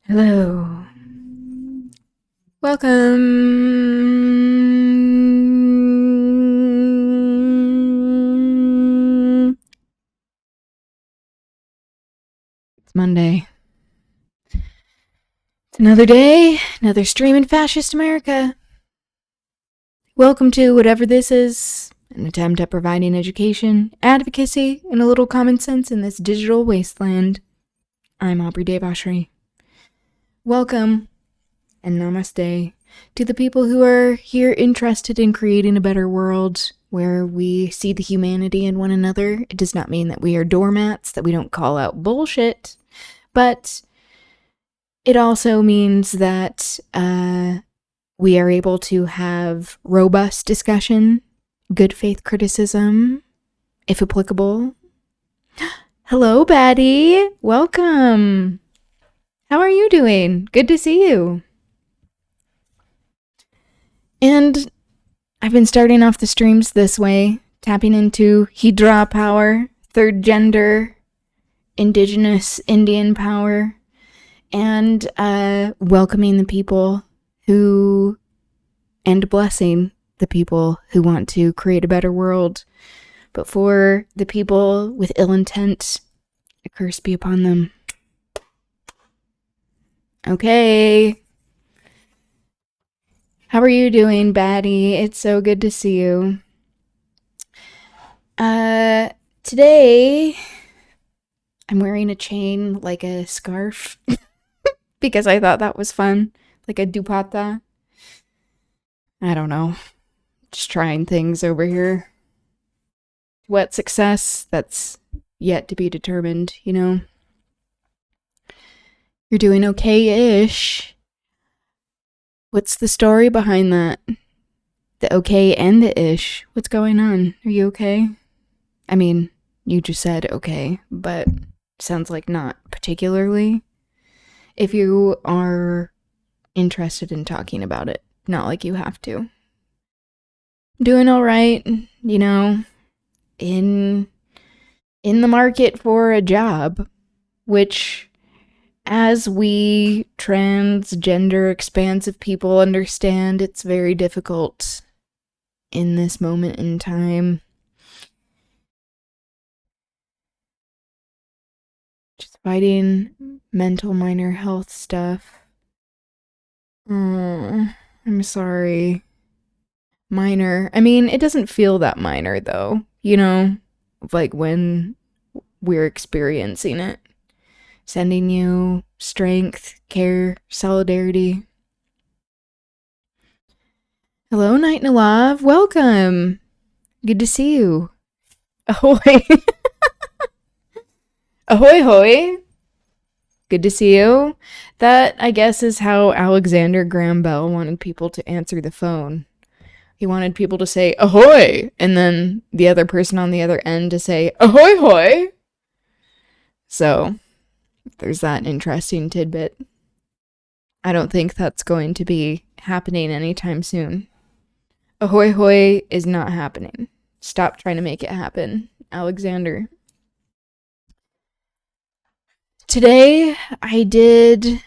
Hello. Welcome. It's Monday. It's another day, another stream in fascist America. Welcome to whatever this is, an attempt at providing education, advocacy, and a little common sense in this digital wasteland. I'm Aubri Devashrayee. Welcome and namaste to the people who are here interested in creating a better world where we see the humanity in one another. It does not mean that we are doormats, that we don't call out bullshit, but it also means that we are able to have robust discussion, good faith criticism, if applicable. Hello, Batty. Welcome. How are you doing? Good to see you. And I've been starting off the streams this way, tapping into Hydra power, third gender, indigenous Indian power, and welcoming the people who, and blessing the people who want to create a better world. But for the people with ill intent, a curse be upon them. Okay. How are you doing, Batty? It's so good to see you. Today, I'm wearing a chain like a scarf because I thought that was fun, like a dupata. I don't know. Just trying things over here. What success? That's yet to be determined, you know? You're doing okay-ish. What's the story behind that? The okay and the ish. What's going on? Are you okay? I mean, you just said okay, but sounds like not particularly. If you are interested in talking about it, not like you have to. Doing all right, you know, in the market for a job, which, as we transgender expansive people understand, it's very difficult in this moment in time. Just fighting mental minor health stuff. Oh, I'm sorry. Minor. I mean, it doesn't feel that minor though, you know, like when we're experiencing it. Sending you strength, care, solidarity. Hello, Night Nalav. Welcome. Good to see you. Ahoy. Ahoy, hoy. Good to see you. That, I guess, is how Alexander Graham Bell wanted people to answer the phone. He wanted people to say, ahoy, and then the other person on the other end to say, ahoy, hoy. So, there's that interesting tidbit. I don't think that's going to be happening anytime soon. Ahoy, hoy is not happening. Stop trying to make it happen, Alexander. Today, I did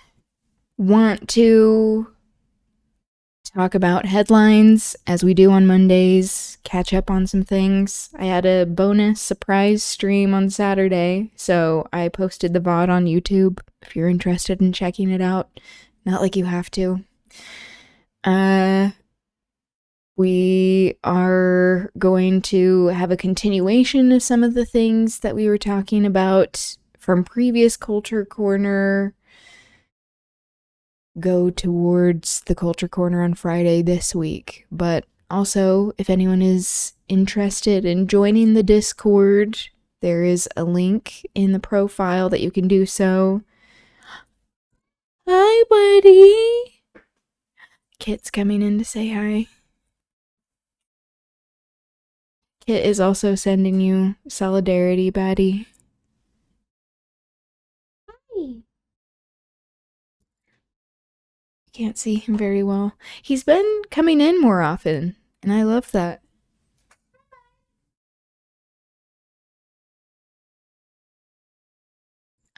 want to talk about headlines, as we do on Mondays, catch up on some things. I had a bonus surprise stream on Saturday, so I posted the VOD on YouTube if you're interested in checking it out. Not like you have to. We are going to have a continuation of some of the things that we were talking about from previous Culture Corner, go towards the Culture Corner on Friday this week. But also, if anyone is interested in joining the Discord, there is a link in the profile that you can do so. Hi, buddy. Kit's coming in to say hi. Kit is also sending you solidarity, Batty. Hi. Can't see him very well. He's been coming in more often, and I love that.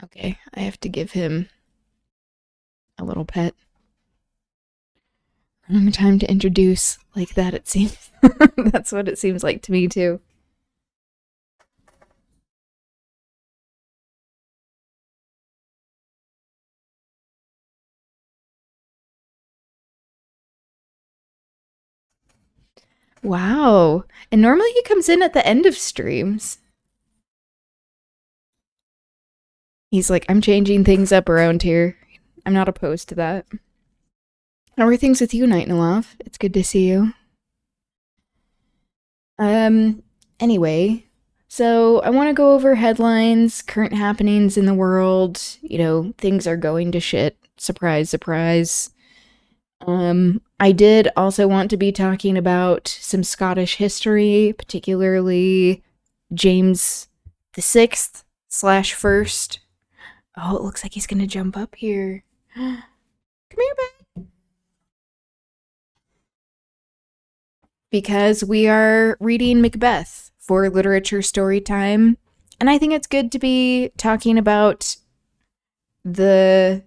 Okay, I have to give him a little pet. Time to introduce like that, it seems. That's what it seems like to me, too. Wow. And normally he comes in at the end of streams. He's like, I'm changing things up around here. I'm not opposed to that. How are things with you, Night Love? It's good to see you. Anyway, so I want to go over headlines, current happenings in the world. You know, things are going to shit. Surprise, surprise. I did also want to be talking about some Scottish history, particularly James the Sixth slash First. Oh, it looks like he's gonna jump up here. Come here, bud. Because we are reading Macbeth for literature story time, and I think it's good to be talking about the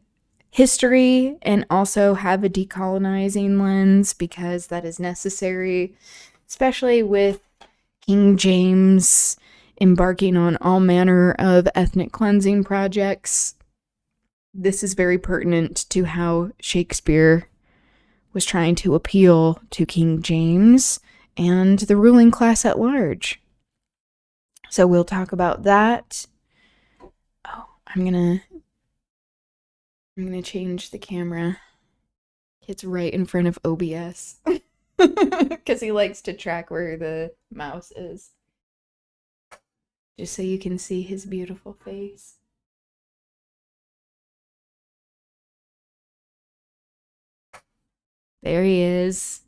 history and also have a decolonizing lens because that is necessary, especially with King James embarking on all manner of ethnic cleansing projects. This is very pertinent to how Shakespeare was trying to appeal to King James and the ruling class at large. So we'll talk about that. Oh, I'm gonna change the camera. It's right in front of OBS. Because he likes to track where the mouse is. Just so you can see his beautiful face. There he is.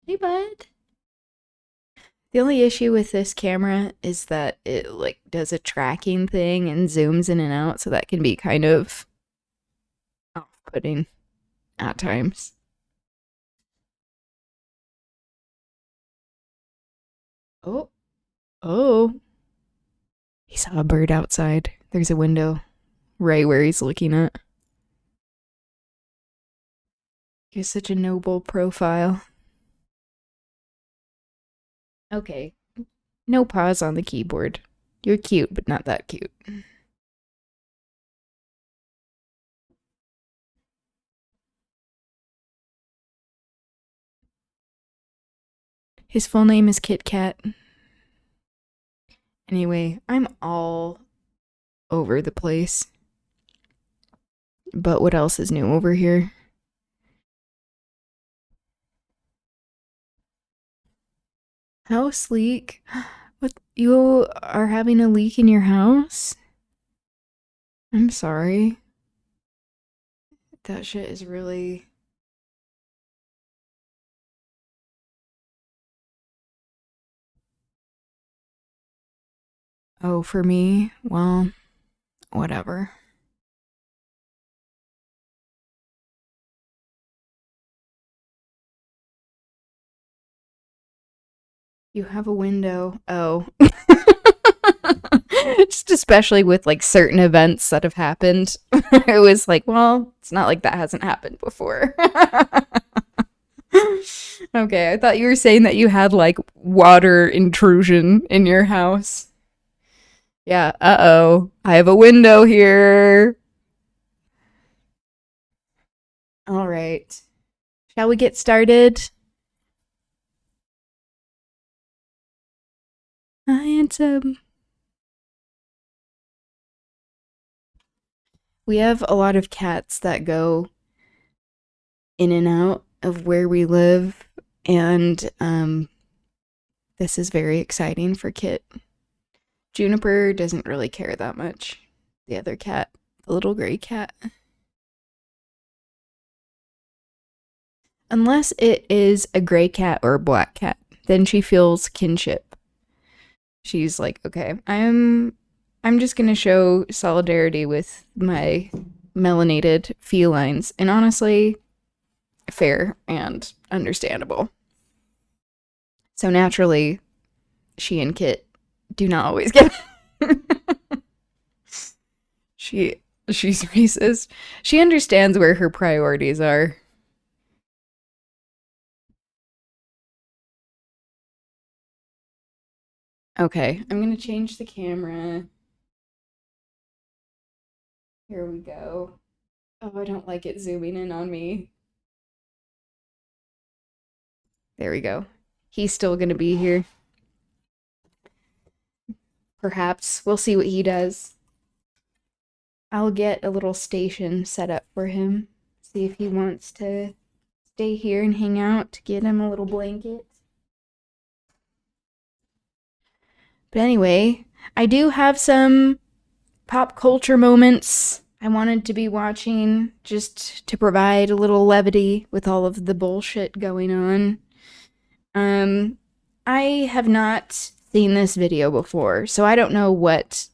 Hey, bud. The only issue with this camera is that it like does a tracking thing and zooms in and out, so that can be kind of off-putting at times. Oh. Oh. He saw a bird outside. There's a window right where he's looking at. He has such a noble profile. Okay. No pause on the keyboard. You're cute, but not that cute. His full name is Kit Kat. Anyway, I'm all over the place. But what else is new over here? House leak? What? You are having a leak in your house? I'm sorry. That shit is really... Oh, for me? Well, whatever. You have a window. Oh. Just especially with like certain events that have happened. It was like, well, it's not like that hasn't happened before. Okay, I thought you were saying that you had like water intrusion in your house. Yeah, uh-oh. I have a window here. All right. Shall we get started? Handsome. We have a lot of cats that go in and out of where we live, and this is very exciting for Kit. Juniper doesn't really care that much. The other cat, the little gray cat. Unless it is a gray cat or a black cat, then she feels kinship. She's like, okay, I'm just gonna show solidarity with my melanated felines, and honestly, fair and understandable. So naturally, she and Kit do not always get. She's racist. She understands where her priorities are. Okay, I'm gonna change the camera. Here we go. Oh, I don't like it zooming in on me. There we go. He's still gonna be here. Perhaps. We'll see what he does. I'll get a little station set up for him. See if he wants to stay here and hang out. Get him a little blanket. But anyway, I do have some pop culture moments I wanted to be watching just to provide a little levity with all of the bullshit going on. I have not seen this video before, so I don't know what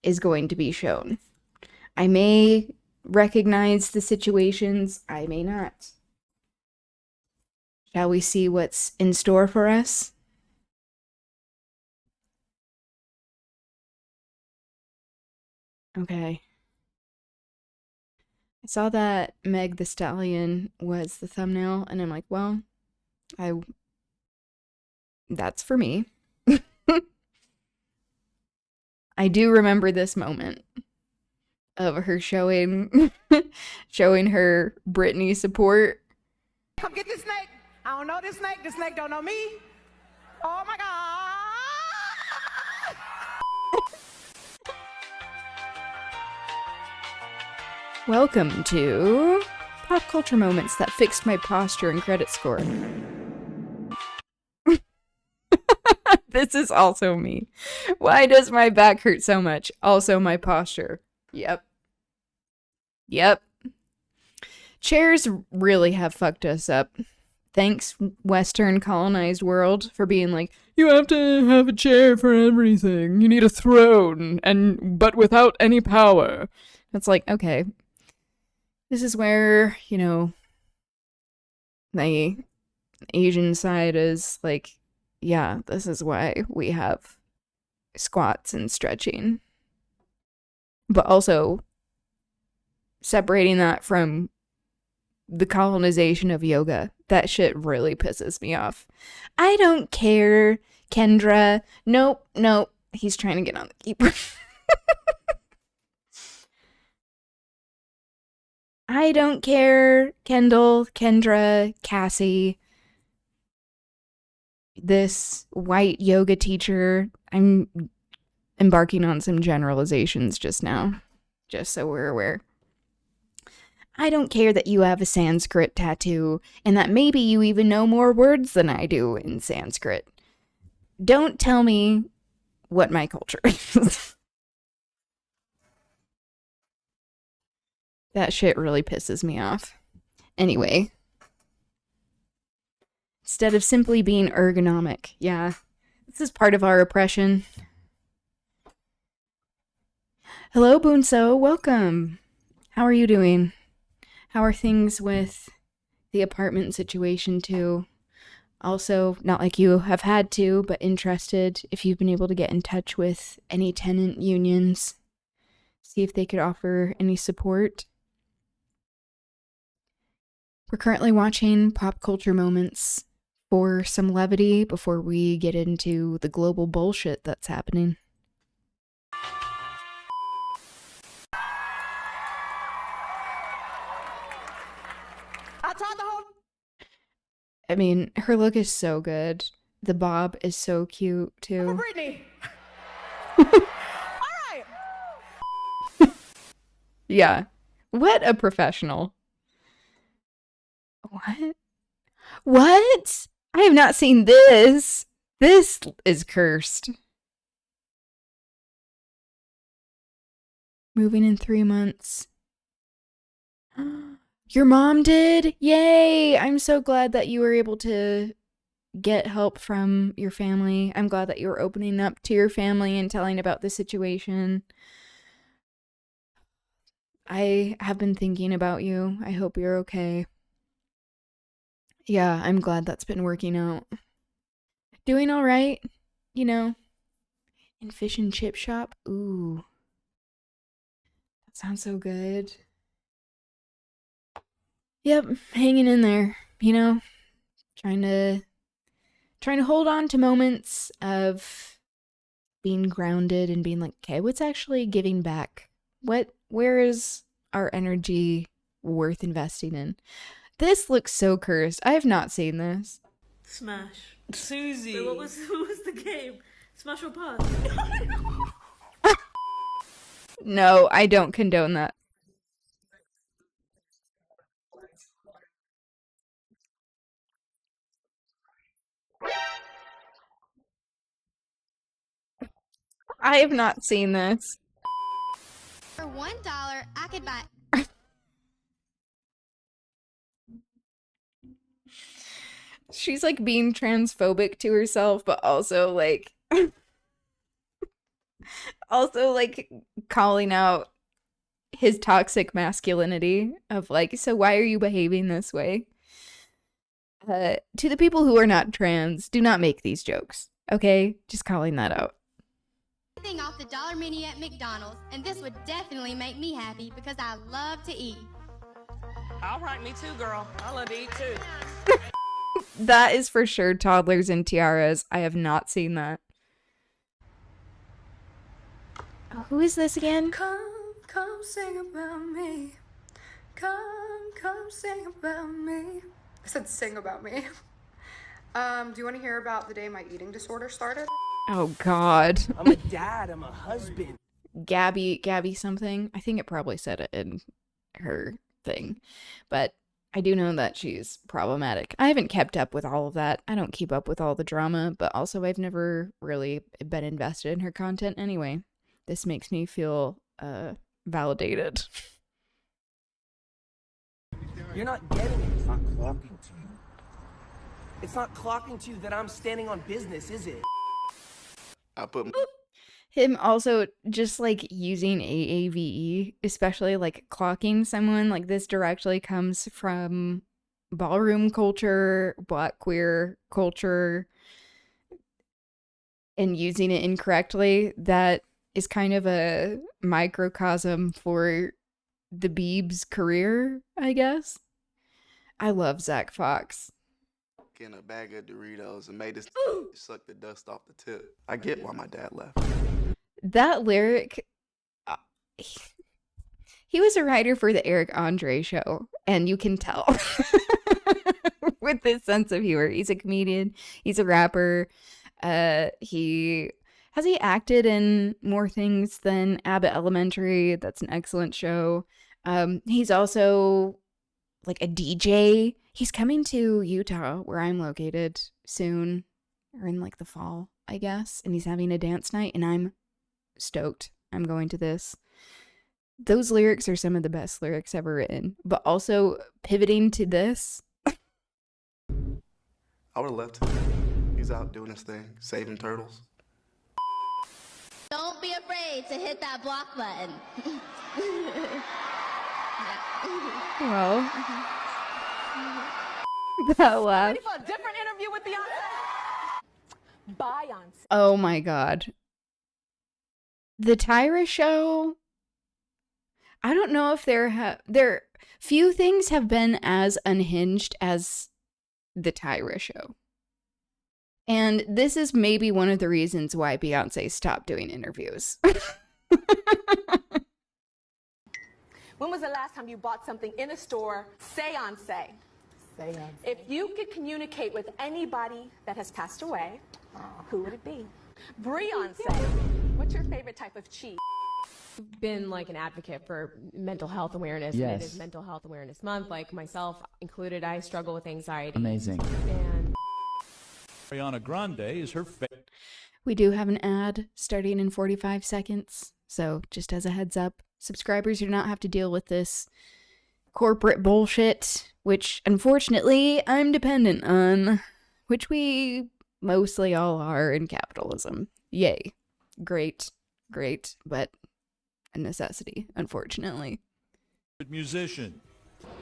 is going to be shown. I may recognize the situations, I may not. Shall we see what's in store for us? Okay. I saw that Meg the Stallion was the thumbnail, and I'm like, well, that's for me. I do remember this moment of her showing her Britney support. Come get this snake. I don't know this snake. This snake don't know me. Oh my God. Welcome to Pop Culture Moments that fixed my posture and credit score. This is also me. Why does my back hurt so much? Also my posture. Yep. Chairs really have fucked us up. Thanks, Western colonized world, for being like, you have to have a chair for everything. You need a throne, but without any power. It's like, okay. This is where, the Asian side is like, yeah, this is why we have squats and stretching. But also separating that from the colonization of yoga. That shit really pisses me off. I don't care, Kendra. Nope. He's trying to get on the keyboard. I don't care, Kendall, Kendra, Cassie. This white yoga teacher. I'm embarking on some generalizations just now, just so we're aware. I don't care that you have a Sanskrit tattoo and that maybe you even know more words than I do in Sanskrit. Don't tell me what my culture is. That shit really pisses me off. Anyway. Instead of simply being ergonomic. Yeah. This is part of our oppression. Hello, Bunso. Welcome. How are you doing? How are things with the apartment situation, too? Also, not like you have had to, but interested if you've been able to get in touch with any tenant unions. See if they could offer any support. We're currently watching Pop Culture Moments for some levity before we get into the global bullshit that's happening. I mean, her look is so good. The bob is so cute, too. Britney. All right. Yeah. What a professional. What? I have not seen this. This is cursed. Moving in 3 months. Your mom did? Yay! I'm so glad that you were able to get help from your family. I'm glad that you were opening up to your family and telling about the situation. I have been thinking about you. I hope you're okay. Yeah, I'm glad that's been working out. Doing all right. you know, in fish and chip shop. Ooh. That sounds so good. Yep, hanging in there, you know, trying to hold on to moments of being grounded and being like, okay, what's actually giving back? Where is our energy worth investing in? This looks so cursed. I have not seen this. Smash. Susie. Wait, what was the game? Smash or pass? No, I don't condone that. I have not seen this. For $1, I could buy. She's like being transphobic to herself, but also like calling out his toxic masculinity of like, so why are you behaving this way? To the people who are not trans, do not make these jokes, okay? Just calling that out. Anything off the dollar menu at McDonald's, and this would definitely make me happy because I love to eat. All right, me too, girl. I love to eat too. That is for sure Toddlers and Tiaras. I have not seen that. Oh, who is this again? Come sing about me. Come sing about me. I said sing about me. Do you want to hear about the day my eating disorder started? Oh God. I'm a dad, I'm a husband. Gabby something. I think it probably said it in her thing. But I do know that she's problematic. I haven't kept up with all of that. I don't keep up with all the drama, but also I've never really been invested in her content anyway. This makes me feel validated. You're not getting it. It's not clocking to you. It's not clocking to you that I'm standing on business, is it? I put Him also just like using AAVE, especially like clocking someone, like this directly comes from ballroom culture, black queer culture, and using it incorrectly. That is kind of a microcosm for the Beeb's career, I guess. I love Zach Fox. in a bag of Doritos and made this suck the dust off the tip. I get why my dad left. That lyric, he was a writer for the Eric Andre show, and you can tell with this sense of humor. He's a comedian, he's a rapper. He acted in more things than Abbott Elementary. That's an excellent show. He's also like a DJ. He's coming to Utah, where I'm located, soon, or in like the fall, I guess. And he's having a dance night, and I'm stoked. I'm going to this. Those lyrics are some of the best lyrics ever written. But also pivoting to this. I would have left him. He's out doing his thing, saving turtles. Don't be afraid to hit that block button. Well, that laugh. Ready for a different interview with Beyonce? Beyonce. Oh my god. The Tyra show, I don't know if there few things have been as unhinged as the Tyra show. And this is maybe one of the reasons why Beyonce stopped doing interviews. When was the last time you bought something in a store, Seance? If you could communicate with anybody that has passed away, who would it be? Beyonce. What's your favorite type of cheese? Been like an advocate for mental health awareness. Yes. And it is Mental Health Awareness Month. Like myself included, I struggle with anxiety. Amazing. And Ariana Grande is her favorite. We do have an ad starting in 45 seconds. So just as a heads up, subscribers do not have to deal with this corporate bullshit, which unfortunately I'm dependent on, which we mostly all are in capitalism. Yay. Great, but a necessity, unfortunately. Musician.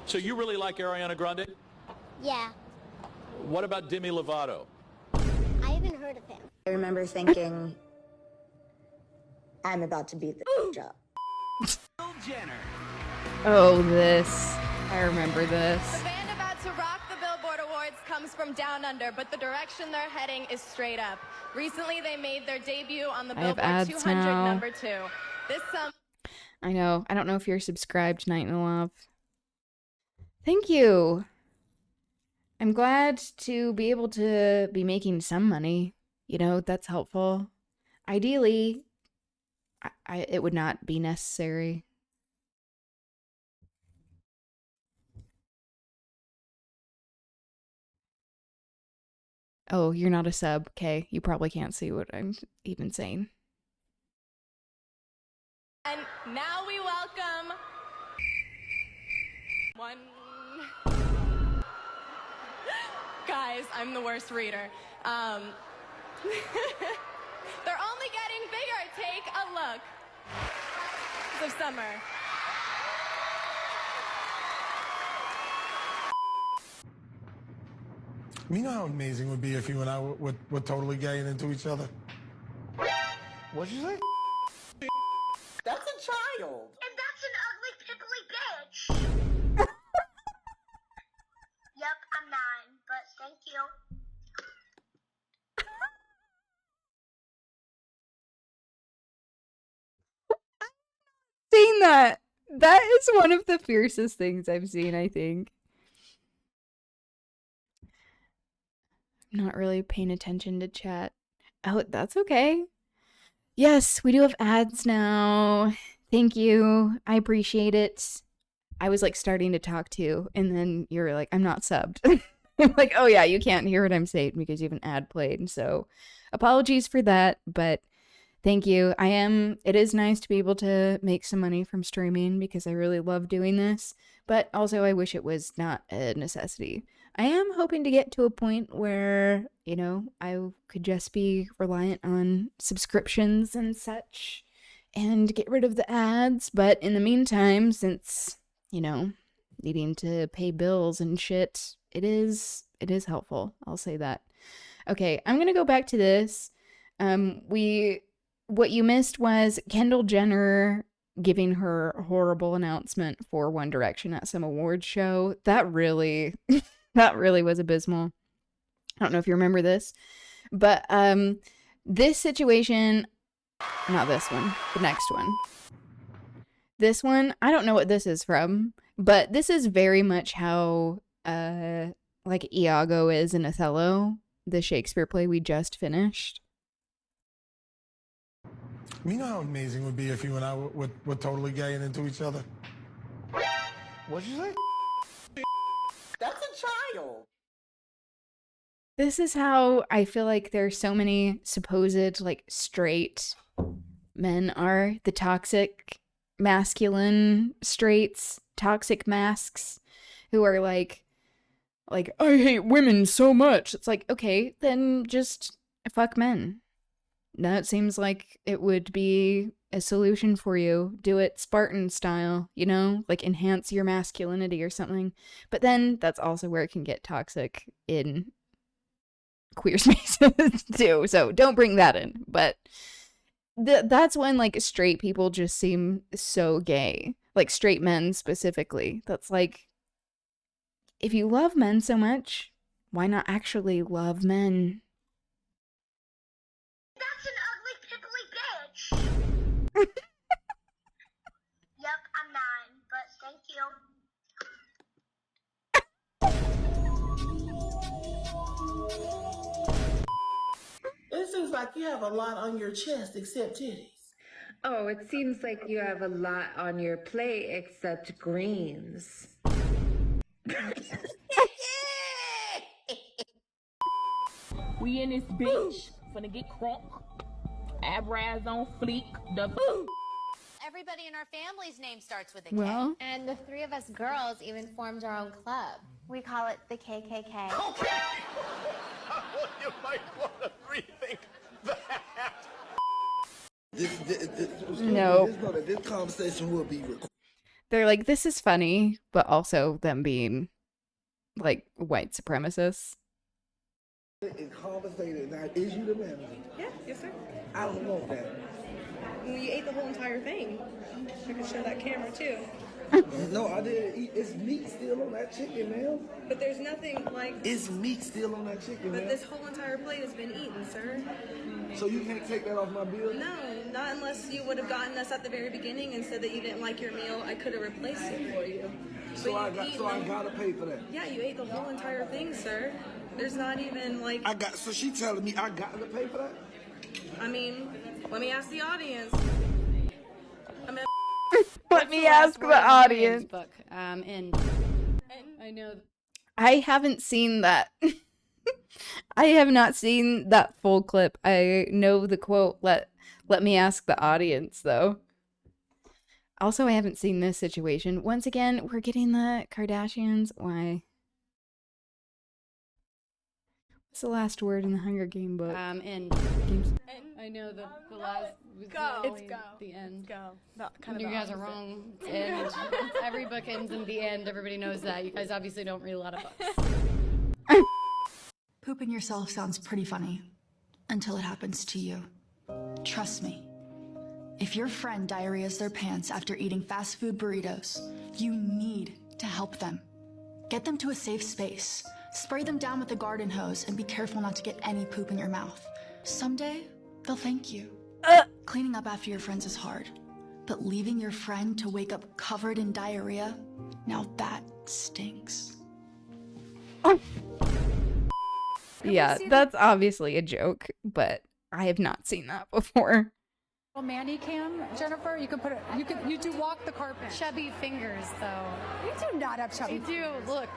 So you really like Ariana Grande? Yeah, What about Demi Lovato? I haven't heard of him. I remember thinking, I'm about to beat the job. Oh, this. I remember this. The band about to rock the Billboard Awards comes from down under, but the direction they're heading is straight up. Recently, they made their debut on the Billboard 200 now. #2. This I know. I don't know if you're subscribed, Night and Love. Thank you. I'm glad to be able to be making some money. You know, that's helpful. Ideally, it would not be necessary. Oh, you're not a sub. Okay, you probably can't see what I'm even saying. And now we welcome one. Guys, I'm the worst reader. They're only getting bigger. Take a look. Of summer. You know how amazing it would be if you and I were totally gaying into each other? What'd you say? That's a child. And that's an ugly, pimply bitch. Yep, I'm 9, but thank you. Seen that. That is one of the fiercest things I've seen, I think. I'm not really paying attention to chat. Oh, that's okay. Yes, we do have ads now. Thank you. I appreciate it. I was like starting to talk to you, and then you're like, I'm not subbed. I'm like, oh yeah, you can't hear what I'm saying because you have an ad played. So apologies for that, but thank you. It is nice to be able to make some money from streaming because I really love doing this, but also I wish it was not a necessity. I am hoping to get to a point where, you know, I could just be reliant on subscriptions and such and get rid of the ads. But in the meantime, since, you know, needing to pay bills and shit, it is helpful. I'll say that. Okay, I'm going to go back to this. What you missed was Kendall Jenner giving her horrible announcement for One Direction at some awards show. That really was abysmal. I don't know if you remember this, but this situation, not this one, the next one. This one, I don't know what this is from, but this is very much how like Iago is in Othello, the Shakespeare play we just finished. You know how amazing it would be if you and I were totally gaying into each other? What'd you say? That's a child. This is how I feel like there's so many supposed like straight men are, the toxic masculine straights, toxic masks who are like I hate women so much. It's like, okay, then just fuck men. That seems like it would be a solution for you. Do it Spartan style, you know, like enhance your masculinity or something. But then that's also where it can get toxic in queer spaces too. So don't bring that in. But that's when like straight people just seem so gay, like straight men specifically. That's like, if you love men so much, why not actually love men? That's an ugly, pimply bitch. Yep, I'm 9, but thank you. It seems like you have a lot on your chest except titties. Oh, it seems like you have a lot on your plate except greens. We in this bitch, finna get crunk. Abraz on fleek. Everybody in our family's name starts with a K. Well. And the 3 of us girls even formed our own club. We call it the KKK. Okay. You might want to rethink that. No. This conversation will be recorded. They're like, this is funny, but also them being like white supremacists. And conversated. Now, is you the manager? Yeah, yes, sir. I don't want that. You ate the whole entire thing. I can show that camera too. No, I didn't eat. It's meat still on that chicken, man. But there's nothing like. It's meat still on that chicken, But man. this whole entire plate has been eaten, sir. So you can't take that off my bill? No, not unless you would have gotten us at the very beginning and said that you didn't like your meal. I could have replaced it for you. So I gotta pay for that. Yeah, you ate the whole entire thing, sir. There's not even like. So she telling me I got to pay for that? I mean, let me ask the audience. Let me ask the audience. Book. I know. I haven't seen that. I have not seen that full clip. I know the quote, let me ask the audience, though. Also, I haven't seen this situation. Once again, we're getting the Kardashians. Why? What's the last word in the Hunger Game book? Games. I know the last. Go. It's go. The end. Go. You guys are wrong. It's every book ends in the end. Everybody knows that. You guys obviously don't read a lot of books. Pooping yourself sounds pretty funny until it happens to you. Trust me. If your friend diarrheas their pants after eating fast food burritos, you need to help them. Get them to a safe space. Spray them down with a garden hose and be careful not to get any poop in your mouth. Someday, they'll thank you. Cleaning up after your friends is hard, but leaving your friend to wake up covered in diarrhea, now that stinks. Yeah, that's obviously a joke, but I have not seen that before. Manny cam, Jennifer, you can put it. You do walk the carpet. Chubby fingers, though. You do not have chubby. You do. Look.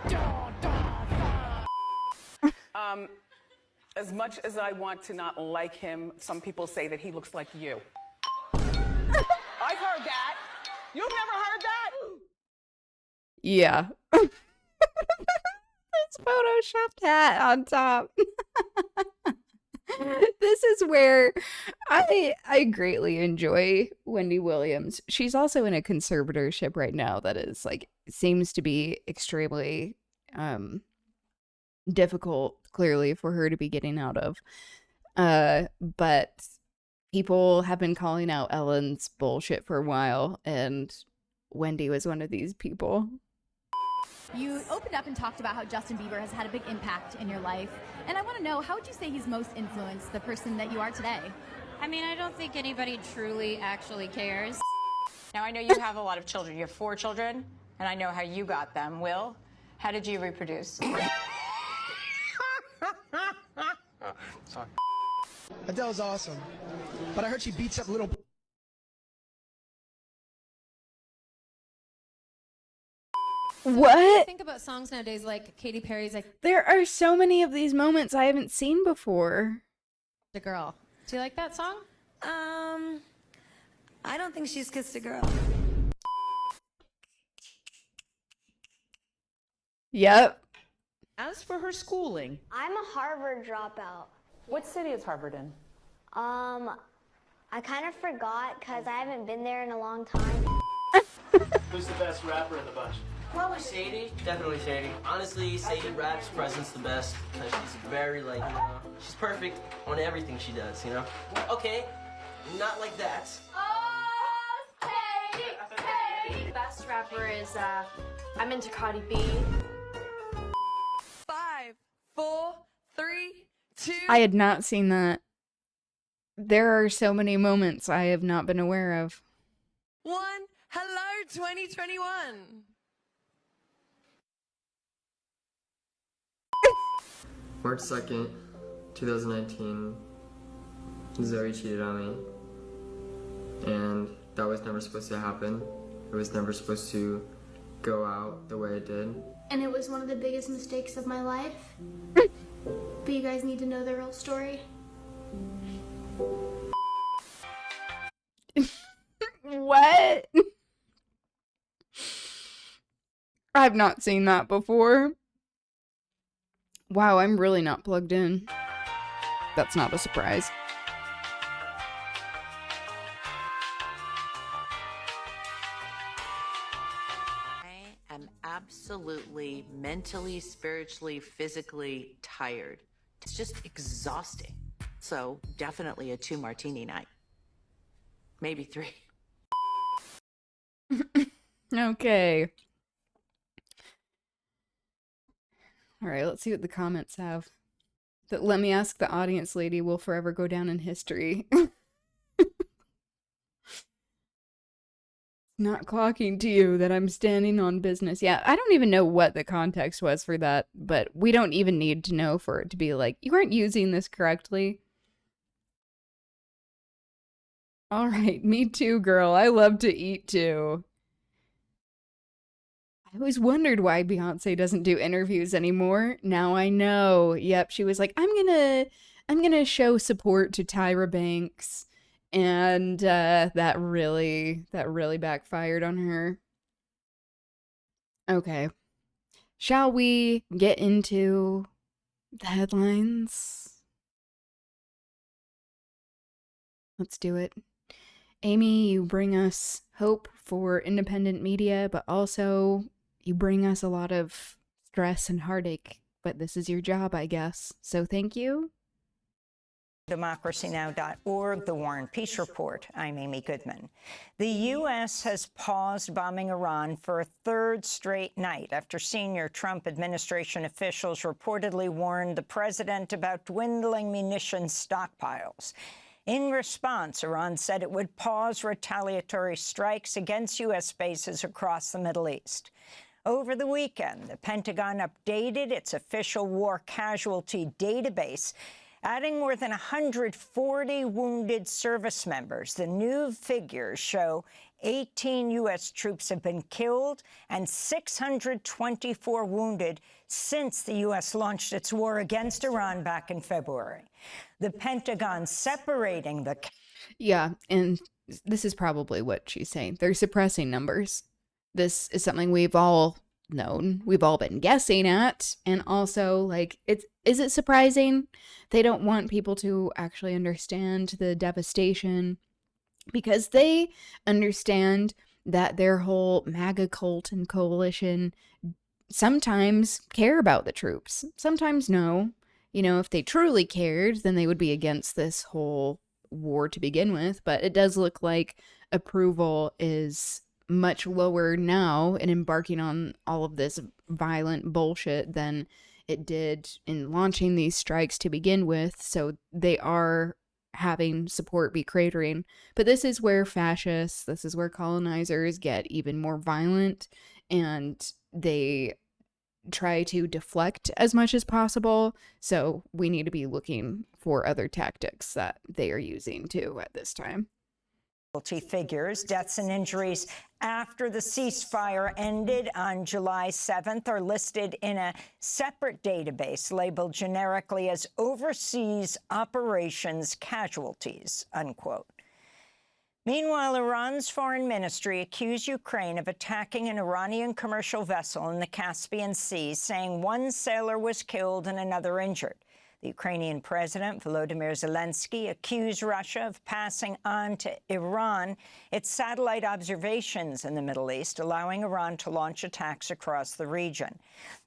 As much as I want to not like him, some people say that he looks like you. I've heard that. You've never heard that? Yeah. This photoshopped hat on top. This is where I greatly enjoy Wendy Williams. She's also in a conservatorship right now that is seems to be extremely difficult, clearly, for her to be getting out of. But people have been calling out Ellen's bullshit for a while, and Wendy was one of these people. You opened up and talked about how Justin Bieber has had a big impact in your life. And I want to know, how would you say he's most influenced the person that you are today? I mean, I don't think anybody truly actually cares. Now, I know you have a lot of children. You have 4 children, and I know how you got them. Will, how did you reproduce? Sorry. Adele's awesome, but I heard she beats up little... What? Think about songs nowadays like Katy Perry's There are so many of these moments I haven't seen before. The Girl. Do you like that song? I don't think she's kissed a girl. Yep. As for her schooling, I'm a Harvard dropout. What city is Harvard in? I kind of forgot because I haven't been there in a long time. Who's the best rapper in the bunch? Probably Sadie. Definitely Sadie. Honestly, Sadie raps presents the best because she's very she's perfect on everything she does, you know? Okay, not like that. Oh, Sadie! Best rapper is, I'm into Cardi B. 5, 4, 3, 2. I had not seen that. There are so many moments I have not been aware of. 1. Hello, 2021. March 2nd, 2019, Zoe cheated on me, and that was never supposed to happen. It was never supposed to go out the way it did. And it was one of the biggest mistakes of my life. But you guys need to know the real story. What? I've not seen that before. Wow, I'm really not plugged in. That's not a surprise. I am absolutely mentally, spiritually, physically tired. It's just exhausting. So definitely a 2 martini night. Maybe 3. Okay. All right, let's see what the comments have. That let me ask the audience lady will forever go down in history. Not clocking to you that I'm standing on business. Yeah, I don't even know what the context was for that, but we don't even need to know for it to be like, you weren't using this correctly. All right, me too, girl. I love to eat too. I always wondered why Beyonce doesn't do interviews anymore. Now I know. Yep, she was like, I'm gonna show support to Tyra Banks. And that really backfired on her. Okay. Shall we get into the headlines? Let's do it. Amy, you bring us hope for independent media, but also you bring us a lot of stress and heartache. But this is your job, I guess. So thank you. democracynow.org, The War and Peace Report. I'm Amy Goodman. The U.S. has paused bombing Iran for a 3rd straight night after senior Trump administration officials reportedly warned the president about dwindling munitions stockpiles. In response, Iran said it would pause retaliatory strikes against U.S. bases across the Middle East. Over the weekend, the Pentagon updated its official war casualty database, adding more than 140 wounded service members. The new figures show 18 U.S. troops have been killed and 624 wounded since the U.S. launched its war against Iran back in February. The Pentagon separating the... Yeah, and this is probably what she's saying. They're suppressing numbers. This is something we've all known, we've all been guessing at, and also, like, is it surprising? They don't want people to actually understand the devastation because they understand that their whole MAGA cult and coalition sometimes care about the troops, sometimes no. You know, if they truly cared, then they would be against this whole war to begin with, but it does look like approval is much lower now in embarking on all of this violent bullshit than it did in launching these strikes to begin with. So they are having support be cratering. But this is where fascists, this is where colonizers get even more violent, and they try to deflect as much as possible. So we need to be looking for other tactics that they are using too at this time. Figures, deaths and injuries after the ceasefire ended on July 7th are listed in a separate database labeled generically as overseas operations casualties, unquote. Meanwhile, Iran's foreign ministry accused Ukraine of attacking an Iranian commercial vessel in the Caspian Sea, saying one sailor was killed and another injured. The Ukrainian President Volodymyr Zelensky accused Russia of passing on to Iran its satellite observations in the Middle East, allowing Iran to launch attacks across the region.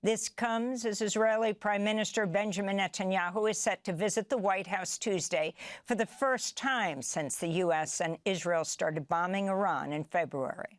This comes as Israeli Prime Minister Benjamin Netanyahu is set to visit the White House Tuesday for the first time since the U.S. and Israel started bombing Iran in February.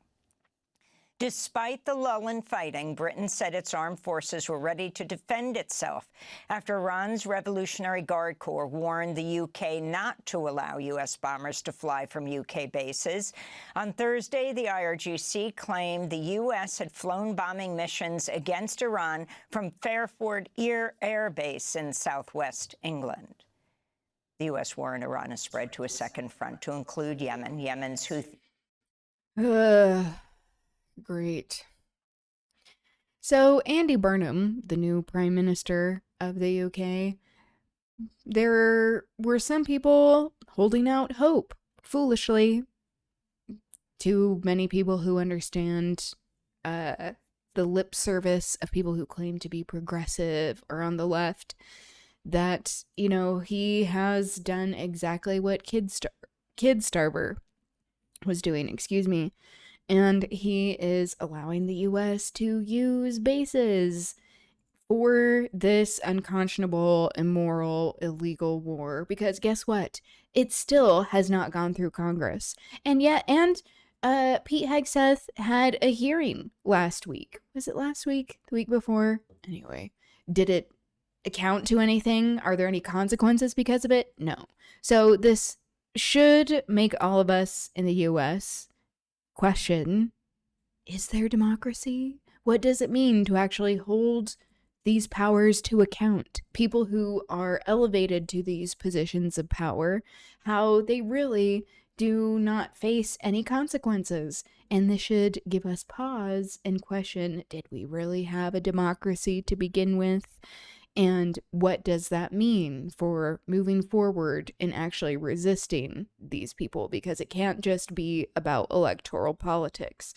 Despite the lull in fighting, Britain said its armed forces were ready to defend itself after Iran's Revolutionary Guard Corps warned the UK not to allow U.S. bombers to fly from UK bases. On Thursday, the IRGC claimed the U.S. had flown bombing missions against Iran from Fairford Air Base in southwest England. The U.S. war in Iran has spread to a second front to include Yemen. Yemen's Houthi. Great. So Andy Burnham, the new Prime Minister of the UK, there were some people holding out hope, foolishly, to many people who understand the lip service of people who claim to be progressive or on the left, that, you know, he has done exactly what Kid Starver was doing, and he is allowing the U.S. to use bases for this unconscionable, immoral, illegal war, because guess what? It still has not gone through Congress. And Pete Hegseth had a hearing last week. Was it last week? The week before? Anyway, did it account to anything? Are there any consequences because of it? No. So this should make all of us in the US question, is there democracy? What does it mean to actually hold these powers to account? People who are elevated to these positions of power, how they really do not face any consequences. And this should give us pause and question, did we really have a democracy to begin with? And what does that mean for moving forward and actually resisting these people? Because it can't just be about electoral politics.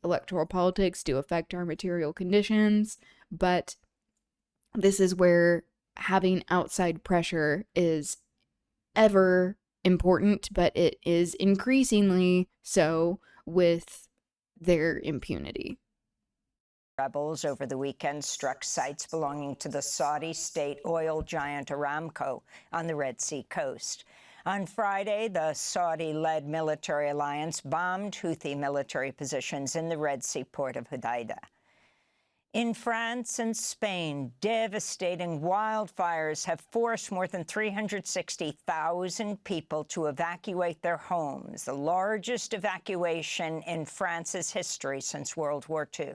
Electoral politics do affect our material conditions, but this is where having outside pressure is ever important, but it is increasingly so with their impunity. Rebels over the weekend struck sites belonging to the Saudi state oil giant Aramco on the Red Sea coast. On Friday, the Saudi-led military alliance bombed Houthi military positions in the Red Sea port of Hodeidah. In France and Spain, devastating wildfires have forced more than 360,000 people to evacuate their homes, the largest evacuation in France's history since World War II.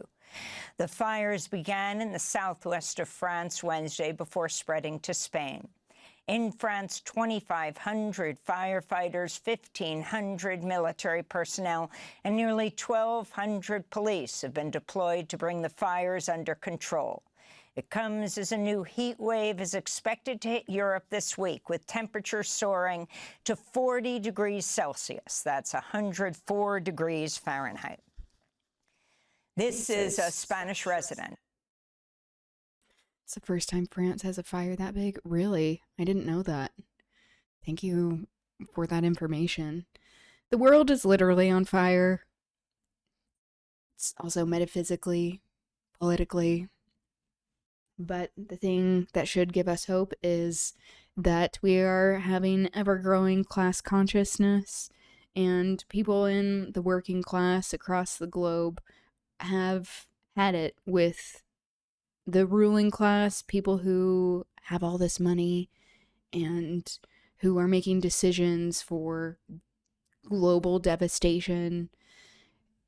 The fires began in the southwest of France Wednesday before spreading to Spain. In France, 2,500 firefighters, 1,500 military personnel, and nearly 1,200 police have been deployed to bring the fires under control. It comes as a new heat wave is expected to hit Europe this week, with temperatures soaring to 40 degrees Celsius. That's 104 degrees Fahrenheit. This is a Spanish resident. It's the first time France has a fire that big? Really? I didn't know that. Thank you for that information. The world is literally on fire. It's also metaphysically, politically. But the thing that should give us hope is that we are having ever-growing class consciousness, and people in the working class across the globe have had it with the ruling class, people who have all this money and who are making decisions for global devastation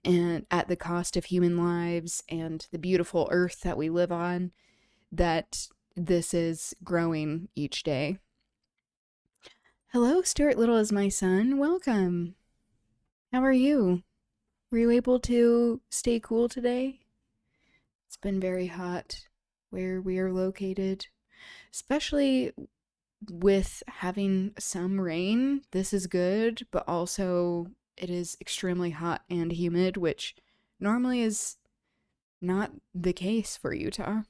and at the cost of human lives and the beautiful earth that we live on, that this is growing each day. Hello, Stuart Little is my son. Welcome. How are you? Were you able to stay cool today? It's been very hot where we are located, especially with having some rain. This is good, but also it is extremely hot and humid, which normally is not the case for Utah.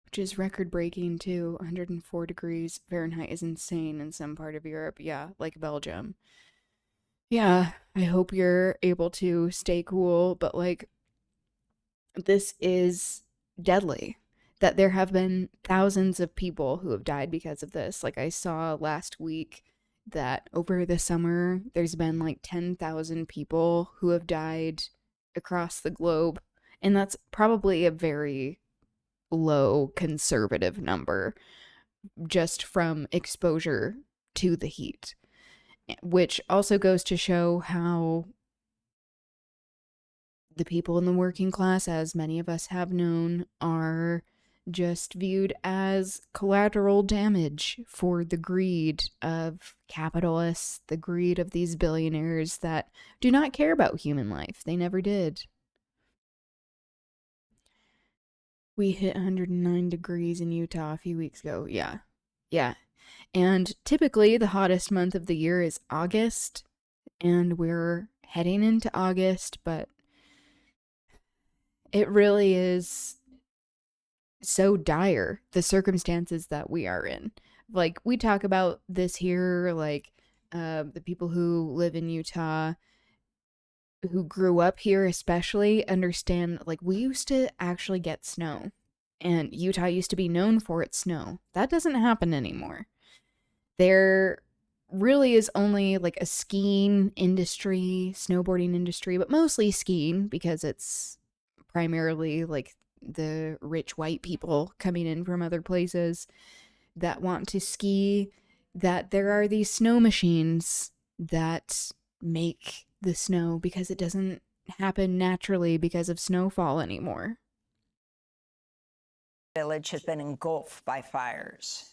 Which is record-breaking too. 104 degrees Fahrenheit is insane in some part of Europe. Yeah, like Belgium. Yeah, I hope you're able to stay cool, but like, this is deadly. That there have been thousands of people who have died because of this. Like I saw last week that over the summer, there's been like 10,000 people who have died across the globe. And that's probably a very low conservative number just from exposure to the heat, which also goes to show how the people in the working class, as many of us have known, are just viewed as collateral damage for the greed of capitalists, the greed of these billionaires that do not care about human life. They never did. We hit 109 degrees in Utah a few weeks ago. Yeah. And typically the hottest month of the year is August, and we're heading into August, but it really is so dire, the circumstances that we are in. Like, we talk about this here, like, the people who live in Utah who grew up here especially understand, like, we used to actually get snow. And Utah used to be known for its snow. That doesn't happen anymore. There really is only like a skiing industry, snowboarding industry, but mostly skiing because it's primarily like the rich white people coming in from other places that want to ski, that there are these snow machines that make the snow because it doesn't happen naturally because of snowfall anymore. Village has been engulfed by fires.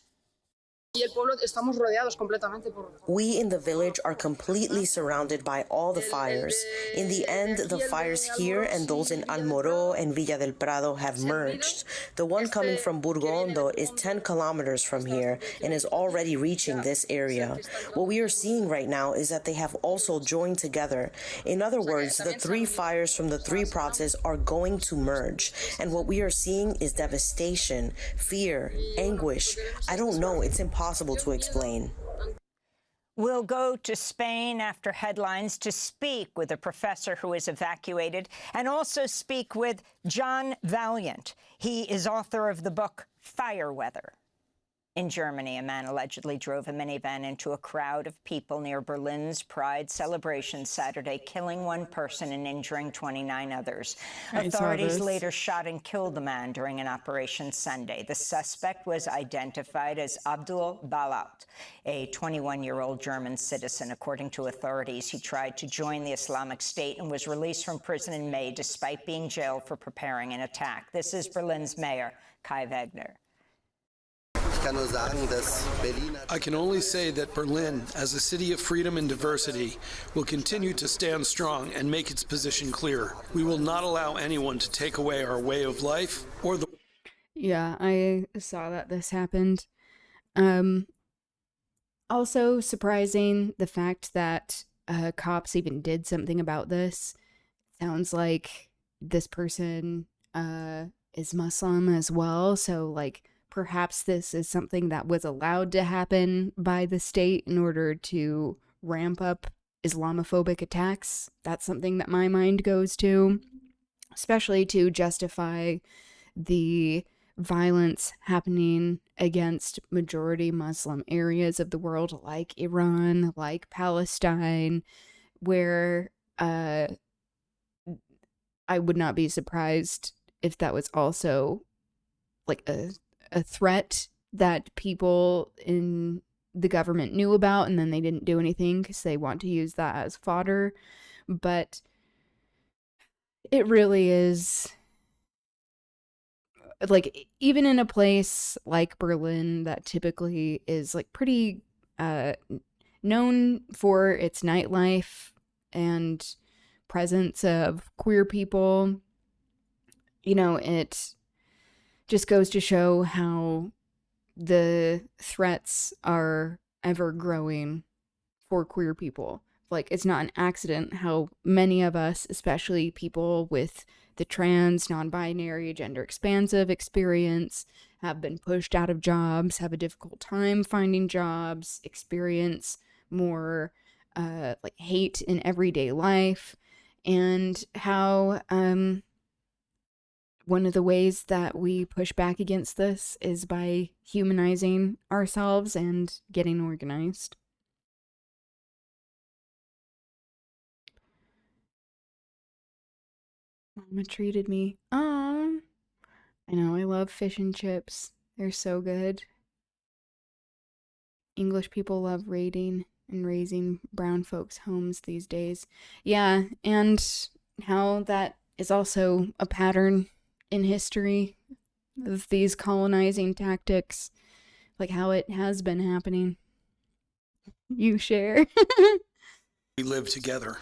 We in the village are completely surrounded by all the fires. In the end, the fires here and those in Almoró and Villa del Prado have merged. The one coming from Burgondo is 10 kilometers from here and is already reaching this area. What we are seeing right now is that they have also joined together. In other words, the three fires from the three provinces are going to merge. And what we are seeing is devastation, fear, anguish. I don't know, it's impossible to explain. We'll go to Spain after headlines to speak with a professor who is evacuated and also speak with John Valiant. He is author of the book Fire Weather. In Germany, a man allegedly drove a minivan into a crowd of people near Berlin's Pride celebration Saturday, killing one person and injuring 29 others. Authorities later shot and killed the man during an operation Sunday. The suspect was identified as Abdul Balat, a 21-year-old German citizen. According to authorities, he tried to join the Islamic State and was released from prison in May despite being jailed for preparing an attack. This is Berlin's mayor, Kai Wegner. I can only say that Berlin, as a city of freedom and diversity, will continue to stand strong and make its position clear. We will not allow anyone to take away our way of life or the... Yeah, I saw that this happened. Also surprising the fact that cops even did something about this. Sounds like this person is Muslim as well, so like perhaps this is something that was allowed to happen by the state in order to ramp up Islamophobic attacks. That's something that my mind goes to, especially to justify the violence happening against majority Muslim areas of the world, like Iran, like Palestine, where I would not be surprised if that was also like a threat that people in the government knew about and then they didn't do anything because they want to use that as fodder. But it really is, like, even in a place like Berlin that typically is like pretty known for its nightlife and presence of queer people, you know, it just goes to show how the threats are ever growing for queer people. Like, it's not an accident how many of us, especially people with the trans, non-binary, gender expansive experience, have been pushed out of jobs, have a difficult time finding jobs, experience more like hate in everyday life, and how one of the ways that we push back against this is by humanizing ourselves and getting organized. Mama treated me. I know, I love fish and chips. They're so good. English people love raiding and raising brown folks' homes these days. Yeah, and how that is also a pattern in history of these colonizing tactics, like how it has been happening. You share. We live together.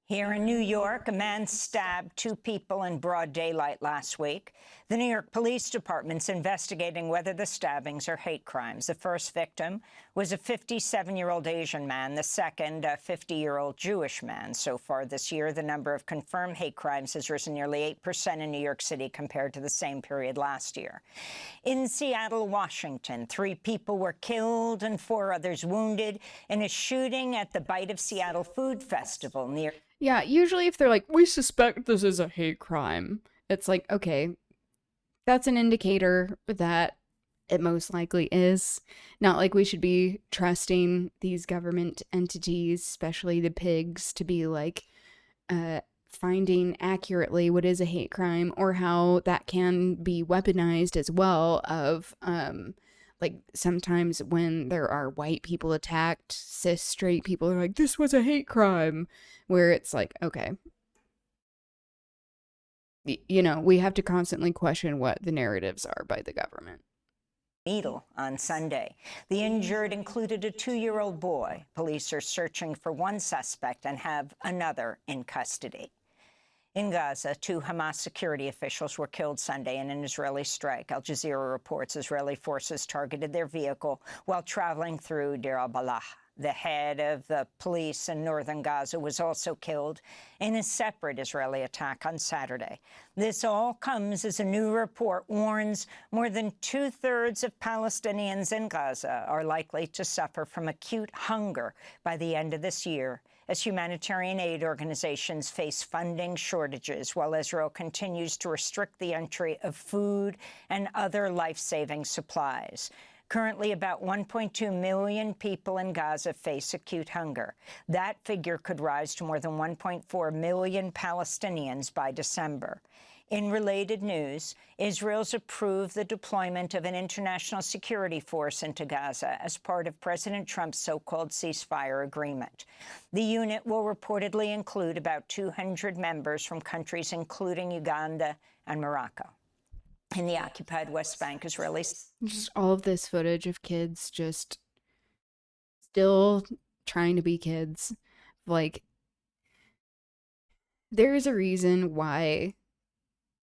Here in New York, a man stabbed 2 people in broad daylight last week. The New York Police Department's investigating whether the stabbings are hate crimes. The first victim was a 57-year-old Asian man, the second a 50-year-old Jewish man. So far this year, the number of confirmed hate crimes has risen nearly 8% in New York City compared to the same period last year. In Seattle, Washington, 3 people were killed and 4 others wounded in a shooting at the Bite of Seattle Food Festival near... Yeah, usually if they're like, we suspect this is a hate crime, it's like, okay, that's an indicator that it most likely is. Not like we should be trusting these government entities, especially the pigs, to be like finding accurately what is a hate crime or how that can be weaponized as well of like sometimes when there are white people attacked, cis straight people are like, this was a hate crime, where it's like, okay, you know, we have to constantly question what the narratives are by the government. Needle on Sunday. The injured included a 2-year-old boy. Police are searching for one suspect and have another in custody. In Gaza, 2 Hamas security officials were killed Sunday in an Israeli strike. Al Jazeera reports Israeli forces targeted their vehicle while traveling through Deir al-Balah. The head of the police in northern Gaza was also killed in a separate Israeli attack on Saturday. This all comes as a new report warns more than 2/3 of Palestinians in Gaza are likely to suffer from acute hunger by the end of this year, as humanitarian aid organizations face funding shortages while Israel continues to restrict the entry of food and other life-saving supplies. Currently, about 1.2 million people in Gaza face acute hunger. That figure could rise to more than 1.4 million Palestinians by December. In related news, Israel's approved the deployment of an international security force into Gaza as part of President Trump's so-called ceasefire agreement. The unit will reportedly include about 200 members from countries including Uganda and Morocco. In the occupied West Bank, Israelis... Just all of this footage of kids just still trying to be kids. Like, there's a reason why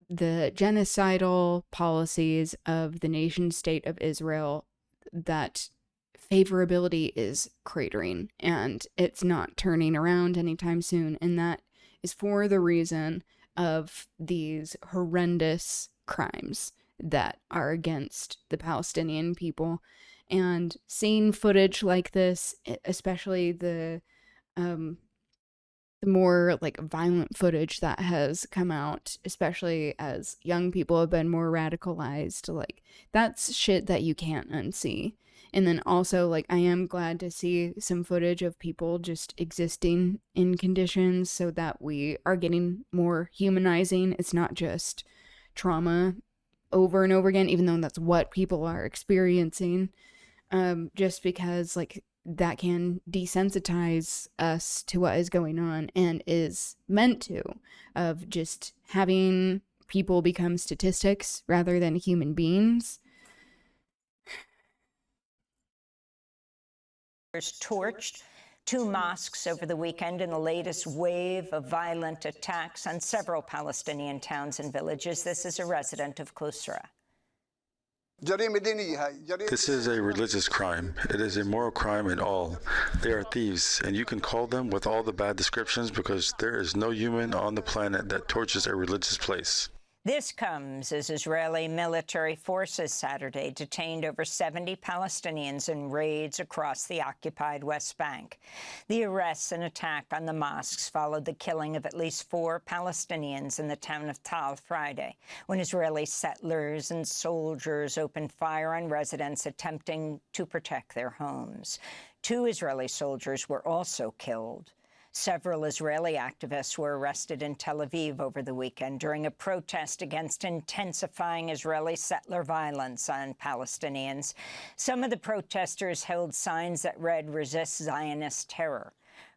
the genocidal policies of the nation state of Israel, that favorability is cratering and it's not turning around anytime soon. And that is for the reason of these horrendous crimes that are against the Palestinian people. And seeing footage like this, especially the more like violent footage that has come out, especially as young people have been more radicalized, like that's shit that you can't unsee. And then also, like, I am glad to see some footage of people just existing in conditions so that we are getting more humanizing. It's not just trauma over and over again, even though that's what people are experiencing, just because like that can desensitize us to what is going on and is meant to, of just having people become statistics rather than human beings. Torched 2 mosques over the weekend in the latest wave of violent attacks on several Palestinian towns and villages. This is a resident of Qusra. This is a religious crime. It is a moral crime in all. They are thieves, and you can call them with all the bad descriptions because there is no human on the planet that torches a religious place. This comes as Israeli military forces Saturday detained over 70 Palestinians in raids across the occupied West Bank. The arrests and attack on the mosques followed the killing of at least 4 Palestinians in the town of Tal Friday, when Israeli settlers and soldiers opened fire on residents attempting to protect their homes. 2 Israeli soldiers were also killed. Several Israeli activists were arrested in Tel Aviv over the weekend during a protest against intensifying Israeli settler violence on Palestinians. Some of the protesters held signs that read, "Resist Zionist terror."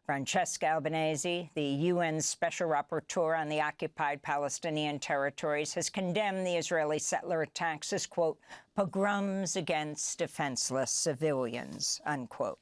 Francesca Albanese, the UN Special Rapporteur on the occupied Palestinian territories, has condemned the Israeli settler attacks as, quote, pogroms against defenseless civilians, unquote.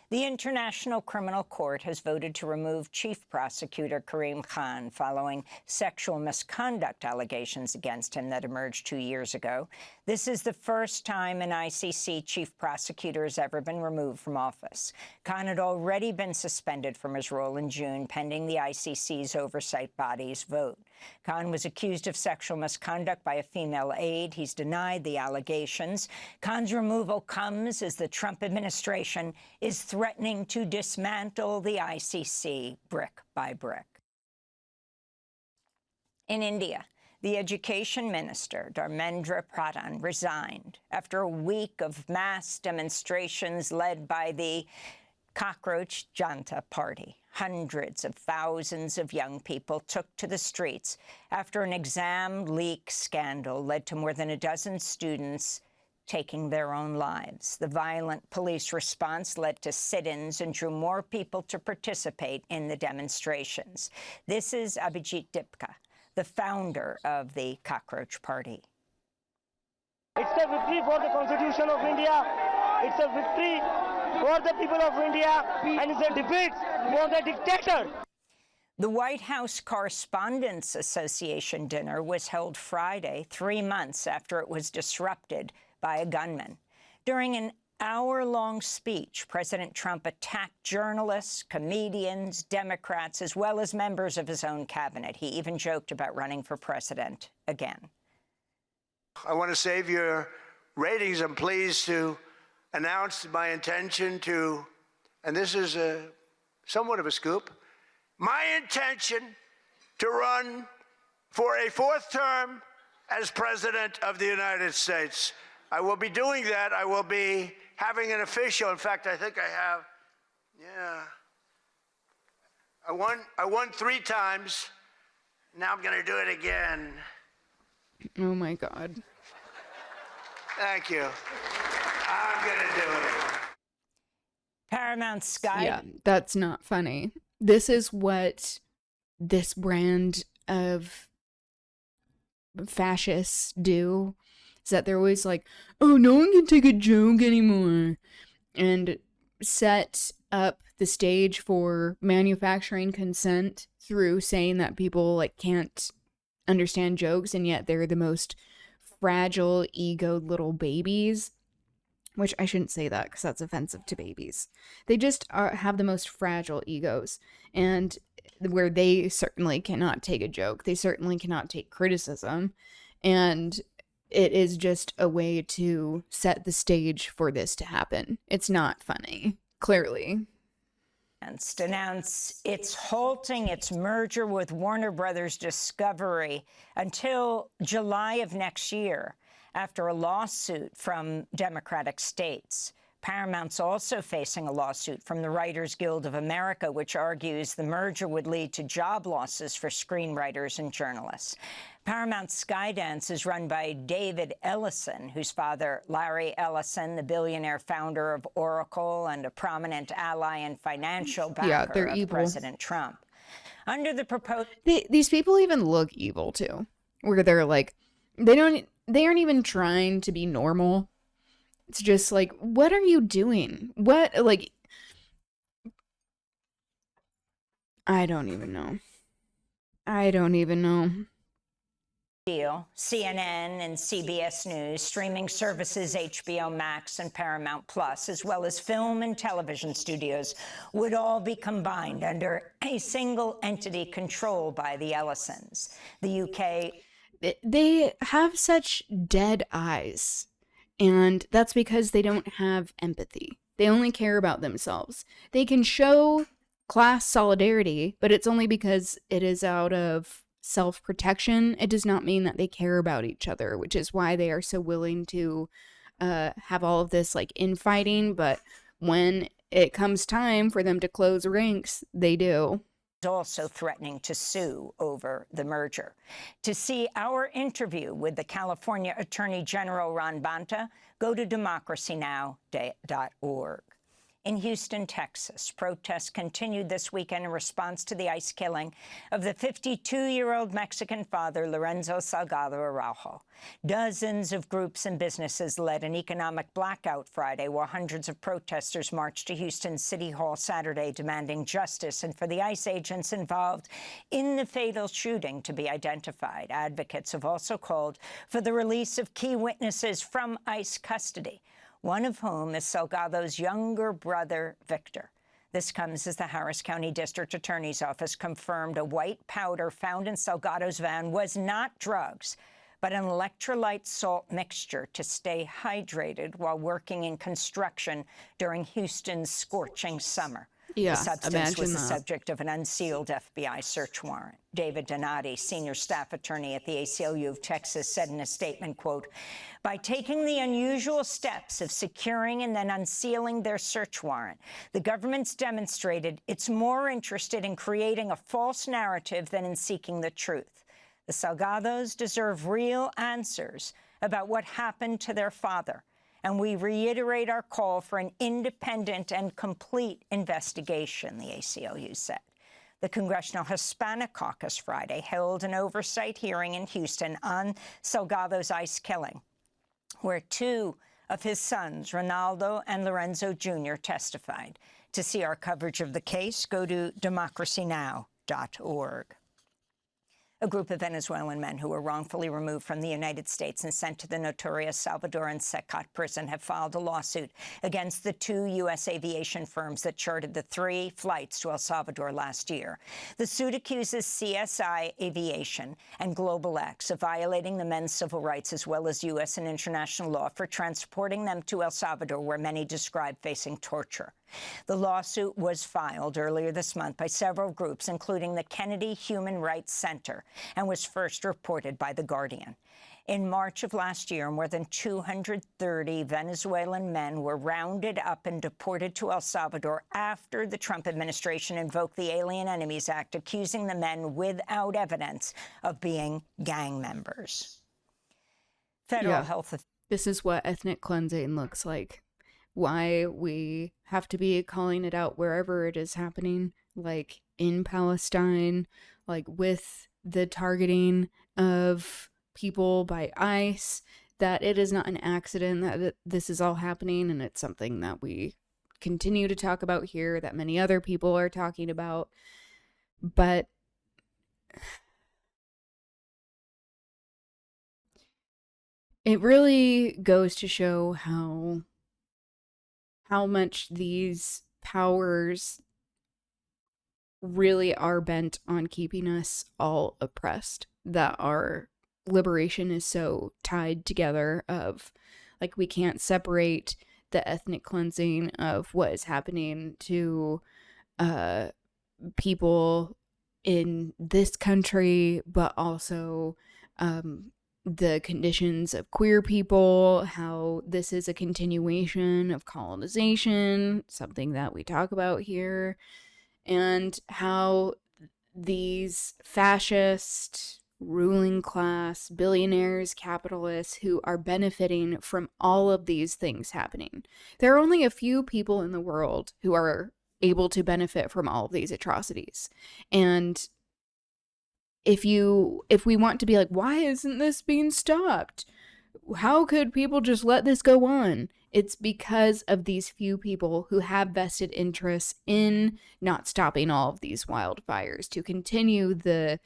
The International Criminal Court has voted to remove Chief Prosecutor Karim Khan following sexual misconduct allegations against him that emerged 2 years ago. This is the first time an ICC chief prosecutor has ever been removed from office. Khan had already been suspended from his role in June, pending the ICC's oversight body's vote. Khan was accused of sexual misconduct by a female aide. He's denied the allegations. Khan's removal comes as the Trump administration is threatening to dismantle the ICC brick by brick. In India, the education minister, Dharmendra Pradhan, resigned after a week of mass demonstrations led by the Cockroach Janta Party. Hundreds of thousands of young people took to the streets after an exam leak scandal led to more than a dozen students taking their own lives. The violent police response led to sit-ins and drew more people to participate in the demonstrations. This is Abhijit Dipka, the founder of the Cockroach Party. It's a victory for the Constitution of India. It's a victory for the people of India, and it's a defeat for the dictator. The White House Correspondents Association dinner was held Friday, 3 months after it was disrupted by a gunman. During an hour-long speech, President Trump attacked journalists, comedians, Democrats, as well as members of his own cabinet. He even joked about running for president again. I want to save your ratings. I'm pleased to announce my intention to, and this is somewhat of a scoop, my intention to run for a 4th term as President of the United States. I will be doing that. I will be having an official, in fact, I think I have, I won 3 times. Now I'm going to do it again. Oh my God. Thank you. I'm going to do it. Paramount Sky. Yeah, that's not funny. This is what this brand of fascists do. Is that they're always like, oh, no one can take a joke anymore. And set up the stage for manufacturing consent through saying that people like can't understand jokes, and yet they're the most fragile, egoed little babies. Which I shouldn't say that because that's offensive to babies. They just have the most fragile egos, and where they certainly cannot take a joke. They certainly cannot take criticism. And it is just a way to set the stage for this to happen. It's not funny, clearly. Announced it's halting its merger with Warner Brothers Discovery until July of next year after a lawsuit from Democratic states. Paramount's also facing a lawsuit from the Writers Guild of America, which argues the merger would lead to job losses for screenwriters and journalists. Paramount's Skydance is run by David Ellison, whose father, Larry Ellison, the billionaire founder of Oracle and a prominent ally and financial backer of evil. President Trump. Under the proposed... These people even look evil, too. Where they're like, they aren't even trying to be normal. It's just like, what are you doing? What, like, I don't even know. Deal, CNN and CBS News, streaming services HBO Max and Paramount Plus, as well as film and television studios, would all be combined under a single entity controlled by the Ellisons. The UK... They have such dead eyes. And that's because they don't have empathy. They only care about themselves. They can show class solidarity, but it's only because it is out of self-protection. It does not mean that they care about each other, which is why they are so willing to have all of this like infighting. But when it comes time for them to close ranks, they do. Also threatening to sue over the merger. To see our interview with the California Attorney General Ron Bonta, go to democracynow.org. In Houston, Texas, protests continued this weekend in response to the ICE killing of the 52-year-old Mexican father, Lorenzo Salgado Araujo. Dozens of groups and businesses led an economic blackout Friday, while hundreds of protesters marched to Houston City Hall Saturday demanding justice and for the ICE agents involved in the fatal shooting to be identified. Advocates have also called for the release of key witnesses from ICE custody, one of whom is Salgado's younger brother, Victor. This comes as the Harris County District Attorney's Office confirmed a white powder found in Salgado's van was not drugs, but an electrolyte salt mixture to stay hydrated while working in construction during Houston's scorching summer. Yeah, the substance imagine was the that. subject of an unsealed FBI search warrant. David Donati, senior staff attorney at the ACLU of Texas, said in a statement, quote, "By taking the unusual steps of securing and then unsealing their search warrant, the government's demonstrated it's more interested in creating a false narrative than in seeking the truth. The Salgados deserve real answers about what happened to their father, and we reiterate our call for an independent and complete investigation," the ACLU said. The Congressional Hispanic Caucus Friday held an oversight hearing in Houston on Salgado's ICE killing, where two of his sons, Ronaldo and Lorenzo Jr., testified. To see our coverage of the case, go to democracynow.org. A group of Venezuelan men who were wrongfully removed from the United States and sent to the notorious Salvadoran Secot prison have filed a lawsuit against the two U.S. aviation firms that chartered the 3 flights to El Salvador last year. The suit accuses CSI Aviation and Global X of violating the men's civil rights as well as U.S. and international law for transporting them to El Salvador, where many describe facing torture. The lawsuit was filed earlier this month by several groups, including the Kennedy Human Rights Center, and was first reported by The Guardian. In March of last year, more than 230 Venezuelan men were rounded up and deported to El Salvador after the Trump administration invoked the Alien Enemies Act, accusing the men without evidence of being gang members. Federal health. This is what ethnic cleansing looks like. Why we have to be calling it out wherever it is happening, like in Palestine, like with the targeting of people by ICE, that it is not an accident that this is all happening, and it's something that we continue to talk about here, that many other people are talking about. But it really goes to show how much these powers really are bent on keeping us all oppressed, that our liberation is so tied together of, like, we can't separate the ethnic cleansing of what is happening to people in this country, but also the conditions of queer people, how this is a continuation of colonization, something that we talk about here, and how these fascist ruling class, billionaires, capitalists who are benefiting from all of these things happening. There are only a few people in the world who are able to benefit from all of these atrocities. And if we want to be like, why isn't this being stopped? How could people just let this go on? It's because of these few people who have vested interests in not stopping all of these wildfires, to continue the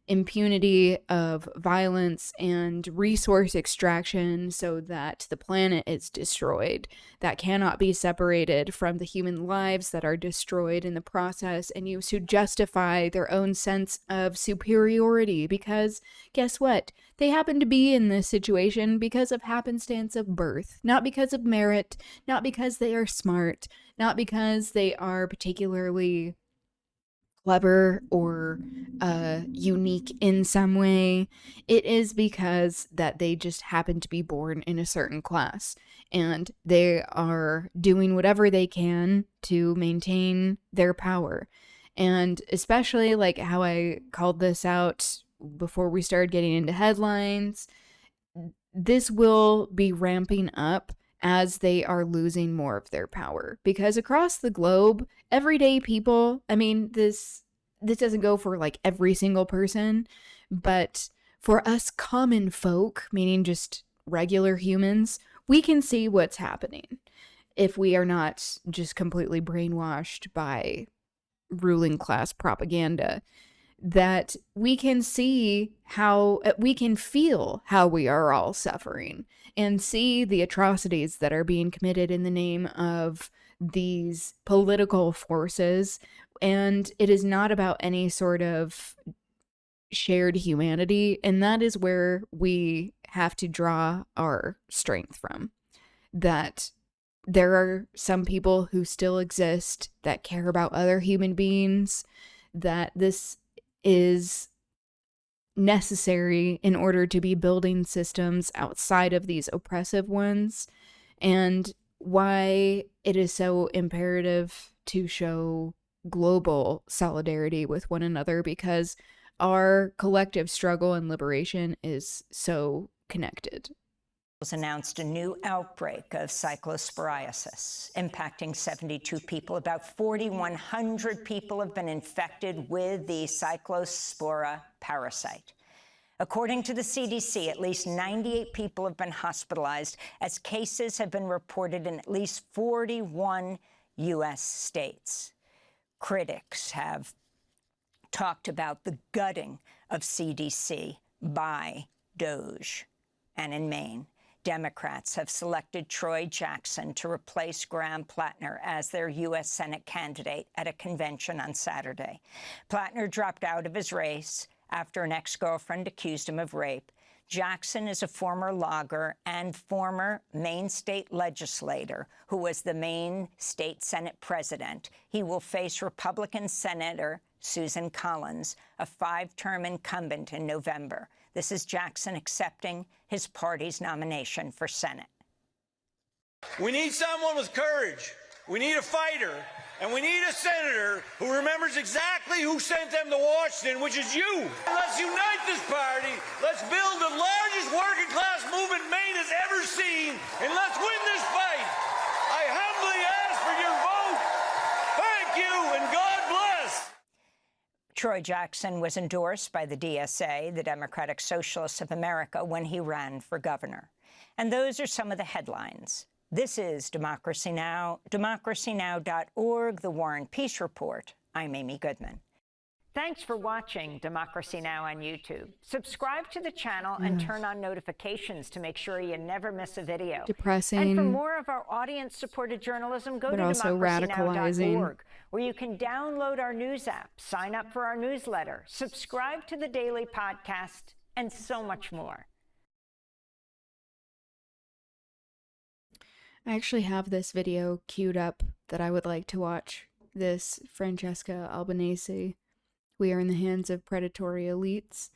impunity of violence and resource extraction so that the planet is destroyed, that cannot be separated from the human lives that are destroyed in the process, and used to justify their own sense of superiority, because guess what? They happen to be in this situation because of happenstance of birth, not because of merit, not because they are smart, not because they are particularly clever or unique in some way. It is because that they just happen to be born in a certain class, and they are doing whatever they can to maintain their power. And especially, like how I called this out before we started getting into headlines, this will be ramping up as they are losing more of their power. Because across the globe, everyday people, I mean, this doesn't go for like every single person, but for us common folk, meaning just regular humans, we can see what's happening if we are not just completely brainwashed by ruling class propaganda. that we can see how we can feel how we are all suffering and see the atrocities that are being committed in the name of these political forces. And it is not about any sort of shared humanity. And that is where we have to draw our strength from. That there are some people who still exist that care about other human beings, that this is necessary in order to be building systems outside of these oppressive ones, and why it is so imperative to show global solidarity with one another, because our collective struggle and liberation is so connected. Announced a new outbreak of cyclosporiasis, impacting 72 people. About 4,100 people have been infected with the cyclospora parasite. According to the CDC, at least 98 people have been hospitalized, as cases have been reported in at least 41 U.S. states. Critics have talked about the gutting of CDC by DOJ. And in Maine, Democrats have selected Troy Jackson to replace Graham Plattner as their U.S. Senate candidate at a convention on Saturday. Plattner dropped out of his race after an ex-girlfriend accused him of rape. Jackson is a former logger and former Maine state legislator who was the Maine State Senate president. He will face Republican Senator Susan Collins, a 5-term incumbent, in November. This is Jackson accepting his party's nomination for Senate. We need someone with courage. We need a fighter. And we need a senator who remembers exactly who sent them to Washington, which is you. Let's unite this party. Let's build the largest working class movement Maine has ever seen. And let's win this fight. I humbly ask for your vote. Thank you, and God bless. Troy Jackson was endorsed by the DSA, the Democratic Socialists of America, when he ran for governor. And those are some of the headlines. This is Democracy Now!, democracynow.org, The War and Peace Report. I'm Amy Goodman. Thanks for watching Democracy Now! On YouTube. Subscribe to the channel and turn on notifications to make sure you never miss a video. Depressing. And for more of our audience-supported journalism, go to democracynow.org, where you can download our news app, sign up for our newsletter, subscribe to the daily podcast, and so much more. I actually have this video queued up that I would like to watch. This Francesca Albanese, "We are in the hands of predatory elites."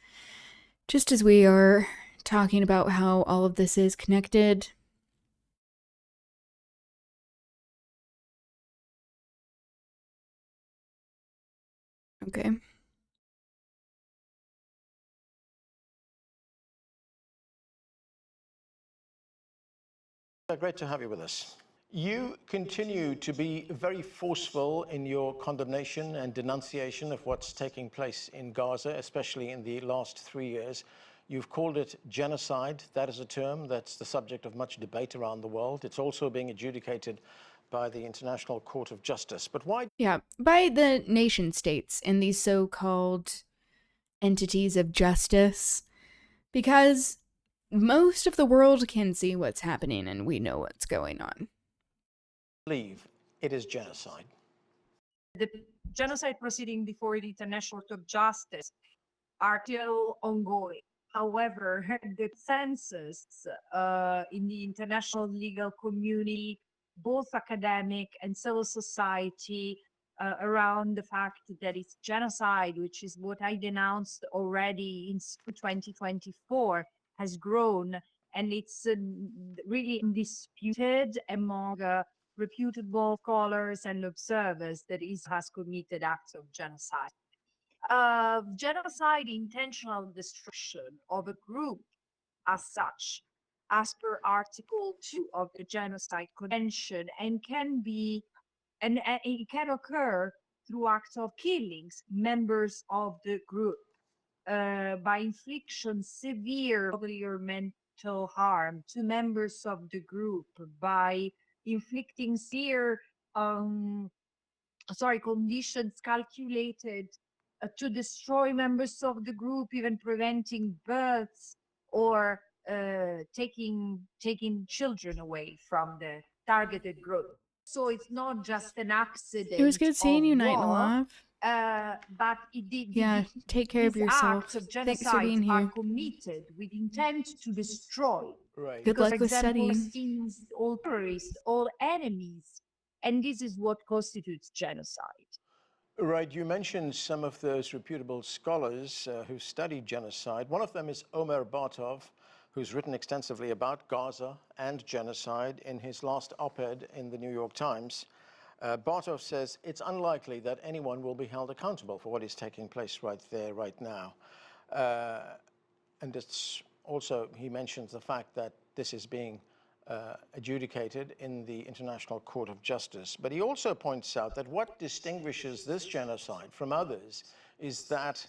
Just as we are talking about how all of this is connected. Okay. Great to have you with us. You continue to be very forceful in your condemnation and denunciation of what's taking place in Gaza, especially in the last 3 years. You've called it genocide. That is a term that's the subject of much debate around the world. It's also being adjudicated by the International Court of Justice. But why? Yeah, by the nation states and these so-called entities of justice, because most of the world can see what's happening and we know what's going on. Believe it is genocide. The genocide proceeding before the International Court of Justice are still ongoing. However, the consensus in the international legal community, both academic and civil society, around the fact that it's genocide, which is what I denounced already in 2024, has grown, and it's really undisputed among reputable scholars and observers that Israel has committed acts of genocide. Genocide, intentional destruction of a group as such, as per Article 2 of the Genocide Convention, and it can occur through acts of killings, members of the group, by infliction severe bodily or mental harm to members of the group, by inflicting severe conditions calculated to destroy members of the group, even preventing births or taking children away from the targeted group. So it's not just an accident It was good seeing of you, Night and war, Alive. but Yeah, take care of these acts yourself. of Thanks for genocide being are here. committed with intent to destroy. Right. Good Because, luck for with example, studying. Palestinians, all terrorists, all enemies, and this is what constitutes genocide. Right, you mentioned some of those reputable scholars who studied genocide. One of them is Omer Bartov, who's written extensively about Gaza and genocide in his last op-ed in the New York Times. Bartov says it's unlikely that anyone will be held accountable for what is taking place right there, right now. And it's also, he mentions the fact that this is being adjudicated in the International Court of Justice. But he also points out that what distinguishes this genocide from others is that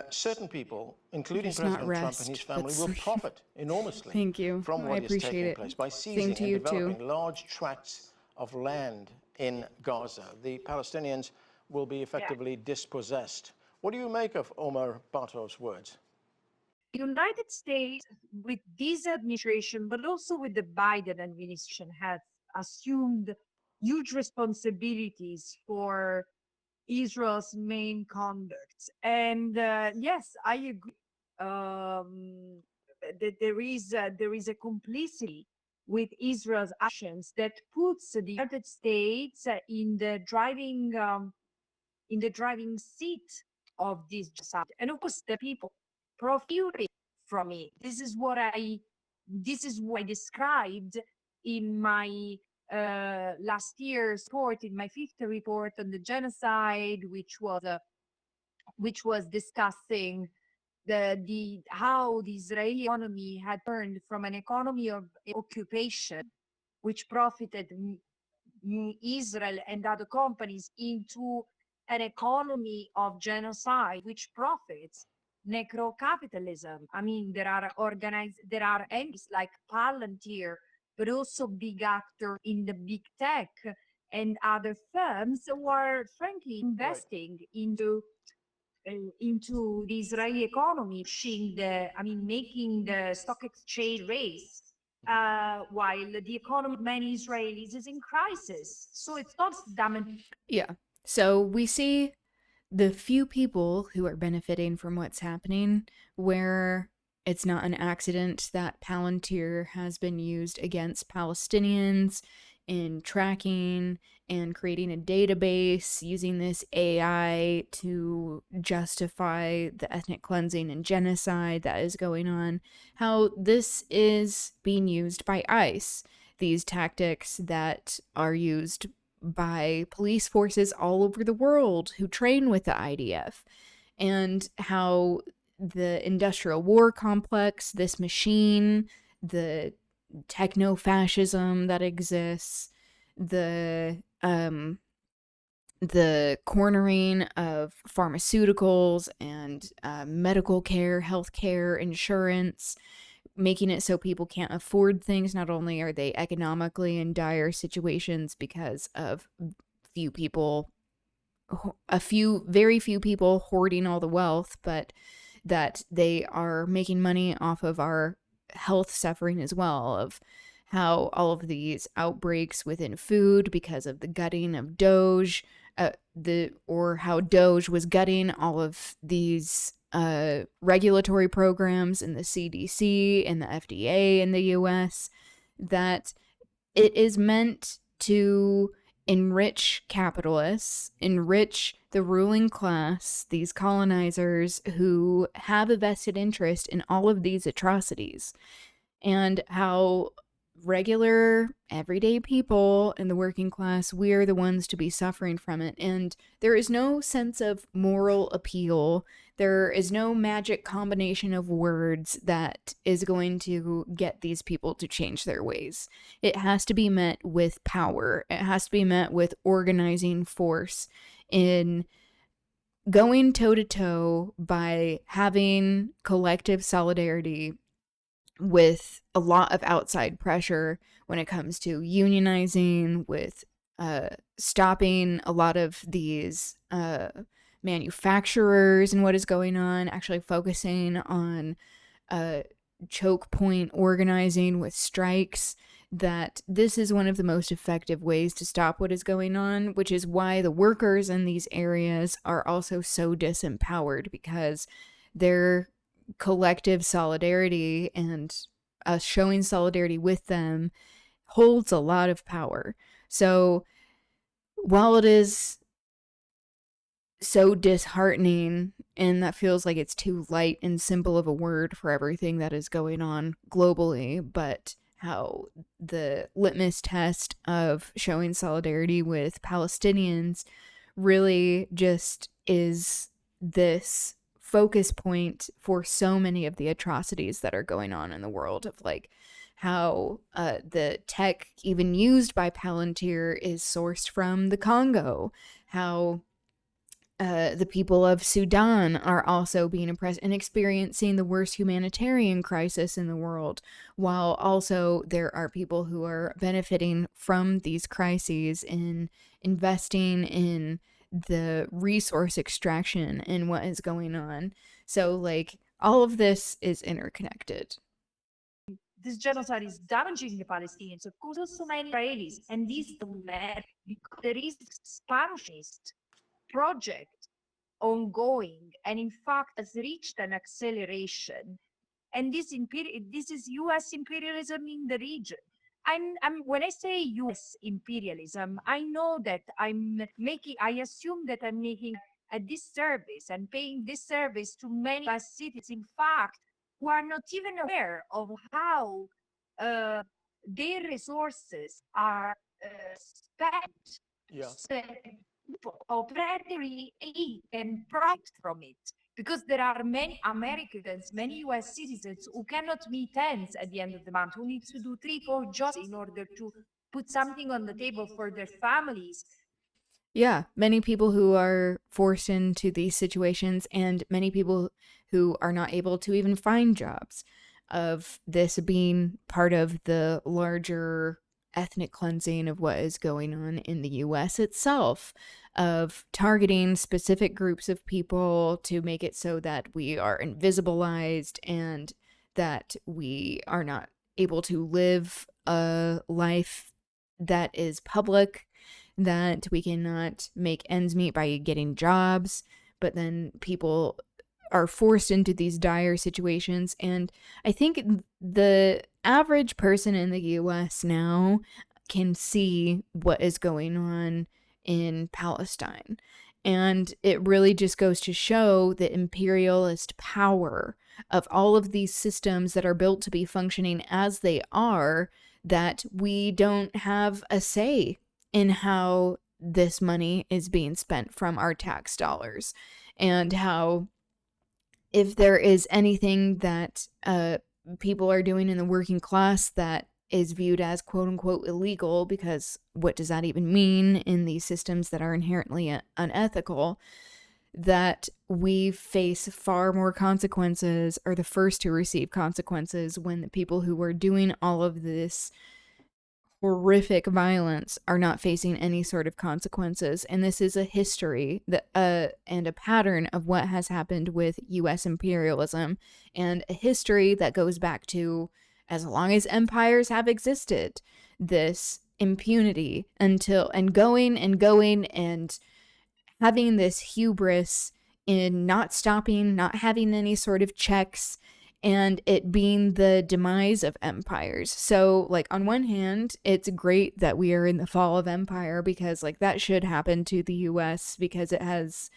certain people, including Just not President Trump and rest, his but family, will sleep. profit enormously Thank you. from I what is appreciate taking it. place by Same seizing to and you too. developing large tracts of land in Gaza. The Palestinians will be effectively dispossessed. What do you make of Omer Bartov's words? The United States, with this administration, but also with the Biden administration, has assumed huge responsibilities for Israel's main conduct. And yes, I agree. That there is a complicity with Israel's actions that puts the United States in the driving seat of this genocide. And of course, the people profiting from it. This is what I described in my last year's report, in my fifth report on the genocide, which was discussing how the Israeli economy had turned from an economy of occupation, which profited Israel and other companies, into an economy of genocide, which profits necro-capitalism. I mean, there are entities like Palantir, but also big actor in the big tech and other firms who are frankly investing into the Israeli economy, making the stock exchange raise, while the economy of many Israelis is in crisis. So it's not damaging. Yeah. So we see the few people who are benefiting from what's happening, where it's not an accident that Palantir has been used against Palestinians in tracking and creating a database, using this AI to justify the ethnic cleansing and genocide that is going on, how this is being used by ICE, these tactics that are used by police forces all over the world who train with the IDF, and how the industrial war complex, this machine, the techno-fascism that exists, the cornering of pharmaceuticals and medical care, healthcare, insurance, making it so people can't afford things. Not only are they economically in dire situations because of very few people hoarding all the wealth, but that they are making money off of our health suffering as well, of how all of these outbreaks within food because of the gutting of Doge, how Doge was gutting all of these regulatory programs in the CDC and the FDA in the US, that it is meant to enrich capitalists, enrich the ruling class, these colonizers who have a vested interest in all of these atrocities, and how regular, everyday people in the working class, we're the ones to be suffering from it. And there is no sense of moral appeal. There is no magic combination of words that is going to get these people to change their ways. It has to be met with power. It has to be met with organizing force, in going toe-to-toe by having collective solidarity with a lot of outside pressure when it comes to unionizing, with stopping a lot of these manufacturers and what is going on, actually focusing on choke point organizing with strikes, that this is one of the most effective ways to stop what is going on, which is why the workers in these areas are also so disempowered, because their collective solidarity and us showing solidarity with them holds a lot of power. So while it is so disheartening, and that feels like it's too light and simple of a word for everything that is going on globally, but how the litmus test of showing solidarity with Palestinians really just is this focus point for so many of the atrocities that are going on in the world, of like how the tech even used by Palantir is sourced from the Congo, how the people of Sudan are also being oppressed and experiencing the worst humanitarian crisis in the world, while also there are people who are benefiting from these crises in investing in the resource extraction and what is going on. So, like, all of this is interconnected. This genocide is damaging the Palestinians, of course, also many Israelis, and this don't matter because there is expansionist project ongoing, and in fact has reached an acceleration. And this is U.S. imperialism in the region. When I say U.S. imperialism, I know that I assume that I'm making a disservice and paying disservice to many U.S. citizens, in fact, who are not even aware of how their resources are spent. Yeah. So of predatory aid and profit from it, because there are many Americans, many US citizens who cannot meet ends at the end of the month, who need to do 3-4 jobs in order to put something on the table for their families. Yeah, many people who are forced into these situations, and many people who are not able to even find jobs, of this being part of the larger ethnic cleansing of what is going on in the US itself, of targeting specific groups of people to make it so that we are invisibilized and that we are not able to live a life that is public, that we cannot make ends meet by getting jobs, but then people are forced into these dire situations. And I think the average person in the US now can see what is going on in Palestine. And it really just goes to show the imperialist power of all of these systems that are built to be functioning as they are, that we don't have a say in how this money is being spent from our tax dollars, and how if there is anything that people are doing in the working class that is viewed as quote unquote illegal, because what does that even mean in these systems that are inherently unethical, that we face far more consequences, or the first to receive consequences, when the people who are doing all of this horrific violence are not facing any sort of consequences. And this is a history that and a pattern of what has happened with US imperialism, and a history that goes back to as long as empires have existed, this impunity until and going and having this hubris in not stopping, not having any sort of checks, and it being the demise of empires. So, like, on one hand, it's great that we are in the fall of empire, because, like, that should happen to the US, because it has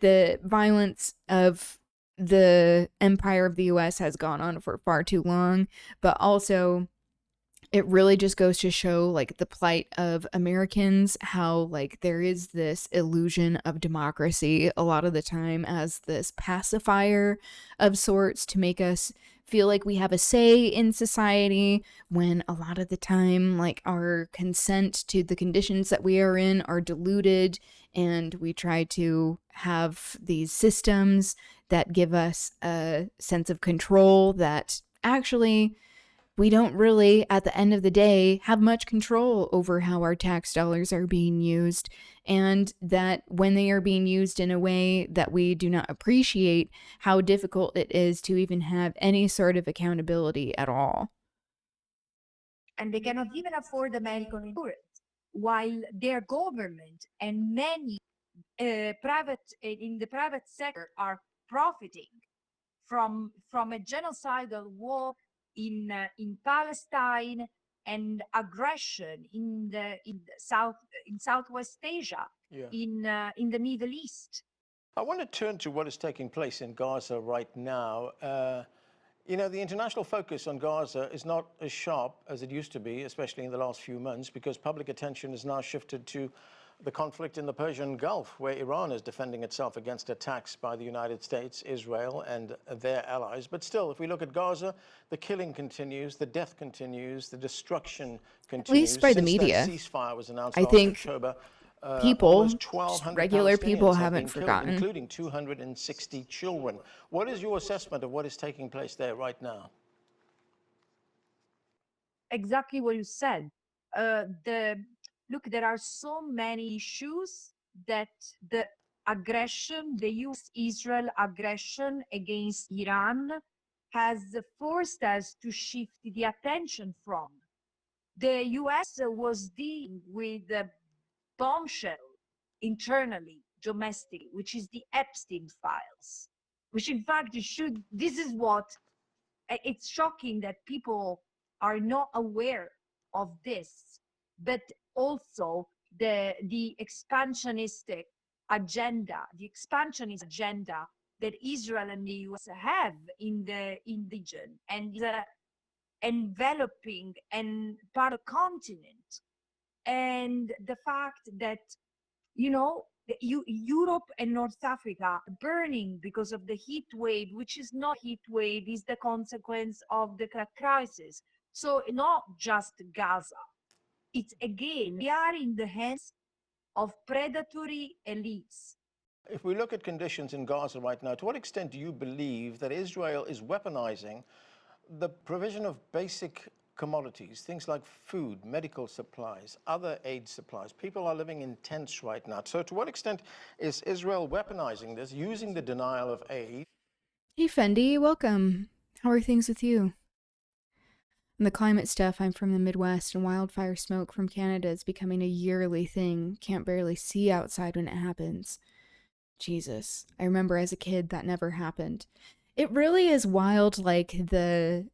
the violence of the empire of the US has gone on for far too long. But also, it really just goes to show, like, the plight of Americans, how, like, there is this illusion of democracy a lot of the time as this pacifier of sorts to make us feel like we have a say in society, when a lot of the time, like, our consent to the conditions that we are in are diluted, and we try to have these systems that give us a sense of control that actually we don't really, at the end of the day, have much control over how our tax dollars are being used, and that when they are being used in a way that we do not appreciate, how difficult it is to even have any sort of accountability at all. And they cannot even afford the medical insurance, while their government and many in the private sector are profiting from a genocidal war in Palestine and aggression in Southwest Asia, Yeah. in the Middle East. I want to turn to what is taking place in Gaza right now. You know, the international focus on Gaza is not as sharp as it used to be, especially in the last few months, because public attention has now shifted to the conflict in the Persian Gulf, where Iran is defending itself against attacks by the United States, Israel, and their allies. But still, if we look at Gaza, the killing continues, the death continues, the destruction continues. At least by the media. Since that ceasefire was announced I last think October, people, almost 1,200 regular people Palestinians have haven't been killed, forgotten. including 260 children. What is your assessment of what is taking place there right now? Exactly what you said. Look, there are so many issues that the aggression, the US-Israel aggression against Iran has forced us to shift the attention from. The US was dealing with the bombshell internally, domestically, which is the Epstein files, which in fact this is what, it's shocking that people are not aware of this, but also the expansionistic agenda, that Israel and the US have in the region, and the enveloping and part of the continent. And the fact that, you know, Europe and North Africa are burning because of the heat wave, which is not heat wave, is the consequence of the crisis. So not just Gaza. It's again, we are in the hands of predatory elites. If we look at conditions in Gaza right now, to what extent do you believe that Israel is weaponizing the provision of basic commodities, things like food, medical supplies, other aid supplies? People are living in tents right now. So to what extent is Israel weaponizing this, using the denial of aid? Hey Fendi, welcome. How are things with you? And the climate stuff, I'm from the Midwest, and wildfire smoke from Canada is becoming a yearly thing. Can't barely see outside when it happens. Jesus, I remember as a kid that never happened. It really is wild, like the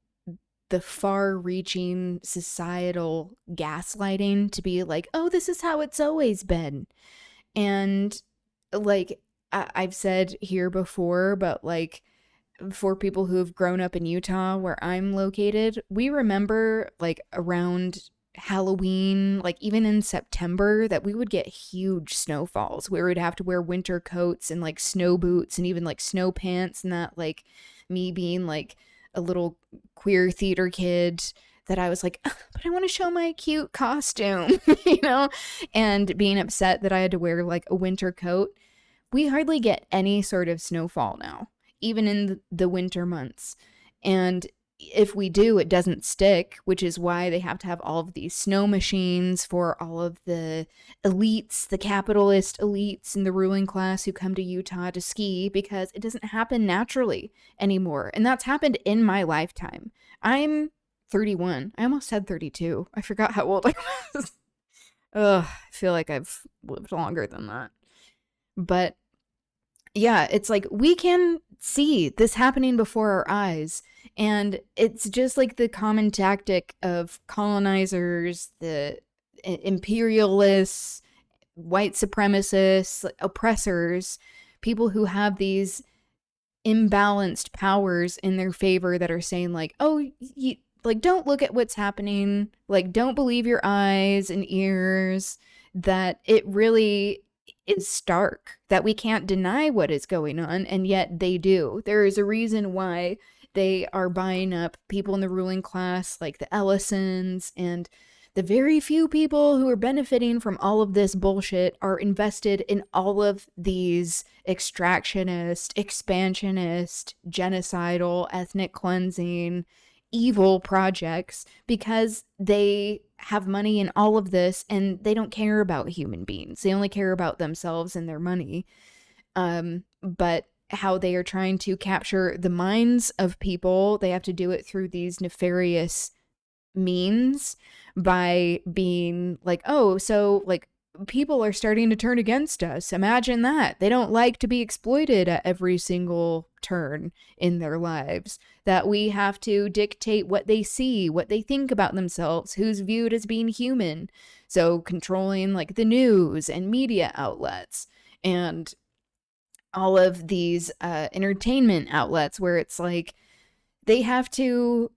far-reaching societal gaslighting to be like, oh, this is how it's always been. And like I've said here before, but like for people who have grown up in Utah where I'm located, we remember like around Halloween, like even in September, that we would get huge snowfalls where we'd have to wear winter coats and like snow boots and even like snow pants, and that, like, me being like a little queer theater kid, that I was like, but I want to show my cute costume, you know, and being upset that I had to wear like a winter coat. We hardly get any sort of snowfall now, even in the winter months. And if we do, it doesn't stick, which is why they have to have all of these snow machines for all of the elites, the capitalist elites in the ruling class who come to Utah to ski, because it doesn't happen naturally anymore. And that's happened in my lifetime. I'm 31. I almost said 32. I forgot how old I was. Ugh, I feel like I've lived longer than that. But yeah, it's like we can see this happening before our eyes. And it's just like the common tactic of colonizers, the imperialists, white supremacists, oppressors, people who have these imbalanced powers in their favor that are saying like, oh, like, don't look at what's happening. Like, don't believe your eyes and ears. That it really is stark, that we can't deny what is going on, and yet they do. There is a reason why they are buying up people in the ruling class like the Ellisons, and the very few people who are benefiting from all of this bullshit are invested in all of these extractionist, expansionist, genocidal, ethnic cleansing, evil projects because they have money in all of this and they don't care about human beings. They only care about themselves and their money. But how they are trying to capture the minds of people, they have to do it through these nefarious means by being like, oh, so like people are starting to turn against us. Imagine that. They don't like to be exploited at every single turn in their lives. That we have to dictate what they see, what they think about themselves, who's viewed as being human. So controlling like the news and media outlets and all of these entertainment outlets where it's like they have to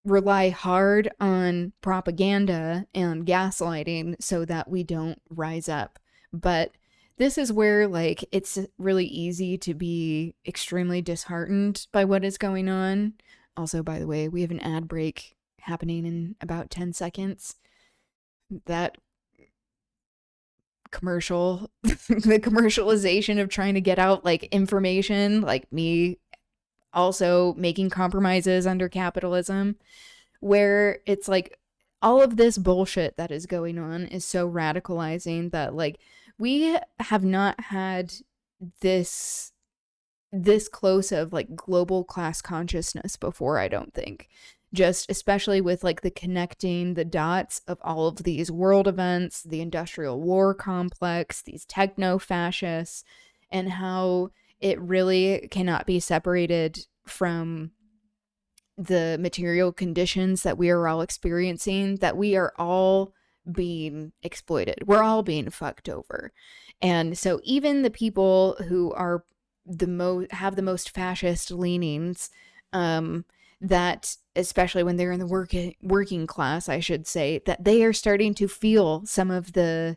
rely hard on propaganda and gaslighting so that we don't rise up. But this is where like it's really easy to be extremely disheartened by what is going on. Also, by the way, we have an ad break happening in about 10 seconds. That commercial, the commercialization of trying to get out like information, like me also making compromises under capitalism, where it's like all of this bullshit that is going on is so radicalizing that like we have not had this close of like global class consciousness before, I don't think. Just especially with like the connecting the dots of all of these world events, the industrial war complex, these techno-fascists, and how it really cannot be separated from the material conditions that we are all experiencing, that we are all being exploited. We're all being fucked over. And so even the people who are have the most fascist leanings, that especially when they're in the working class, I should say, that they are starting to feel some of the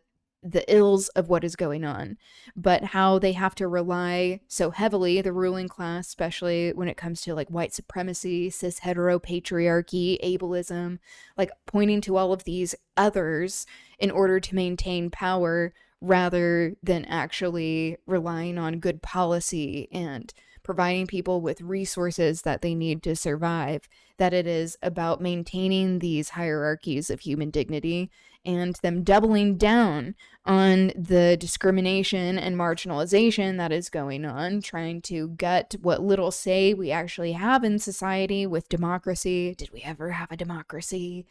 ills of what is going on, but how they have to rely so heavily, the ruling class, especially when it comes to like white supremacy, cis heteropatriarchy, ableism, like pointing to all of these others in order to maintain power rather than actually relying on good policy and providing people with resources that they need to survive, that it is about maintaining these hierarchies of human dignity and them doubling down on the discrimination and marginalization that is going on, trying to gut what little say we actually have in society with democracy. Did we ever have a democracy?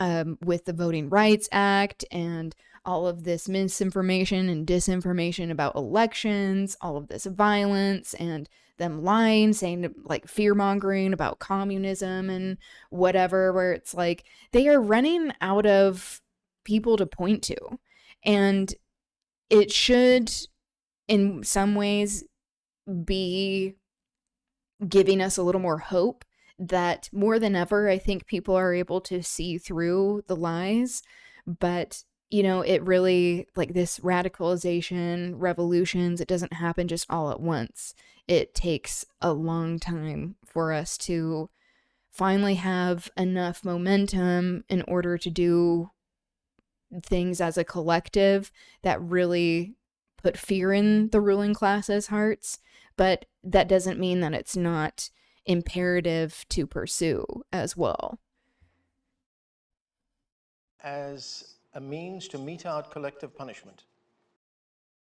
With the Voting Rights Act and all of this misinformation and disinformation about elections, all of this violence and them lying, saying like fear-mongering about communism and whatever, where it's like they are running out of people to point to. And it should, in some ways, be giving us a little more hope that more than ever, I think people are able to see through the lies. But, you know, it really, like this radicalization, revolutions, it doesn't happen just all at once. It takes a long time for us to finally have enough momentum in order to do things as a collective that really put fear in the ruling class's hearts. But that doesn't mean that it's not imperative to pursue as well. As a means to mete out collective punishment?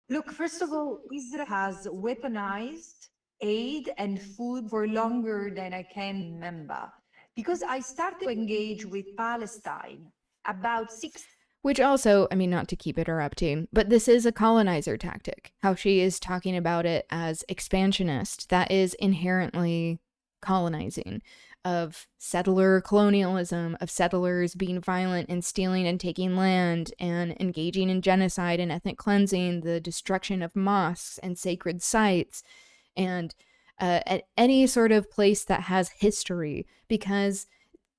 Look, first of all, Israel has weaponized aid and food for longer than I can remember. Because I started to engage with Palestine about 6. Which also, I mean, not to keep interrupting, but this is a colonizer tactic. How she is talking about it as expansionist, that is inherently colonizing, of settler colonialism, of settlers being violent and stealing and taking land and engaging in genocide and ethnic cleansing, the destruction of mosques and sacred sites, and at any sort of place that has history, because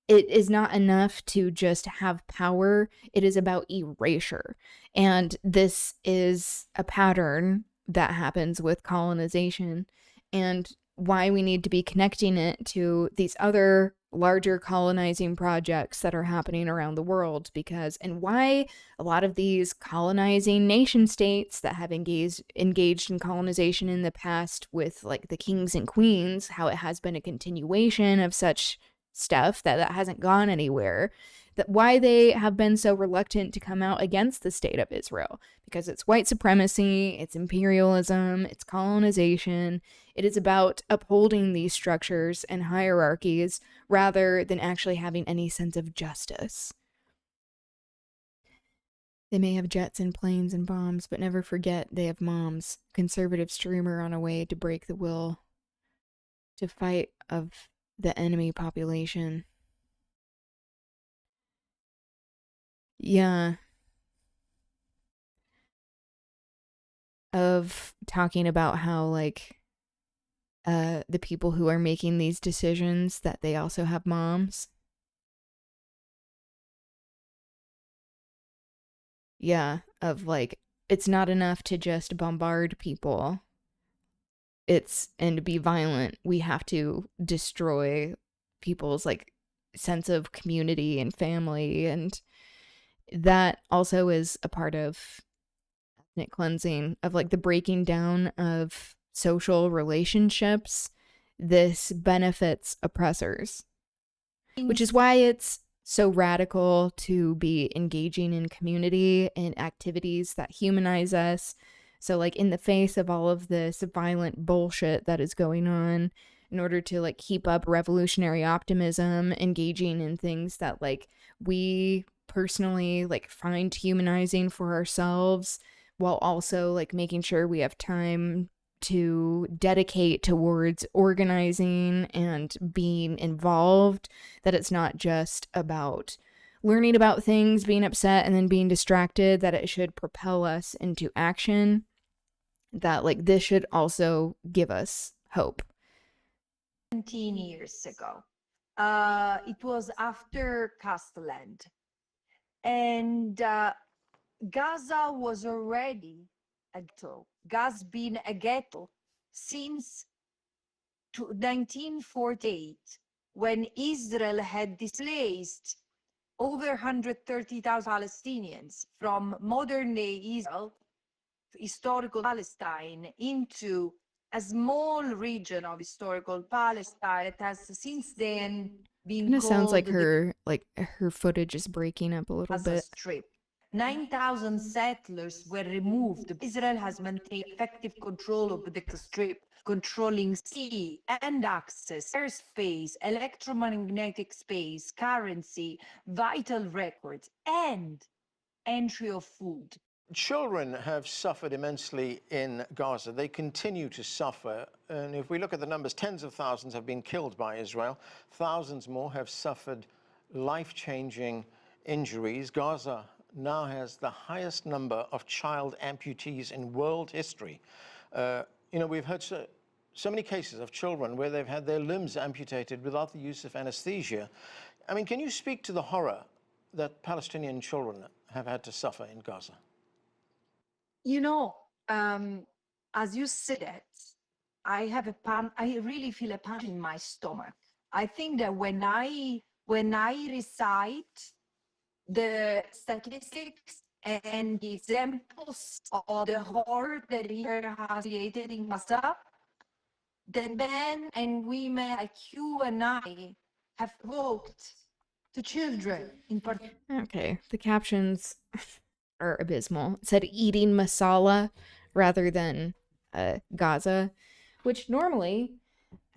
it is not enough to just have power. It is about erasure. And this is a pattern that happens with colonization, and why we need to be connecting it to these other larger colonizing projects that are happening around the world, because, and why a lot of these colonizing nation states that have engaged in colonization in the past with like the kings and queens, how it has been a continuation of such stuff, that hasn't gone anywhere, that why they have been so reluctant to come out against the state of Israel, because it's white supremacy, it's imperialism, it's colonization. It is about upholding these structures and hierarchies rather than actually having any sense of justice. They may have jets and planes and bombs, but never forget they have moms. Conservative streamer on a way to break the will to fight of the enemy population. Yeah. Of talking about how, like, the people who are making these decisions, that they also have moms. Yeah, of like, it's not enough to just bombard people. And to be violent, we have to destroy people's like sense of community and family, and that also is a part of ethnic cleansing, of like the breaking down of social relationships. This benefits oppressors, which is why it's so radical to be engaging in community and activities that humanize us. So like in the face of all of this violent bullshit that is going on, in order to like keep up revolutionary optimism, engaging in things that like we personally like find humanizing for ourselves, while also like making sure we have time to dedicate towards organizing and being involved, that it's not just about learning about things, being upset, and then being distracted, that it should propel us into action, that like this should also give us hope. 17 years ago. It was after Castelland. And Gaza was already a ghetto. Gaza's been a ghetto since 1948, when Israel had displaced over 130,000 Palestinians from modern-day Israel, historical Palestine, into a small region of historical Palestine that has since then been Kind of sounds like called her footage is breaking up a little Gaza bit. Strip. 9,000 settlers were removed. Israel has maintained effective control of the Gaza Strip, controlling sea and access, airspace, electromagnetic space, currency, vital records, and entry of food. Children have suffered immensely in Gaza. They continue to suffer. And if we look at the numbers, tens of thousands have been killed by Israel. Thousands more have suffered life-changing injuries. Gaza now has the highest number of child amputees in world history. We've heard so many cases of children where they've had their limbs amputated without the use of anesthesia. I mean, can you speak to the horror that Palestinian children have had to suffer in Gaza? As you said it, I really feel a punch in my stomach. I think that when I recite the statistics and the examples of the horror that Israel has created in Gaza, the men and women like you and I have provoked to children in particular. Okay, the captions are abysmal. It said eating masala rather than Gaza, which normally,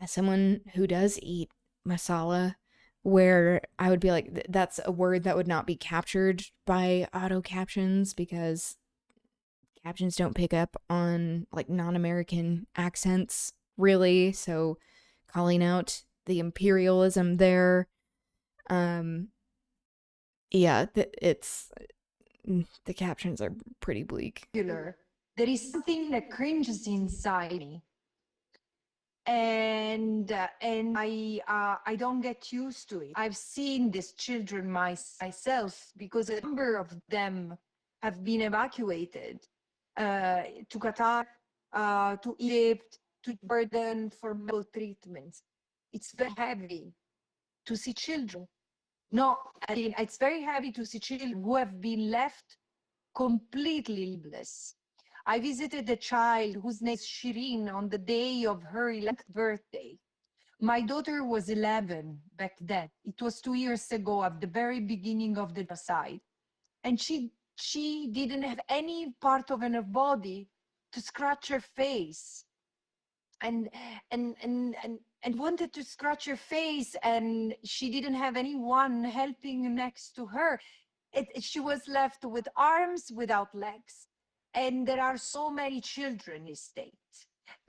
as someone who does eat masala, where I would be like, that's a word that would not be captured by auto captions, because captions don't pick up on like non-American accents really. So calling out the imperialism there, yeah, the captions are pretty bleak. There is something that cringes inside me, and I don't get used to it. I've seen these children myself, because a number of them have been evacuated to Qatar, to Egypt, to Jordan for medical treatments. It's very heavy to see children. No, I mean, it's very heavy to see children who have been left completely lifeless. I visited a child whose name is Shireen on the day of her 11th birthday, My daughter was 11 back then. It was 2 years ago, at the very beginning of the genocide. And she didn't have any part of her body to scratch her face. And wanted to scratch her face, and she didn't have anyone helping next to her. She was left with arms without legs. And there are so many children in this state.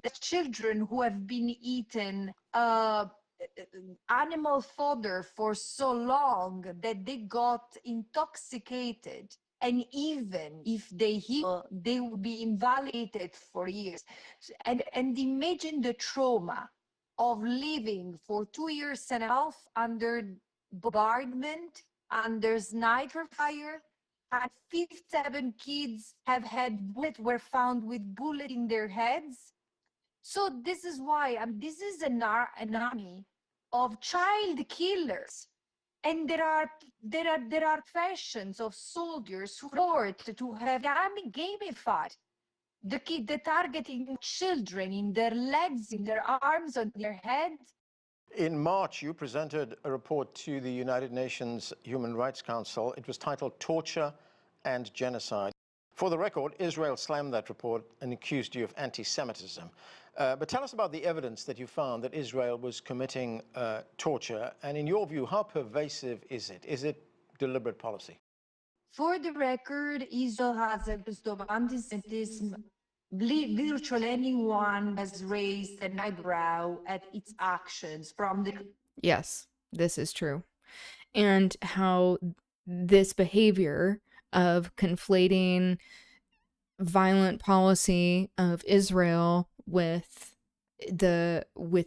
The children who have been eaten animal fodder for so long that they got intoxicated. And even if they heal, they will be invalidated for years. And imagine the trauma of living for 2 years and a half under bombardment, under sniper fire. And 57 kids have had were found with bullet in their heads. So this is why this is an army of child killers. And there are factions of soldiers who report to have gamified the targeting children in their legs, in their arms, on their heads. In March, you presented a report to the United Nations Human Rights Council. It was titled Torture and Genocide. For the record, Israel slammed that report and accused you of anti-Semitism. But tell us about the evidence that you found that Israel was committing torture. And in your view, how pervasive is it? Is it deliberate policy? For the record, Israel has accused of anti-Semitism. Virtually anyone has raised an eyebrow at its actions from the... Yes, this is true. And how this behavior of conflating violent policy of Israel with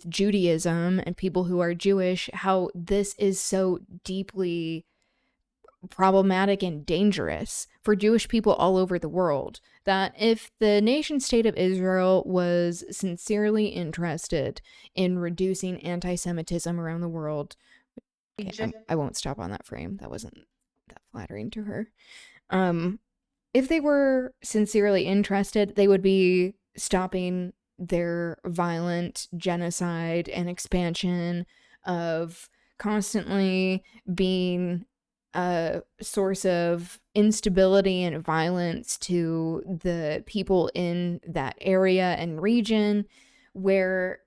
Judaism and people who are Jewish, how this is so deeply problematic and dangerous for Jewish people all over the world, that if the nation state of Israel was sincerely interested in reducing anti-Semitism around the world, okay, I won't stop on that frame. That wasn't that flattering to her. If they were sincerely interested, they would be stopping their violent genocide and expansion of constantly being a source of instability and violence to the people in that area and region, where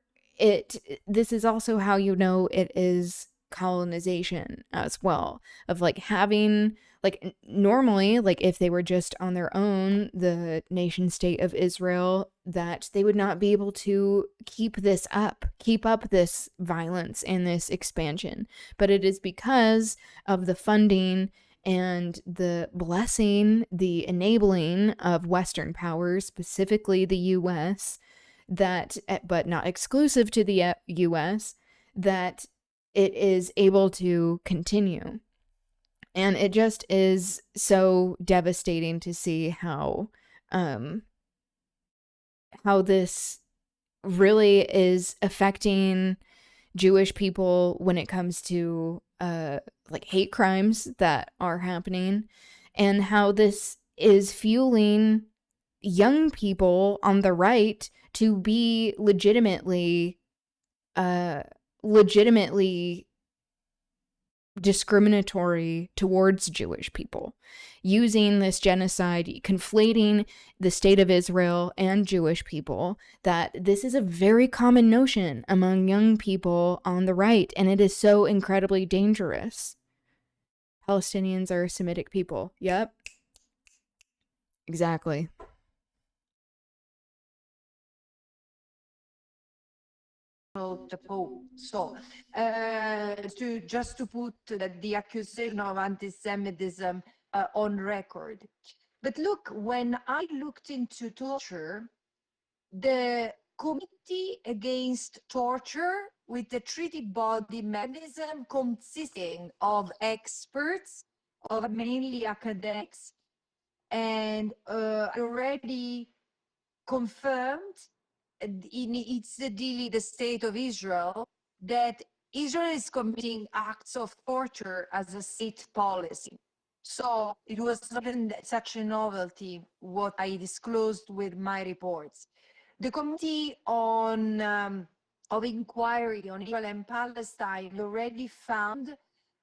this is also how you know it is colonization as well, of like having, like, normally, like if they were just on their own, the nation state of Israel, that they would not be able to keep up this violence and this expansion. But it is because of the funding and the blessing, the enabling of Western powers, specifically the US, that, but not exclusive to the US, that it is able to continue. And it just is so devastating to see how this really is affecting Jewish people when it comes to like hate crimes that are happening, and how this is fueling young people on the right to be legitimately discriminatory towards Jewish people, using this genocide, conflating the state of Israel and Jewish people, that this is a very common notion among young people on the right, and it is so incredibly dangerous. Palestinians are Semitic people. Yep. Exactly. The Pope. So, to put the accusation of anti-Semitism on record. But look, when I looked into torture, the Committee Against Torture, with the treaty body mechanism consisting of experts, of mainly academics, and already confirmed in its dealing the state of Israel that Israel is committing acts of torture as a state policy. So it was not such a novelty what I disclosed with my reports. The Committee on of inquiry on Israel and Palestine already found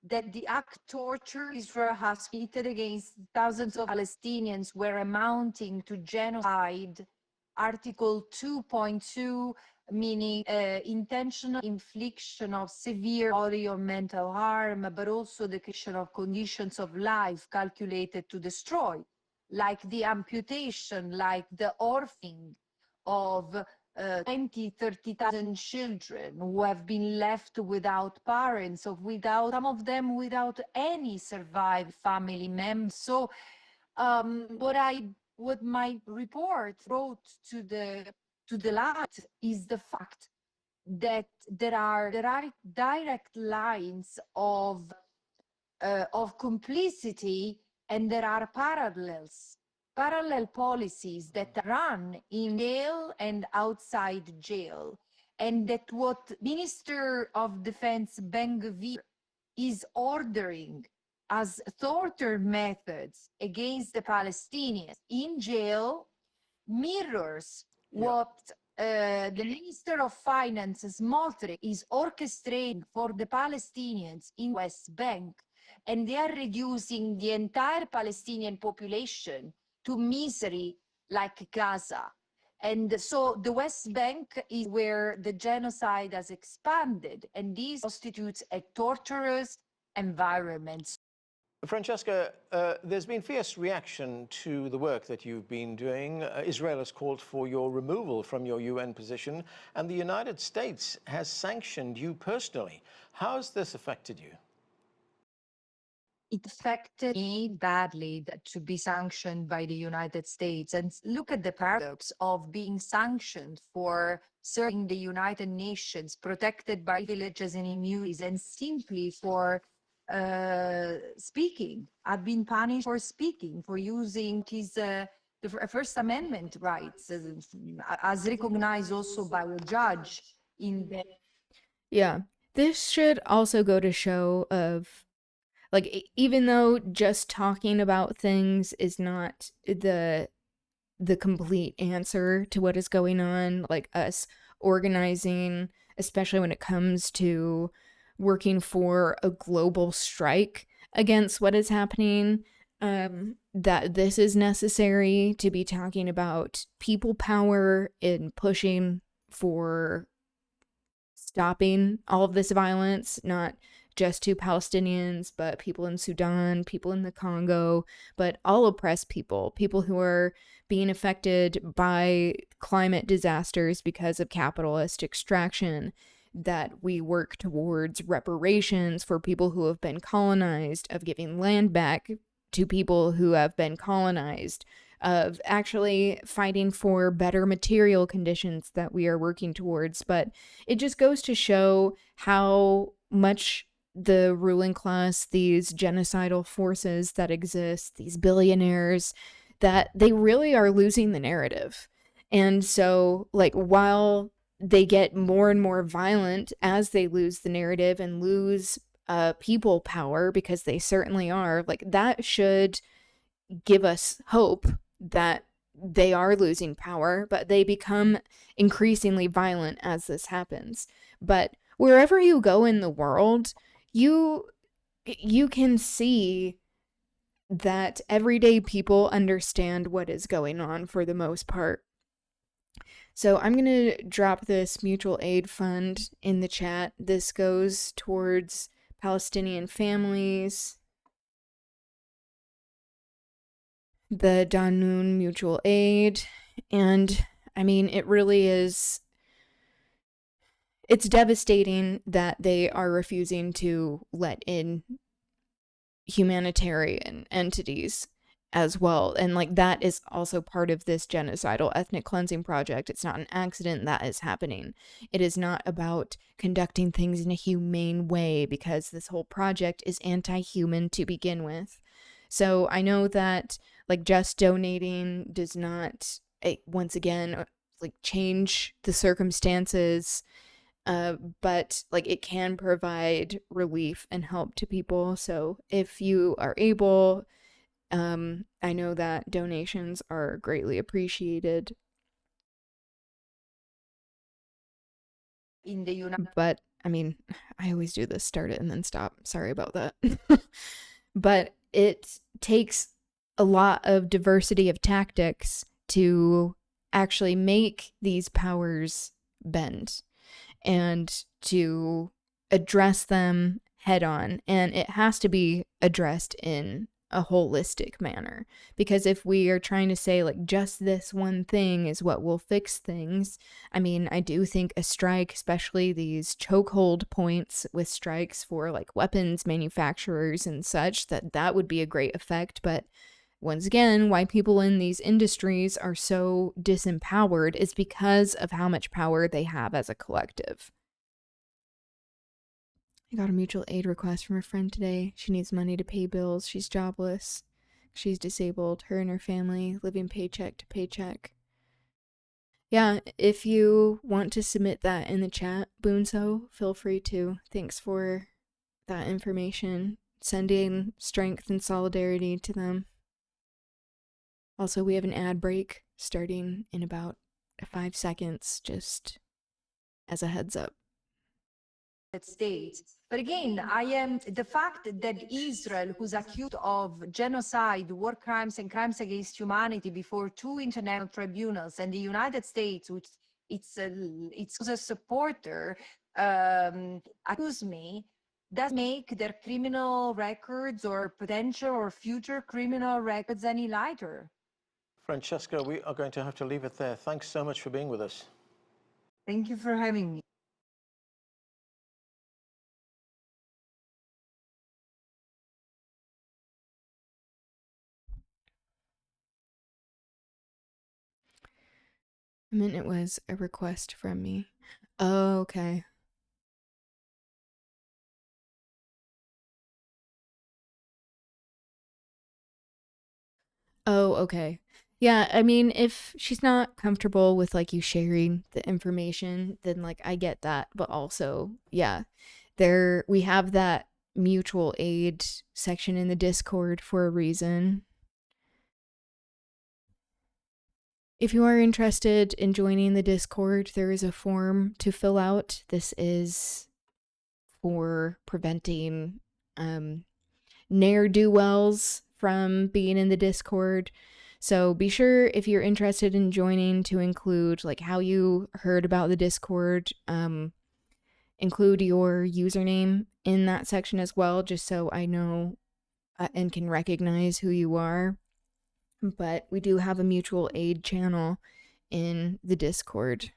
that the act of torture Israel has committed against thousands of Palestinians were amounting to genocide. Article 2.2, meaning intentional infliction of severe bodily or mental harm, but also the creation of conditions of life calculated to destroy, like the amputation, like the orphaning of 20, 30,000 children who have been left without parents, or without, some of them without any survived family members. So what my report brought to the light is the fact that there are direct lines of complicity, and there are parallel policies that run in jail and outside jail, and that what Minister of Defense Ben-Gvir is ordering as torture methods against the Palestinians in jail mirrors what the Minister of Finance, Smotrich, is orchestrating for the Palestinians in West Bank, and they are reducing the entire Palestinian population to misery like Gaza. And so the West Bank is where the genocide has expanded, and this constitutes a torturous environment. Francesca, there's been fierce reaction to the work that you've been doing. Israel has called for your removal from your UN position, and the United States has sanctioned you personally. How has this affected you? It affected me badly to be sanctioned by the United States. And look at the paradox of being sanctioned for serving the United Nations, protected by privileges and immunities, and simply for speaking. I've been punished for speaking, for using the First Amendment rights, as recognized also by a judge in the... Yeah, this should also go to show of, like, even though just talking about things is not the complete answer to what is going on, like us organizing, especially when it comes to working for a global strike against what is happening, that this is necessary to be talking about people power and pushing for stopping all of this violence, not just to Palestinians, but people in Sudan, people in the Congo, but all oppressed people who are being affected by climate disasters because of capitalist extraction, that we work towards reparations for people who have been colonized, of giving land back to people who have been colonized, of actually fighting for better material conditions that we are working towards. But it just goes to show how much the ruling class, these genocidal forces that exist, these billionaires, that they really are losing the narrative. And so, like, while they get more and more violent as they lose the narrative and lose people power, because they certainly are, like, that should give us hope that they are losing power, but they become increasingly violent as this happens. But wherever you go in the world, you can see that everyday people understand what is going on for the most part. So I'm going to drop this mutual aid fund in the chat. This goes towards Palestinian families, the Danun Mutual Aid, and I mean, it really is, it's devastating that they are refusing to let in humanitarian entities as well. And like, that is also part of this genocidal ethnic cleansing project. It's not an accident that is happening. It is not about conducting things in a humane way, because this whole project is anti-human to begin with. So I know that, like, just donating does not, once again, like, change the circumstances, but like, it can provide relief and help to people. So if you are able, I know that donations are greatly appreciated. in the United But, I mean, I always do this, start it and then stop. Sorry about that. But it takes a lot of diversity of tactics to actually make these powers bend and to address them head on. And it has to be addressed in a holistic manner, because if we are trying to say like just this one thing is what will fix things, I mean, I do think a strike, especially these chokehold points with strikes for like weapons manufacturers and such, that would be a great effect. But once again, why people in these industries are so disempowered is because of how much power they have as a collective. I got a mutual aid request from a friend today. She needs money to pay bills. She's jobless. She's disabled. Her and her family living paycheck to paycheck. Yeah, if you want to submit that in the chat, Boonso, feel free to. Thanks for that information. Sending strength and solidarity to them. Also, we have an ad break starting in about 5 seconds, just as a heads up. States. But again, I am the fact that Israel, who's accused of genocide, war crimes, and crimes against humanity before 2 international tribunals, and the United States, which it's a supporter, accuse me, does make their criminal records or potential or future criminal records any lighter. Francesca, we are going to have to leave it there. Thanks so much for being with us. Thank you for having me. I meant it was a request from me. Oh, okay. Oh, okay. Yeah, I mean, if she's not comfortable with like you sharing the information, then like I get that, but also, yeah, we have that mutual aid section in the Discord for a reason. If you are interested in joining the Discord, there is a form to fill out. This is for preventing ne'er-do-wells from being in the Discord. So be sure, if you're interested in joining, to include like how you heard about the Discord, include your username in that section as well, just so I know and can recognize who you are. But we do have a mutual aid channel in the Discord.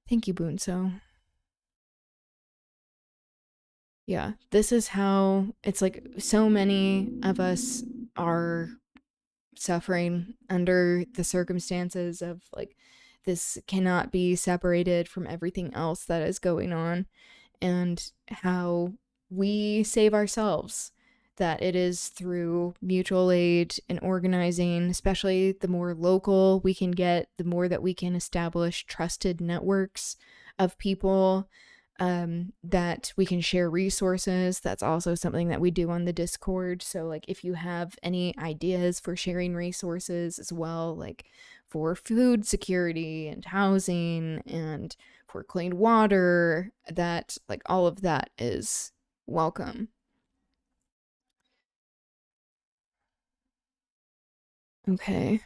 Thank you, Boonso. Yeah, this is how it's like so many of us are suffering under the circumstances of like this cannot be separated from everything else that is going on, and how we save ourselves, that it is through mutual aid and organizing, especially the more local we can get, the more that we can establish trusted networks of people, that we can share resources. That's also something that we do on the Discord. So like if you have any ideas for sharing resources as well, like for food security and housing and for clean water, that like all of that is welcome. Okay.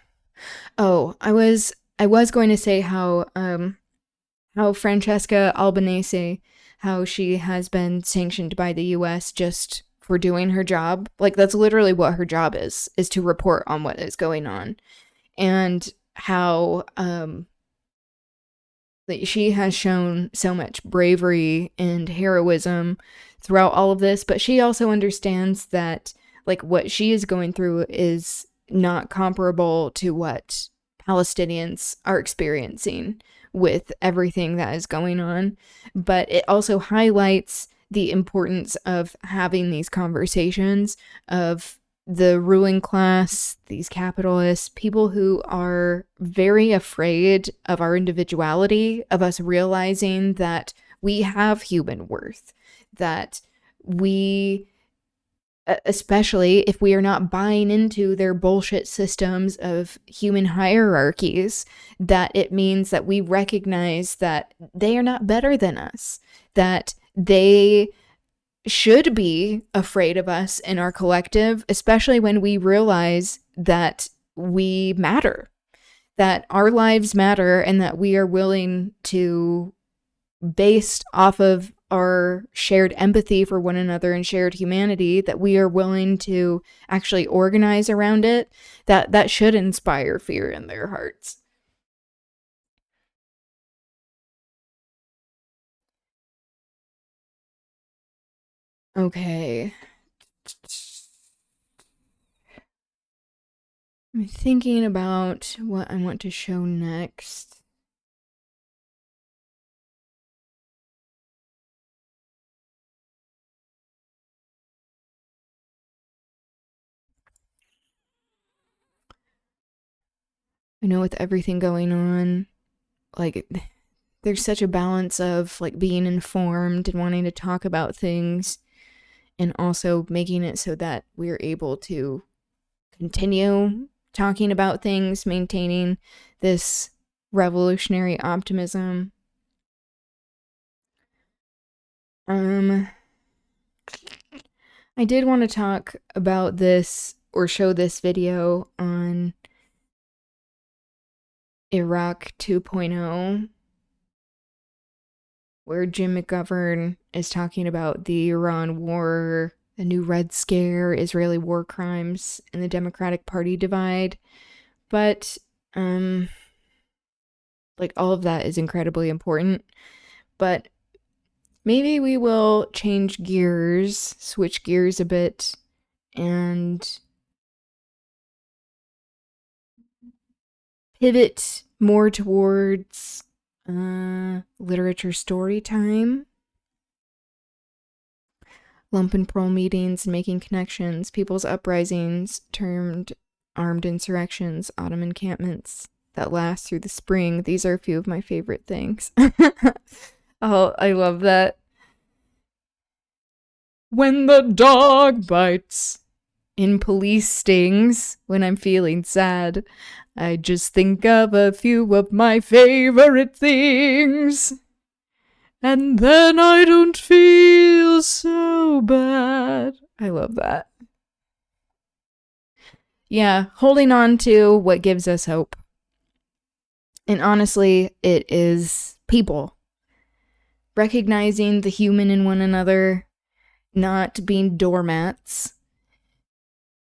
Oh, I was going to say how Francesca Albanese, how she has been sanctioned by the US just for doing her job. Like that's literally what her job is to report on what is going on. And how she has shown so much bravery and heroism throughout all of this, but she also understands that like what she is going through is not comparable to what Palestinians are experiencing with everything that is going on. But it also highlights the importance of having these conversations of the ruling class, these capitalists, people who are very afraid of our individuality, of us realizing that we have human worth, that we especially if we are not buying into their bullshit systems of human hierarchies, that it means that we recognize that they are not better than us, that they should be afraid of us in our collective, especially when we realize that we matter, that our lives matter, and that we are willing to, based off of our shared empathy for one another and shared humanity, that we are willing to actually organize around it, that should inspire fear in their hearts. Okay. I'm thinking about what I want to show next. I know with everything going on, like, there's such a balance of like being informed and wanting to talk about things, and also making it so that we're able to continue talking about things, maintaining this revolutionary optimism. I did want to talk about this, or show this video on Iraq 2.0, where Jim McGovern is talking about the Iran war, the new Red Scare, Israeli war crimes, and the Democratic Party divide. But, like, all of that is incredibly important. But maybe we will change gears, switch gears a bit, and pivot more towards literature story time. Lumpen Pearl meetings and making connections, people's uprisings termed armed insurrections, autumn encampments that last through the spring. These are a few of my favorite things. Oh, I love that. When the dog bites, in police stings, when I'm feeling sad, I just think of a few of my favorite things. And then I don't feel so bad. I love that. Yeah, holding on to what gives us hope. And honestly, it is people. Recognizing the human in one another, not being doormats,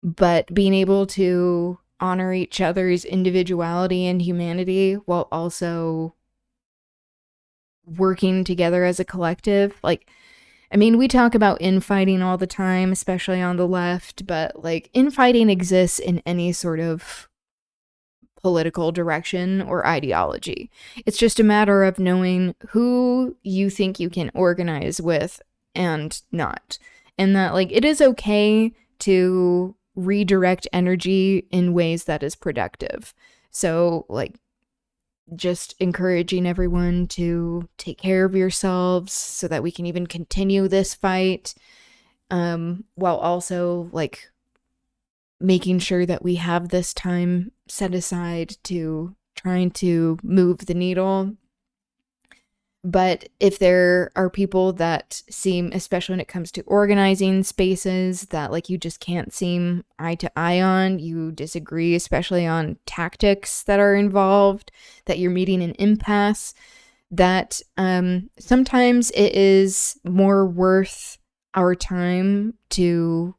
but being able to honor each other's individuality and humanity while also working together as a collective. Like, I mean, we talk about infighting all the time, especially on the left, but like, infighting exists in any sort of political direction or ideology. It's just a matter of knowing who you think you can organize with and not. And that, like, it is okay to redirect energy in ways that is productive. So, like, just encouraging everyone to take care of yourselves so that we can even continue this fight, while also, like, making sure that we have this time set aside to trying to move the needle. But if there are people that seem, especially when it comes to organizing spaces, that like you just can't seem eye to eye on, you disagree, especially on tactics that are involved, that you're meeting an impasse, that sometimes it is more worth our time to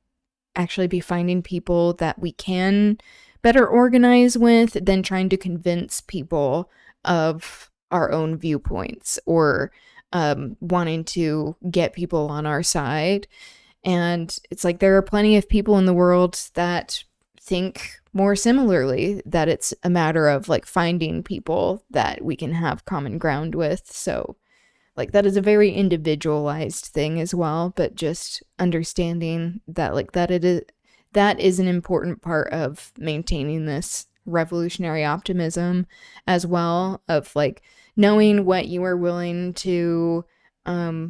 actually be finding people that we can better organize with than trying to convince people of our own viewpoints or wanting to get people on our side. And it's like there are plenty of people in the world that think more similarly, that it's a matter of like finding people that we can have common ground with. So like that is a very individualized thing as well, but just understanding that like that is an important part of maintaining this revolutionary optimism as well, of like knowing what you are willing to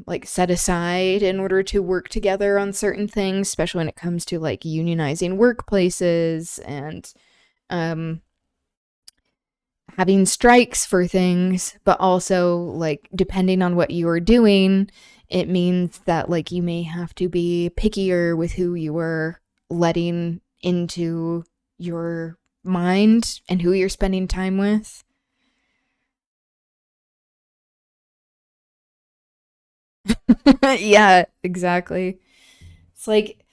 like set aside in order to work together on certain things, especially when it comes to like unionizing workplaces and having strikes for things, but also like depending on what you are doing, it means that like you may have to be pickier with who you are letting into your mind and who you're spending time with. Yeah, exactly. It's like,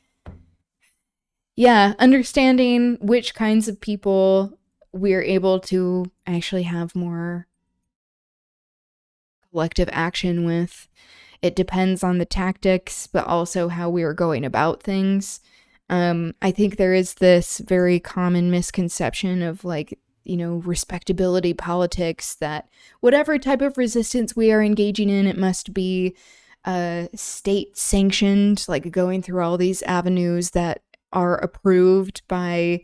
yeah, understanding which kinds of people we're able to actually have more collective action with. It depends on the tactics, but also how we are going about things. I think there is this very common misconception of like, respectability politics, that whatever type of resistance we are engaging in, it must be state sanctioned, like going through all these avenues that are approved by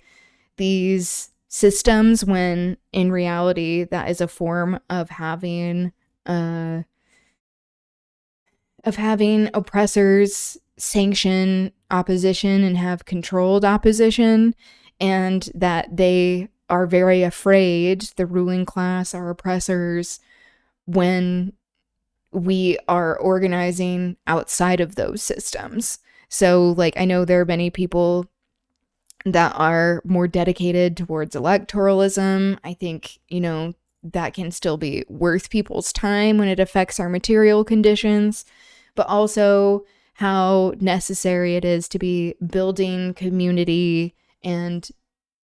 these systems, when in reality that is a form of having oppressors sanction opposition and have controlled opposition, and that they are very afraid, the ruling class, our oppressors, when we are organizing outside of those systems. So, like, I know there are many people that are more dedicated towards electoralism. I think, that can still be worth people's time when it affects our material conditions, but also how necessary it is to be building community and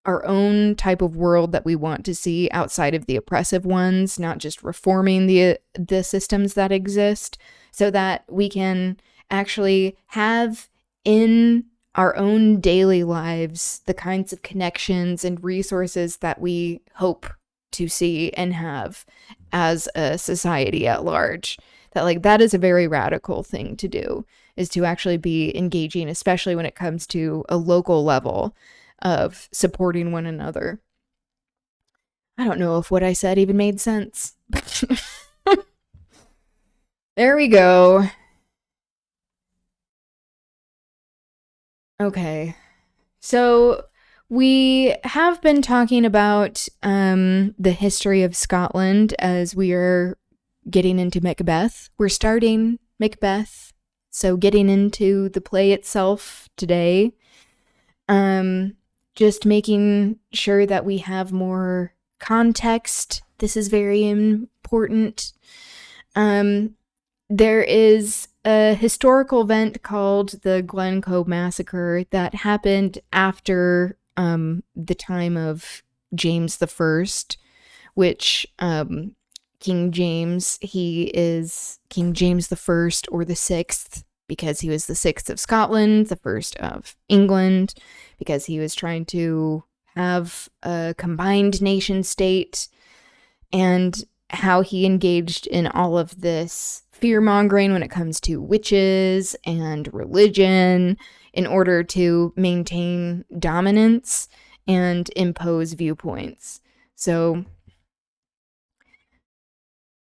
our own type of world that we want to see outside of the oppressive ones, not just reforming the systems that exist, so that we can actually have in our own daily lives the kinds of connections and resources that we hope to see and have as a society at large. That is a very radical thing to do, is to actually be engaging, especially when it comes to a local level of supporting one another. I don't know if what I said even made sense. There we go. Okay. So we have been talking about the history of Scotland as we are getting into Macbeth. We're starting Macbeth, so getting into the play itself today. Just making sure that we have more context. This is very important. There is a historical event called the Glencoe Massacre that happened after the time of James the First, which King James, he is King James the First, or the Sixth, because he was the sixth of Scotland, the first of England, because he was trying to have a combined nation state, and how he engaged in all of this fear-mongering when it comes to witches and religion in order to maintain dominance and impose viewpoints. So,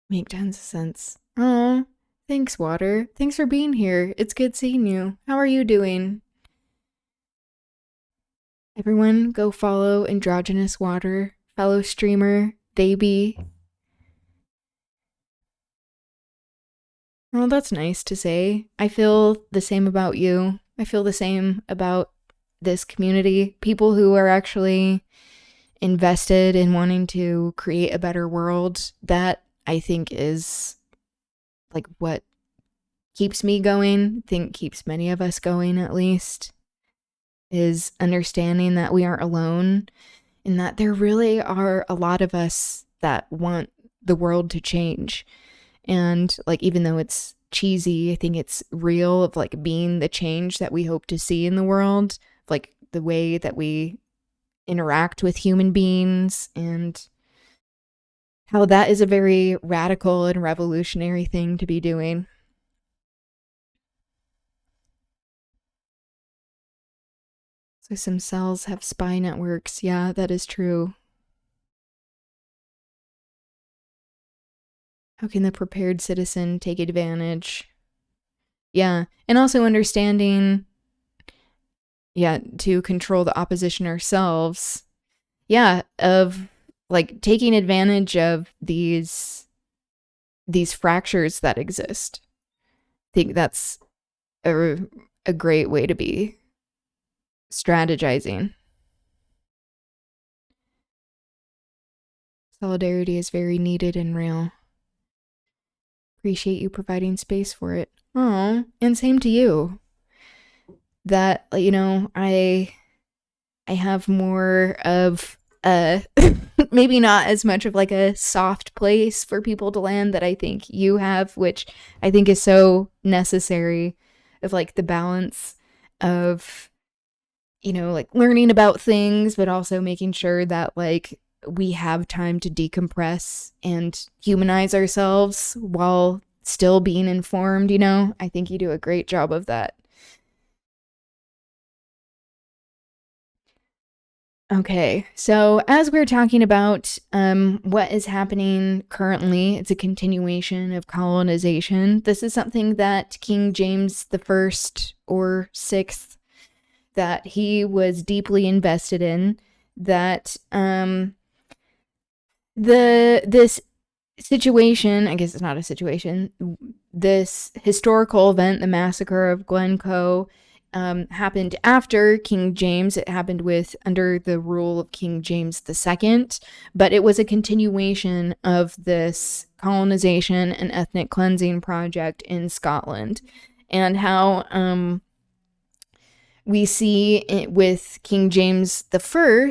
make tons of sense. Oh, thanks, Water. Thanks for being here. It's good seeing you. How are you doing? Everyone, go follow Androgynous Water, fellow streamer, baby. Oh, that's nice to say. I feel the same about you. I feel the same about this community. People who are actually invested in wanting to create a better world. That, I think, is like what keeps me going. I think keeps many of us going, at least, is understanding that we aren't alone, and that there really are a lot of us that want the world to change. And like, even though it's cheesy, I think it's real, of like being the change that we hope to see in the world, like the way that we interact with human beings, and how that is a very radical and revolutionary thing to be doing. So some cells have spy networks. Yeah, that is true. How can the prepared citizen take advantage? Yeah, and also understanding, to control the opposition ourselves. Yeah, of like taking advantage of these fractures that exist. I think that's a great way to be strategizing. Solidarity is very needed and real. Appreciate you providing space for it. Oh, and same to you. That, I have more of maybe not as much of like a soft place for people to land that I think you have, which I think is so necessary, of like the balance of, like learning about things, but also making sure that like we have time to decompress and humanize ourselves while still being informed. I think you do a great job of that. Okay, so as we're talking about what is happening currently, it's a continuation of colonization. This is something that King James the First or Sixth, that he was deeply invested in. That this situation, I guess it's not a situation, this historical event, the Massacre of Glencoe, happened after King James. It happened under the rule of King James II, but it was a continuation of this colonization and ethnic cleansing project in Scotland, and how we see it with King James I,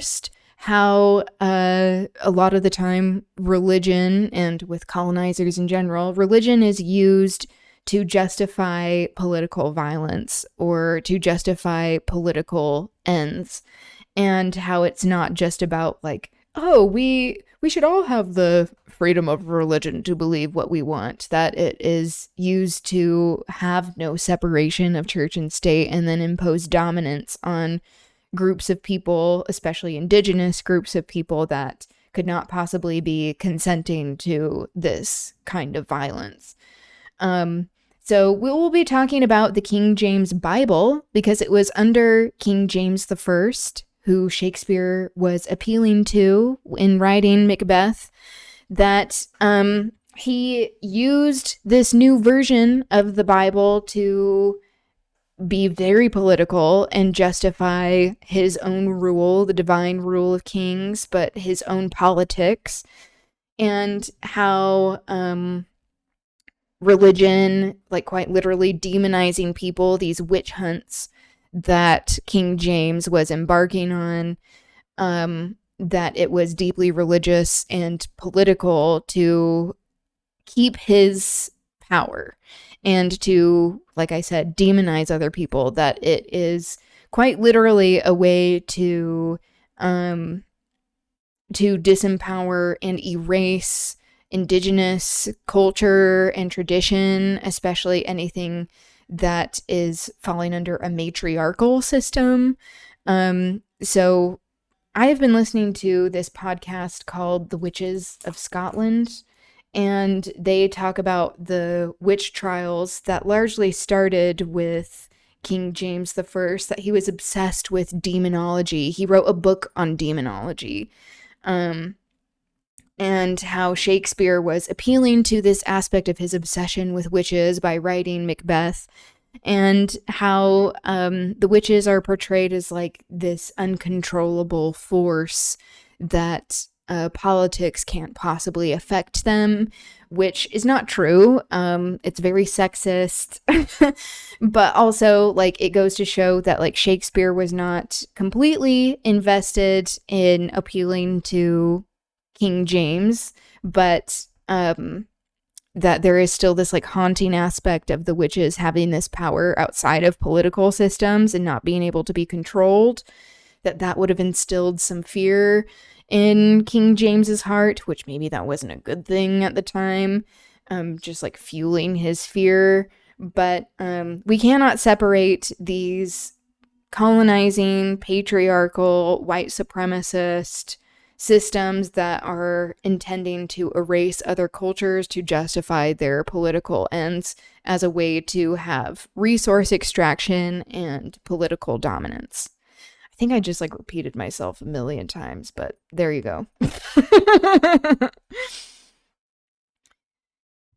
how a lot of the time religion, and with colonizers in general, religion is used to justify political violence or to justify political ends, and how it's not just about like, oh, we should all have the freedom of religion to believe what we want, that it is used to have no separation of church and state and then impose dominance on groups of people, especially indigenous groups of people that could not possibly be consenting to this kind of violence. So we will be talking about the King James Bible, because it was under King James I, who Shakespeare was appealing to in writing Macbeth, that he used this new version of the Bible to be very political and justify his own rule, the divine rule of kings, but his own politics, and how religion, like quite literally demonizing people, these witch hunts that King James was embarking on, that it was deeply religious and political to keep his power and to, like I said, demonize other people, that it is quite literally a way to disempower and erase indigenous culture and tradition, especially anything that is falling under a matriarchal system. So I have been listening to this podcast called The Witches of Scotland, and they talk about the witch trials that largely started with King James I, that he was obsessed with demonology. He wrote a book on demonology. And how Shakespeare was appealing to this aspect of his obsession with witches by writing Macbeth, and how the witches are portrayed as like this uncontrollable force that politics can't possibly affect them, which is not true. It's very sexist, but also like it goes to show that like Shakespeare was not completely invested in appealing to King James, but that there is still this like haunting aspect of the witches having this power outside of political systems and not being able to be controlled, that would have instilled some fear in King James's heart, which maybe that wasn't a good thing at the time, just like fueling his fear. But we cannot separate these colonizing, patriarchal, white supremacist systems that are intending to erase other cultures to justify their political ends as a way to have resource extraction and political dominance. I think I just like repeated myself a million times, but there you go.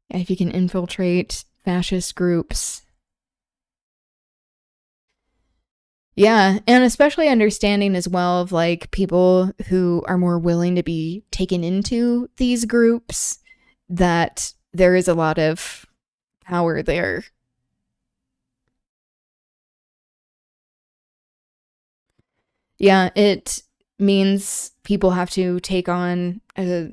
If you can infiltrate fascist groups. Yeah, and especially understanding as well of like people who are more willing to be taken into these groups, that there is a lot of power there. Yeah, it means people have to take on a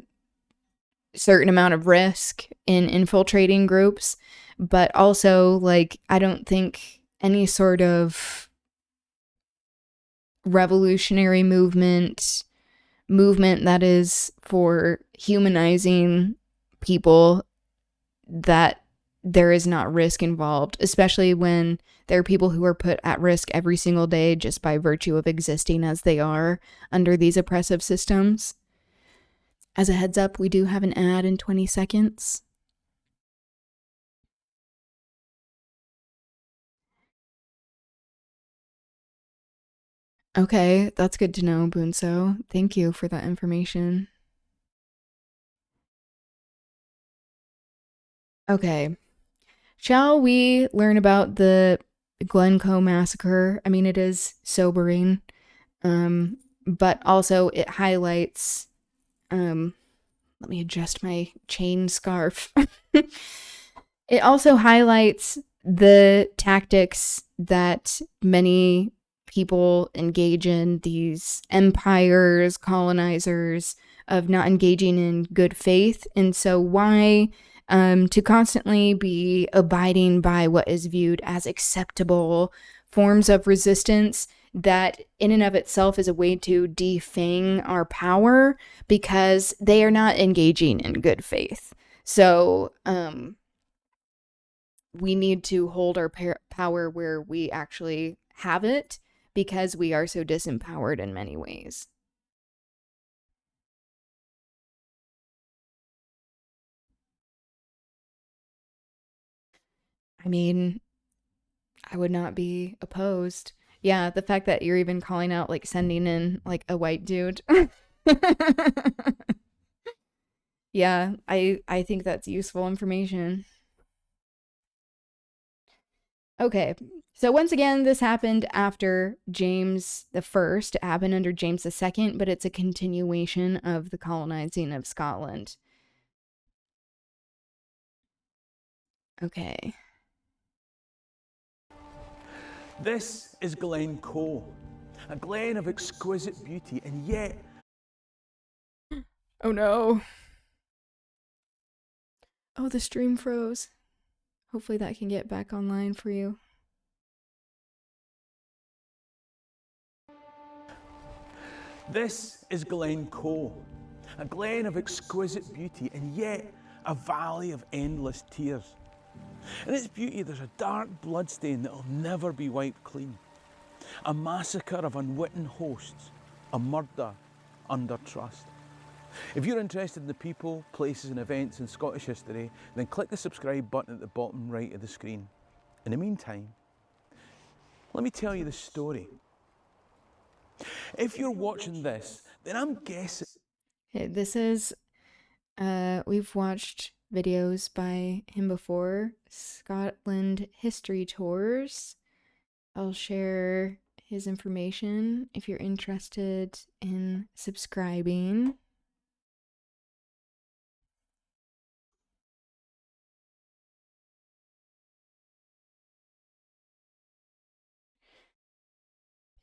certain amount of risk in infiltrating groups, but also like I don't think any sort of revolutionary movement that is for humanizing people, that there is not risk involved, especially when there are people who are put at risk every single day just by virtue of existing as they are under these oppressive systems. As a heads up, we do have an ad in 20 seconds. Okay, that's good to know, Bunso. Thank you for that information. Okay. Shall we learn about the Glencoe massacre? I mean, it is sobering, but also it highlights, let me adjust my chain scarf. It also highlights the tactics that many people engage in, these empires, colonizers, of not engaging in good faith. And so why to constantly be abiding by what is viewed as acceptable forms of resistance, that in and of itself is a way to defang our power because they are not engaging in good faith. So we need to hold our power where we actually have it, because we are so disempowered in many ways. I mean, I would not be opposed. Yeah, the fact that you're even calling out, like, sending in, like, a white dude. Yeah, I think that's useful information. Okay, so once again, this happened after James the First. It happened under James the Second, but it's a continuation of the colonizing of Scotland. Okay. This is Glencoe, a glen of exquisite beauty, and yet... Oh no. Oh, the stream froze. Hopefully that can get back online for you. This is Glencoe, a glen of exquisite beauty, and yet a valley of endless tears. In its beauty, there's a dark bloodstain that will never be wiped clean. A massacre of unwitting hosts, a murder under trust. If you're interested in the people, places and events in Scottish history, then click the subscribe button at the bottom right of the screen. In the meantime, let me tell you the story. If you're watching this, then I'm guessing... Okay, this is, we've watched videos by him before, Scotland History Tours. I'll share his information if you're interested in subscribing.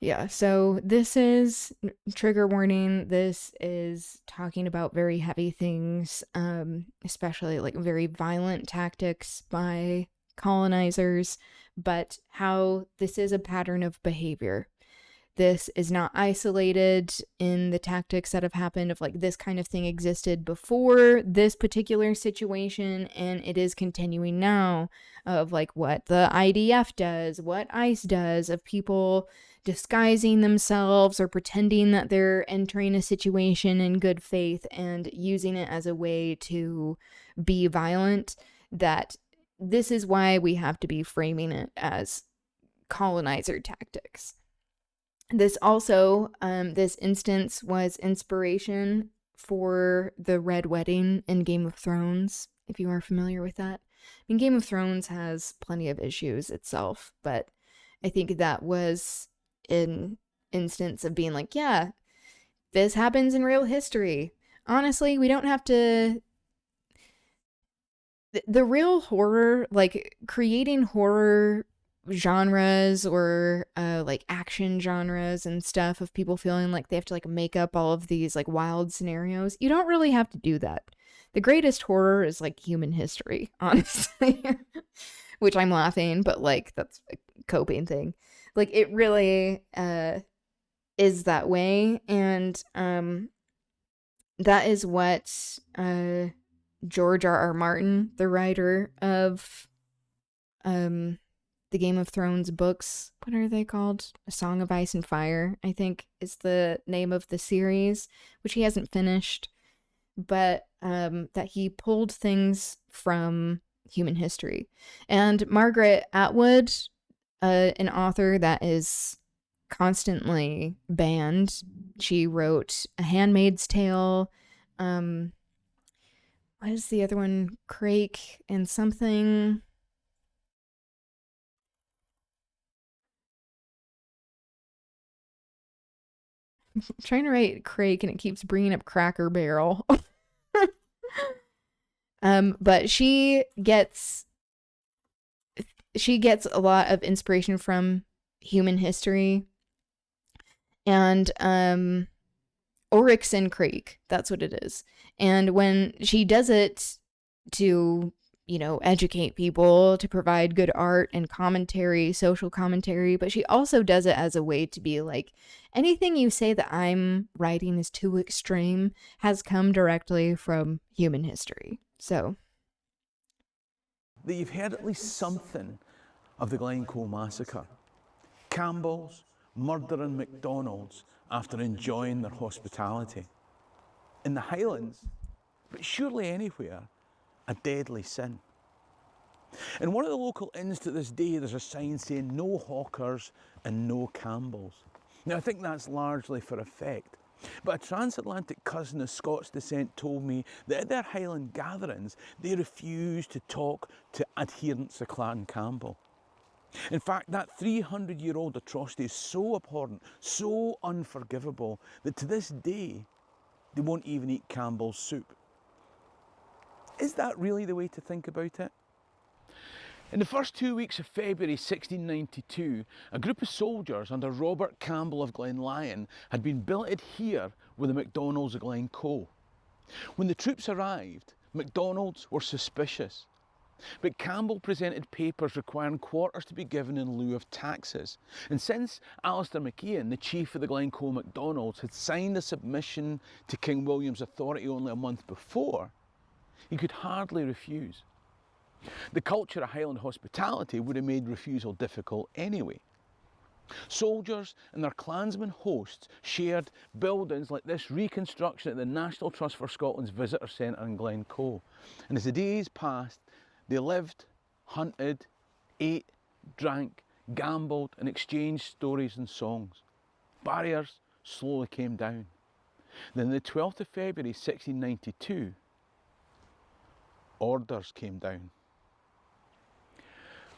Yeah, so this is, trigger warning, this is talking about very heavy things, especially like very violent tactics by colonizers, but how this is a pattern of behavior. This is not isolated in the tactics that have happened of like this kind of thing existed before this particular situation, and it is continuing now, of like what the IDF does, what ICE does, of people disguising themselves or pretending that they're entering a situation in good faith and using it as a way to be violent, that this is why we have to be framing it as colonizer tactics. This also, this instance was inspiration for the Red Wedding in Game of Thrones, if you are familiar with that. I mean, Game of Thrones has plenty of issues itself, but I think that was an instance of being like, yeah, this happens in real history. Honestly, we don't have to... The real horror, like creating horror genres or like action genres and stuff of people feeling like they have to like make up all of these like wild scenarios, you don't really have to do that. The greatest horror is like human history, honestly. Which I'm laughing, but like that's a coping thing. Like it really is that way, and that is what George R.R. Martin, the writer of the Game of Thrones books, what are they called? A Song of Ice and Fire, I think is the name of the series, which he hasn't finished, but that he pulled things from human history. And Margaret Atwood, an author that is constantly banned, she wrote A Handmaid's Tale, what is the other one? Crake and something. I'm trying to write Crake and it keeps bringing up Cracker Barrel. But she gets a lot of inspiration from human history. And Oryx and Crake, that's what it is. And when she does it to, you know, educate people, to provide good art and commentary, social commentary, but she also does it as a way to be like, anything you say that I'm writing is too extreme has come directly from human history. So that you've heard at least something of the Glencoe massacre. Campbells murdering McDonald's after enjoying their hospitality. In the Highlands, but surely anywhere, a deadly sin. In one of the local inns to this day, there's a sign saying no hawkers and no Campbells. Now I think that's largely for effect, but a transatlantic cousin of Scots descent told me that at their Highland gatherings, they refused to talk to adherents of Clan Campbell. In fact, that 300-year-old atrocity is so abhorrent, so unforgivable, that to this day, they won't even eat Campbell's soup. Is that really the way to think about it? In the first 2 weeks of February 1692, a group of soldiers under Robert Campbell of Glenlyon had been billeted here with the MacDonalds of Glencoe. When the troops arrived, MacDonalds were suspicious. But Campbell presented papers requiring quarters to be given in lieu of taxes. And since Alistair MacIan, the chief of the Glencoe MacDonalds, had signed a submission to King William's authority only a month before, he could hardly refuse. The culture of Highland hospitality would have made refusal difficult anyway. Soldiers and their clansmen hosts shared buildings like this reconstruction at the National Trust for Scotland's Visitor Centre in Glencoe. And as the days passed, they lived, hunted, ate, drank, gambled and exchanged stories and songs. Barriers slowly came down. Then on the 12th of February 1692, orders came down.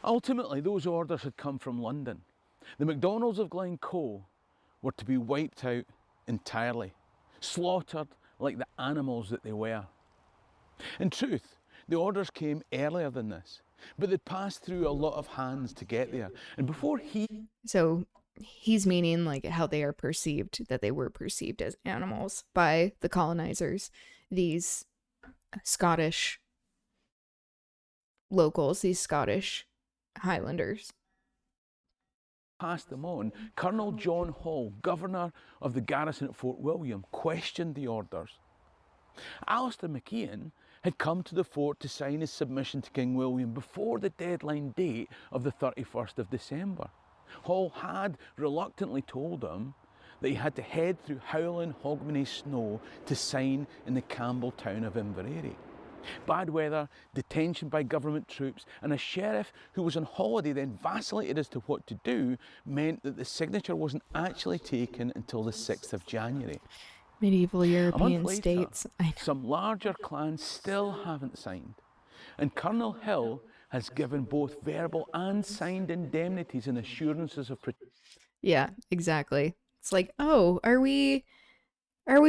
Ultimately, those orders had come from London. The MacDonalds of Glencoe were to be wiped out entirely, slaughtered like the animals that they were. In truth, the orders came earlier than this, but they'd passed through a lot of hands to get there. And before So he's meaning like how they are perceived, that they were perceived as animals by the colonizers, these Scottish locals, these Scottish Highlanders. Passed them on, Colonel John Hall, governor of the garrison at Fort William, questioned the orders. Alistair MacIan had come to the fort to sign his submission to King William before the deadline date of the 31st of December. Hall had reluctantly told him that he had to head through howling Hogmanay snow to sign in the Campbell town of Inverary. Bad weather, detention by government troops, and a sheriff who was on holiday then vacillated as to what to do meant that the signature wasn't actually taken until the 6th of January. Medieval A European month later, states. some larger clans still haven't signed, and Colonel Hill has given both verbal and signed indemnities and assurances of protection. Yeah, exactly. It's like, oh, are we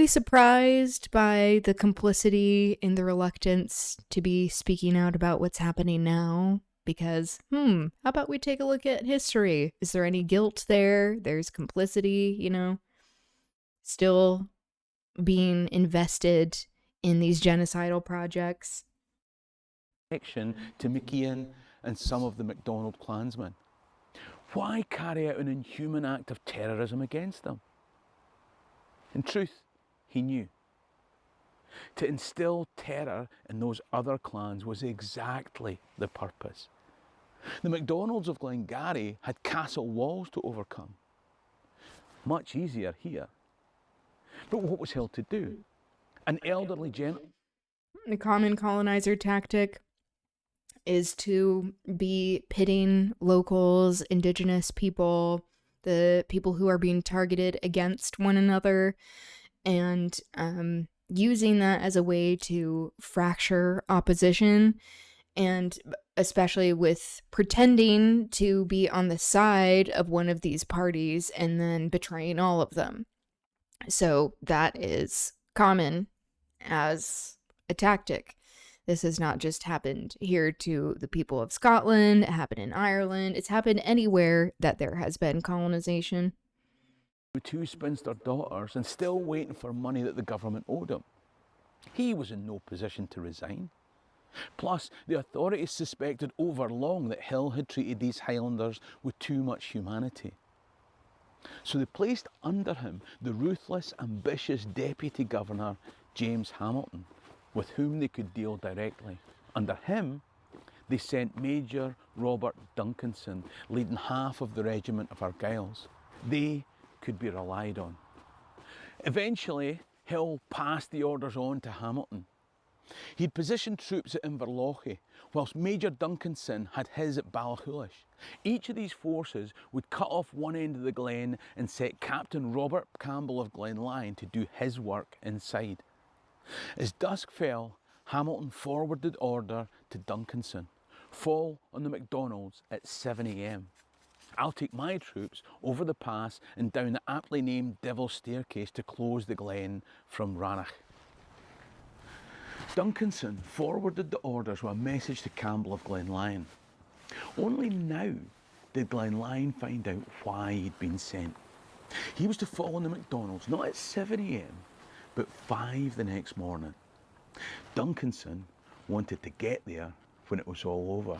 surprised by the complicity and the reluctance to be speaking out about what's happening now? Because, how about we take a look at history? Is there any guilt there? There's complicity, still being invested in these genocidal projects. To McKeon and some of the MacDonald clansmen. Why carry out an inhuman act of terrorism against them? In truth, he knew. To instill terror in those other clans was exactly the purpose. The MacDonalds of Glengarry had castle walls to overcome. Much easier here. But what was Hill to do? An elderly gentleman. The common colonizer tactic is to be pitting locals, indigenous people, the people who are being targeted against one another, and using that as a way to fracture opposition, and especially with pretending to be on the side of one of these parties and then betraying all of them. So that is common as a tactic. This has not just happened here to the people of Scotland, it happened in Ireland, it's happened anywhere that there has been colonization. With 2 spinster daughters and still waiting for money that the government owed him. He was in no position to resign. Plus, the authorities suspected over long that Hill had treated these Highlanders with too much humanity. So they placed under him the ruthless, ambitious Deputy Governor, James Hamilton, with whom they could deal directly. Under him, they sent Major Robert Duncanson, leading half of the regiment of Argylls. They could be relied on. Eventually, Hill passed the orders on to Hamilton. He'd positioned troops at Inverlochy, whilst Major Duncanson had his at Ballachulish. Each of these forces would cut off one end of the glen and set Captain Robert Campbell of Glenlyon to do his work inside. As dusk fell, Hamilton forwarded order to Duncanson, fall on the MacDonalds at 7 a.m. I'll take my troops over the pass and down the aptly named Devil's Staircase to close the glen from Rannoch. Duncanson forwarded the orders with a message to Campbell of Glenlyon. Only now did Glenlyon find out why he'd been sent. He was to fall on the MacDonalds, not at 7 a.m, but 5 the next morning. Duncanson wanted to get there when it was all over.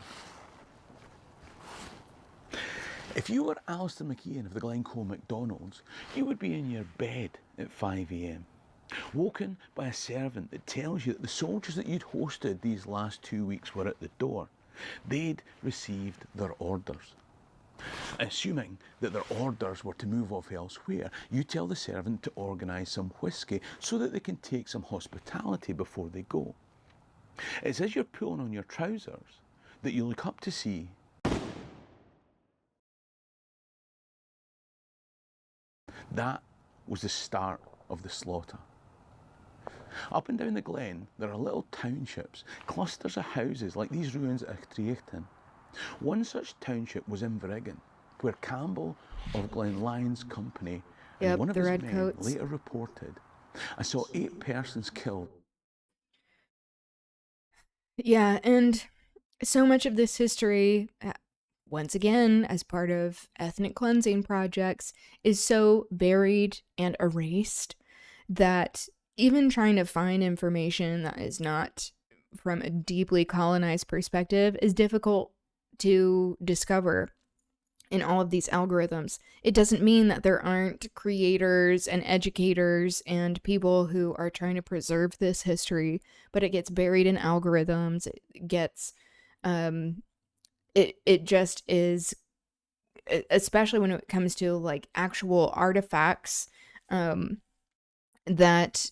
If you were Alistair McKeon of the Glencoe MacDonalds, you would be in your bed at 5 a.m, woken by a servant that tells you that the soldiers that you'd hosted these last 2 weeks were at the door. They'd received their orders. Assuming that their orders were to move off elsewhere, you tell the servant to organise some whiskey so that they can take some hospitality before they go. It's as you're pulling on your trousers that you look up to see that was the start of the slaughter. Up and down the glen, there are little townships, clusters of houses like these ruins at Triachtan. One such township was Inverrigan, where Campbell of Glenlyon's company and one of his men later reported, I saw 8 persons killed. Yeah, and so much of this history, once again, as part of ethnic cleansing projects, is so buried and erased that even trying to find information that is not from a deeply colonized perspective is difficult to discover in all of these algorithms. It doesn't mean that there aren't creators and educators and people who are trying to preserve this history, but it gets buried in algorithms. It gets, it just is especially when it comes to like actual artifacts, that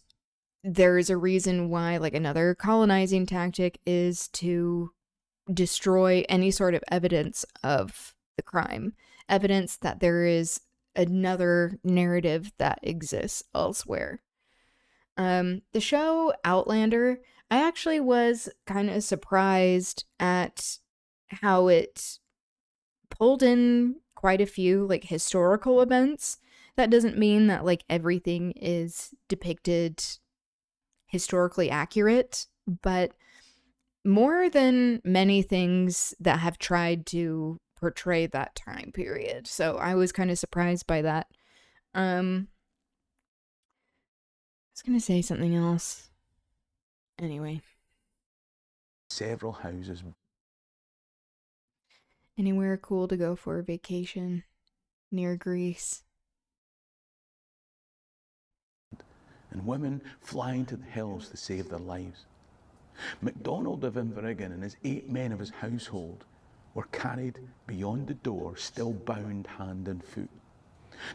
there is a reason why, like, another colonizing tactic is to destroy any sort of evidence of the crime, evidence that there is another narrative that exists elsewhere. The show Outlander, I actually was kind of surprised at how it pulled in quite a few like historical events. That doesn't mean that like everything is depicted historically accurate, but more than many things that have tried to portray that time period. So I was kind of surprised by that. I was gonna say something else. Anyway. Several houses. Anywhere cool to go for a vacation near Greece. And women flying to the hills to save their lives. MacDonald of Inverriggen and his 8 men of his household were carried beyond the door, still bound hand and foot.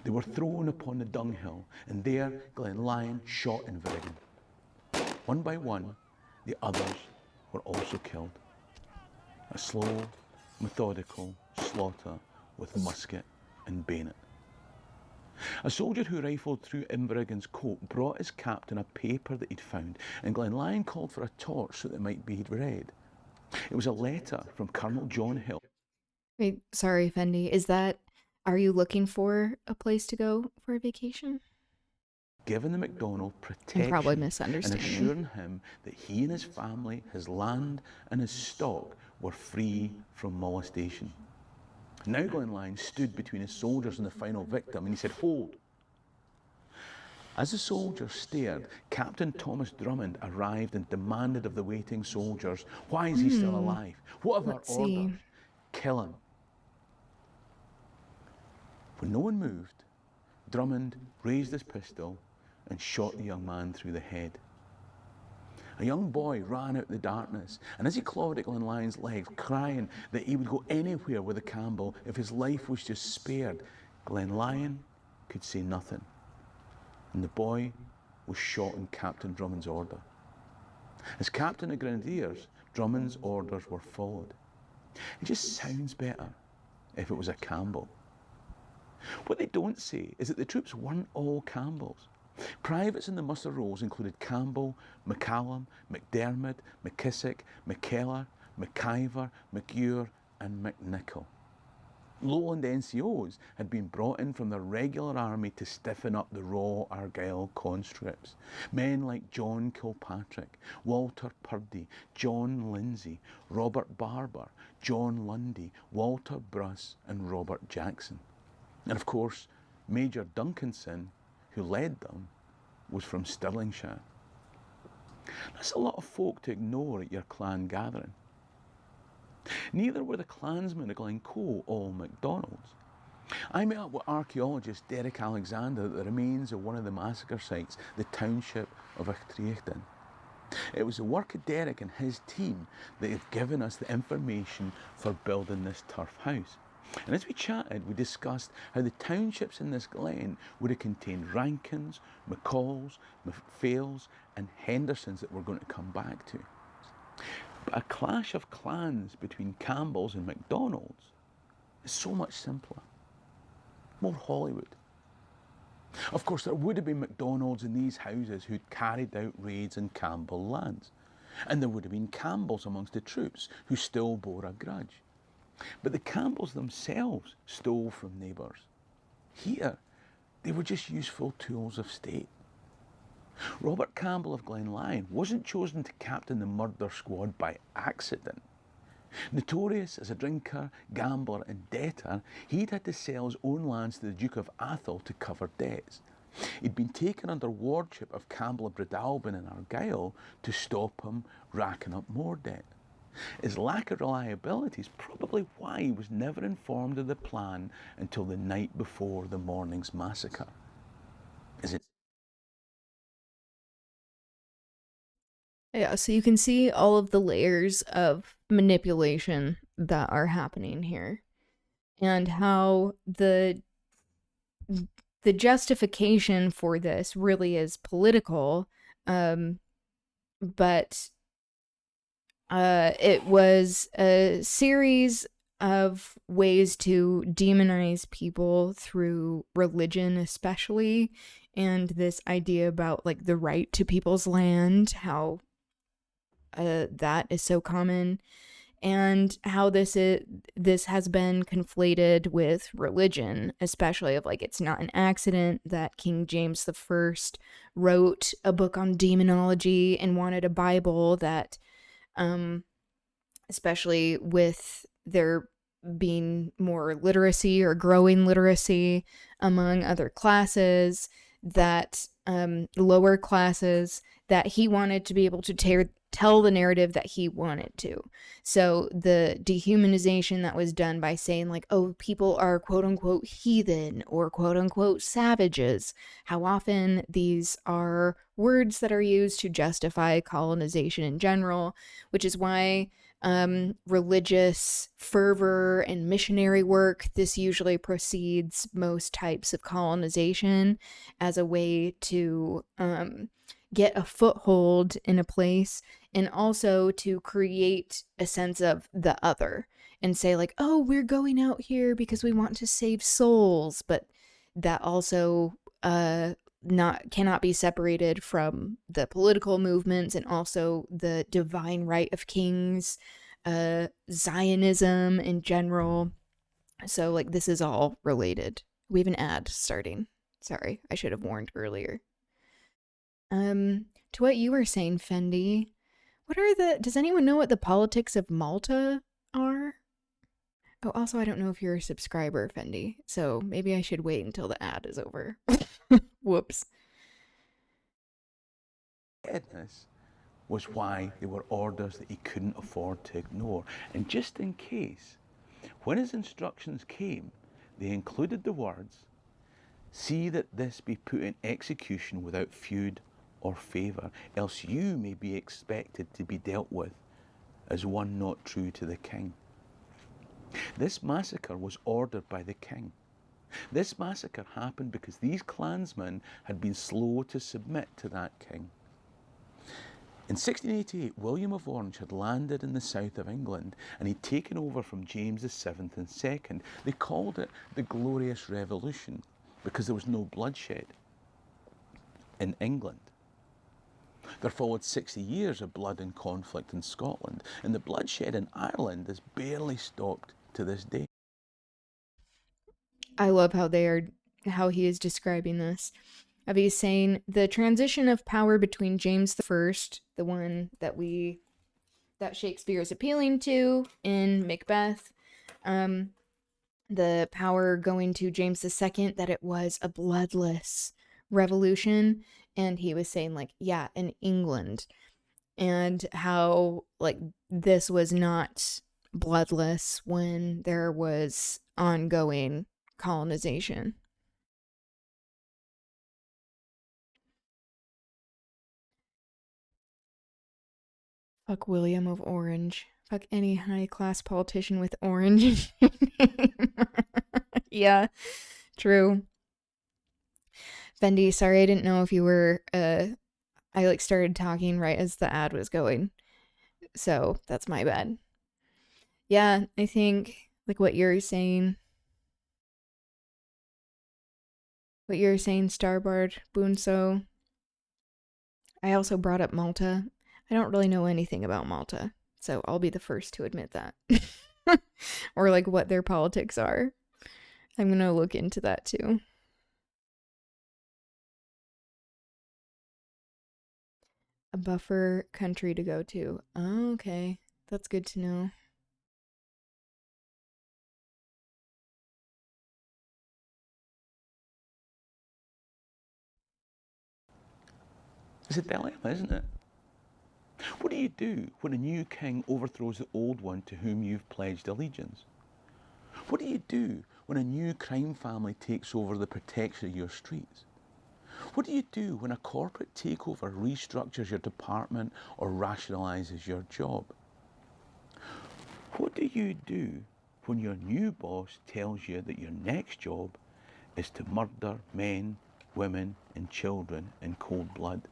They were thrown upon the dunghill, and there Glenlyon shot Inverriggen. One by one, the others were also killed. A slow, methodical slaughter with musket and bayonet. A soldier who rifled through Inverriggen's coat brought his captain a paper that he'd found, and Glenlyon called for a torch so that it might be read. It was a letter from Colonel John Hill. Wait, sorry, Fendi. Are you looking for a place to go for a vacation? Giving the MacDonald protection I'm probably and misunderstanding. assuring him that he and his family, his land and his stock were free from molestation. Now Glenlyon stood between his soldiers and the final victim, and he said, "Hold." As the soldiers stared, Captain Thomas Drummond arrived and demanded of the waiting soldiers, "Why is he still alive? What are our orders? Kill him." When no one moved, Drummond raised his pistol and shot the young man through the head. A young boy ran out in the darkness, and as he clawed at Glenlyon's legs, crying that he would go anywhere with the Campbell if his life was just spared, Glenlyon could say nothing, and the boy was shot in Captain Drummond's order. As captain of Grenadiers, Drummond's orders were followed. It just sounds better if it was a Campbell. What they don't say is that the troops weren't all Campbells. Privates in the muster rolls included Campbell, McCallum, McDermott, McKissick, McKellar, McIver, McGure and McNichol. Lowland NCOs had been brought in from the regular army to stiffen up the raw Argyll conscripts. Men like John Kilpatrick, Walter Purdy, John Lindsay, Robert Barber, John Lundy, Walter Bruss and Robert Jackson. And of course, Major Duncanson, who led them, was from Stirlingshire. That's a lot of folk to ignore at your clan gathering. Neither were the clansmen of Glencoe all MacDonalds. I met up with archaeologist Derek Alexander at the remains of one of the massacre sites, the township of Achtrichten. It was the work of Derek and his team that had given us the information for building this turf house. And as we chatted, we discussed how the townships in this glen would have contained Rankins, McCalls, McPhails and Hendersons that we're going to come back to. But a clash of clans between Campbells and MacDonalds is so much simpler, more Hollywood. Of course, there would have been MacDonalds in these houses who'd carried out raids in Campbell lands. And there would have been Campbells amongst the troops who still bore a grudge. But the Campbells themselves stole from neighbours. Here, they were just useful tools of state. Robert Campbell of Glenlyon wasn't chosen to captain the murder squad by accident. Notorious as a drinker, gambler and debtor, he'd had to sell his own lands to the Duke of Atholl to cover debts. He'd been taken under wardship of Campbell of Breadalbin in Argyll to stop him racking up more debt. His lack of reliability is probably why he was never informed of the plan until the night before the morning's massacre. Yeah, so you can see all of the layers of manipulation that are happening here. and how the justification for this really is political, but it was a series of ways to demonize people through religion, especially, and this idea about like the right to people's land, how that is so common, and how this has been conflated with religion, especially of like it's not an accident that King James I wrote a book on demonology and wanted a Bible that, especially with there being more literacy or growing literacy among other classes, that lower classes, that he wanted to be able to tell the narrative that he wanted to. So the dehumanization that was done by saying like, oh, people are quote unquote heathen or quote unquote savages, how often these are words that are used to justify colonization in general, which is why religious fervor and missionary work, this usually precedes most types of colonization as a way to get a foothold in a place, and also to create a sense of the other and say like, oh, we're going out here because we want to save souls, but that also cannot be separated from the political movements and also the divine right of kings, Zionism in general. So like this is all related. We have an ad starting. Sorry, I should have warned earlier. To what you were saying, Fendi, does anyone know what the politics of Malta are? Oh, also, I don't know if you're a subscriber, Fendi, so maybe I should wait until the ad is over. Whoops. This was why they were orders that he couldn't afford to ignore. And just in case, when his instructions came, they included the words, "See that this be put in execution without feud or favour, else you may be expected to be dealt with as one not true to the king." This massacre was ordered by the king. This massacre happened because these clansmen had been slow to submit to that king. In 1688, William of Orange had landed in the south of England and he'd taken over from James VII and II. They called it the Glorious Revolution because there was no bloodshed in England. There followed 60 years of blood and conflict in Scotland, and the bloodshed in Ireland has barely stopped to this day. I love how he is describing this. He's saying the transition of power between James I, the one that Shakespeare is appealing to in Macbeth, the power going to James II, that it was a bloodless revolution, and he was saying like, yeah, in England, and how like this was not bloodless when there was ongoing colonization. Fuck William of Orange. Fuck any high-class politician with orange. Yeah, true. Fendi, sorry, I didn't know if you were, I like started talking right as the ad was going. So that's my bad. Yeah, I think like what you're saying, Starbard, Bunso. I also brought up Malta. I don't really know anything about Malta, so I'll be the first to admit that. Or like what their politics are. I'm gonna look into that too. A buffer country to go to. Oh, okay. That's good to know. It's a dilemma, isn't it? What do you do when a new king overthrows the old one to whom you've pledged allegiance? What do you do when a new crime family takes over the protection of your streets? What do you do when a corporate takeover restructures your department or rationalises your job? What do you do when your new boss tells you that your next job is to murder men, women, and children in cold blood.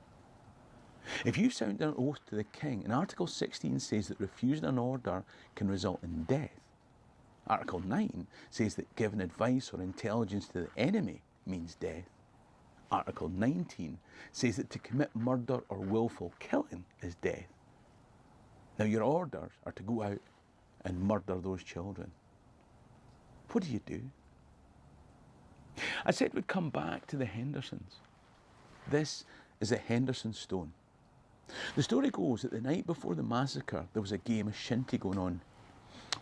If you sound an oath to the king, and Article 16 says that refusing an order can result in death, Article 9 says that giving advice or intelligence to the enemy means death. Article 19 says that to commit murder or willful killing is death. Now your orders are to go out and murder those children. What do? I said we'd come back to the Hendersons. This is the Henderson Stone. The story goes that the night before the massacre, there was a game of shinty going on.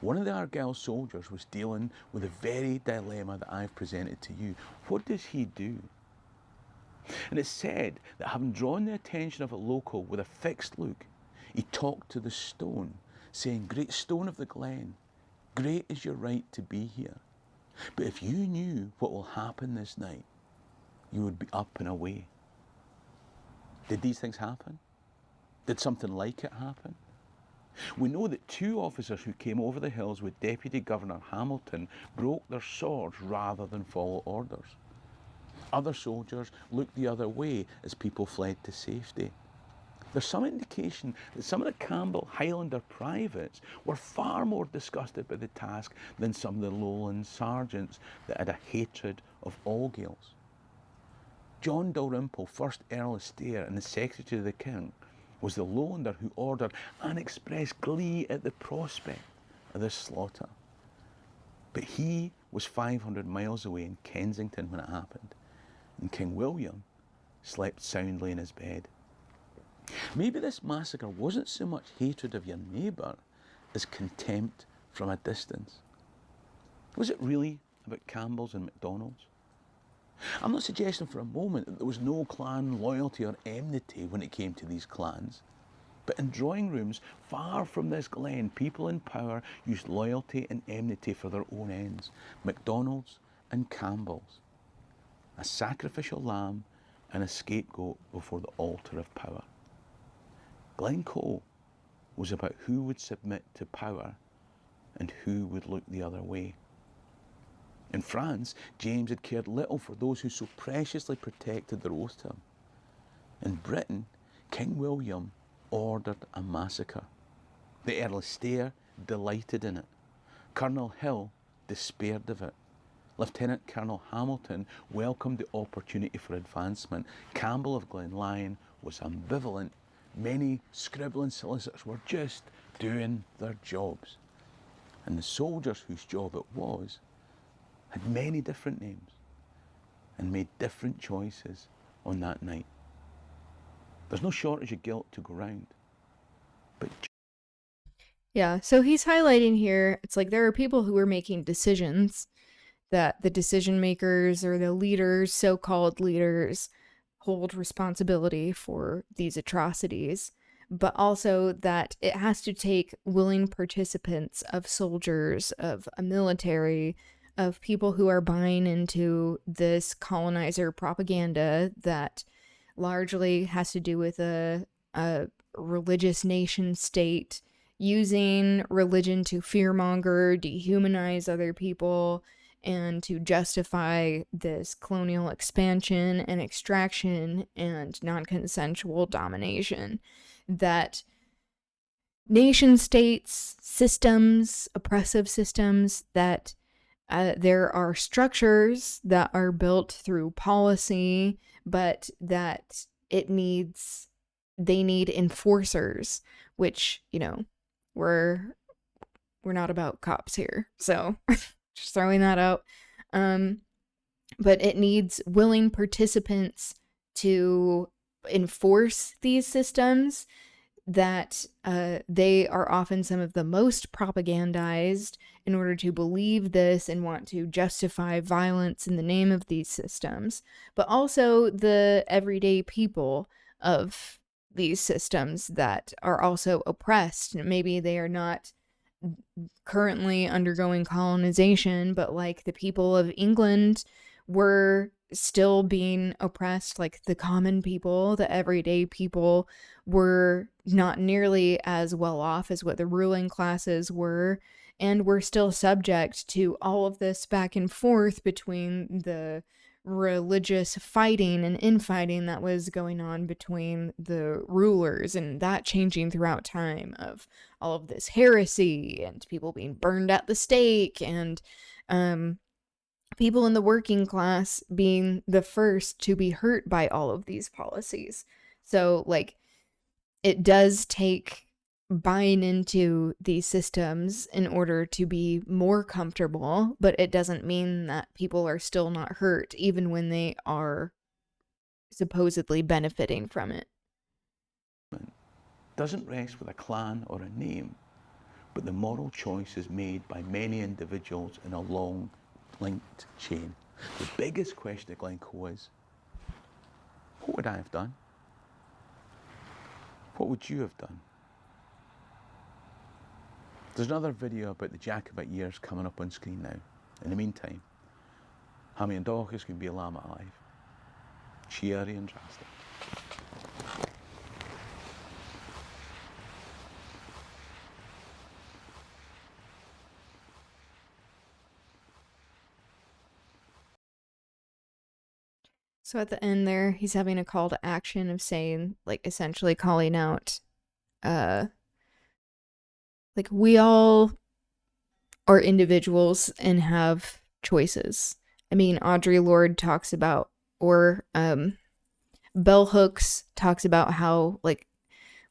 One of the Argyle soldiers was dealing with the very dilemma that I've presented to you. What does he do? And it's said that having drawn the attention of a local with a fixed look, he talked to the stone, saying, "Great stone of the glen, great is your right to be here. But if you knew what will happen this night, you would be up and away." Did these things happen? Did something like it happen? We know that 2 officers who came over the hills with Deputy Governor Hamilton broke their swords rather than follow orders. Other soldiers looked the other way as people fled to safety. There's some indication that some of the Campbell Highlander privates were far more disgusted by the task than some of the Lowland sergeants that had a hatred of all Gaels. John Dalrymple, 1st Earl of Stair and the Secretary to the King, was the Lowlander who ordered and expressed glee at the prospect of this slaughter. But he was 500 miles away in Kensington when it happened, and King William slept soundly in his bed. Maybe this massacre wasn't so much hatred of your neighbour as contempt from a distance. Was it really about Campbells and MacDonalds? I'm not suggesting for a moment that there was no clan loyalty or enmity when it came to these clans. But in drawing rooms far from this glen, people in power used loyalty and enmity for their own ends. MacDonalds and Campbells. A sacrificial lamb and a scapegoat before the altar of power. Glencoe was about who would submit to power and who would look the other way. In France, James had cared little for those who so preciously protected their oath to him. In Britain, King William ordered a massacre. The Earl of Stair delighted in it. Colonel Hill despaired of it. Lieutenant Colonel Hamilton welcomed the opportunity for advancement. Campbell of Glenlyon was ambivalent. Many scribbling solicitors were just doing their jobs. And the soldiers whose job it was had many different names and made different choices on that night. There's no shortage of guilt to go round. But yeah, so he's highlighting here, it's like there are people who are making decisions that the decision makers or the leaders, so-called leaders, hold responsibility for these atrocities, but also that it has to take willing participants of soldiers, of a military, of people who are buying into this colonizer propaganda that largely has to do with a religious nation state, using religion to fearmonger, dehumanize other people, and to justify this colonial expansion and extraction and non-consensual domination. That nation states, systems, oppressive systems, that there are structures that are built through policy, but that they need enforcers, which, you know, we're not about cops here. So just throwing that out. But it needs willing participants to enforce these systems, that they are often some of the most propagandized in order to believe this and want to justify violence in the name of these systems, but also the everyday people of these systems that are also oppressed. Maybe they are not currently undergoing colonization, but like the people of England were still being oppressed, like the common people, the everyday people, were not nearly as well off as what the ruling classes were, and were still subject to all of this back and forth between the religious fighting and infighting that was going on between the rulers, and that changing throughout time, of all of this heresy and people being burned at the stake, and people in the working class being the first to be hurt by all of these policies. So, like, it does take buying into these systems in order to be more comfortable, but it doesn't mean that people are still not hurt, even when they are supposedly benefiting from it. Doesn't rest with a clan or a name, but the moral choices made by many individuals in a long linked chain. The biggest question at Glencoe is, what would I have done? What would you have done? There's another video about the Jacobite years coming up on screen now. In the meantime, Hammy and Dorcas can be a lamb alive. Cheery and drastic. So at the end there, he's having a call to action of saying, like, essentially calling out, like, we all are individuals and have choices. I mean, Audre Lorde talks about, or Bell Hooks talks about how, like,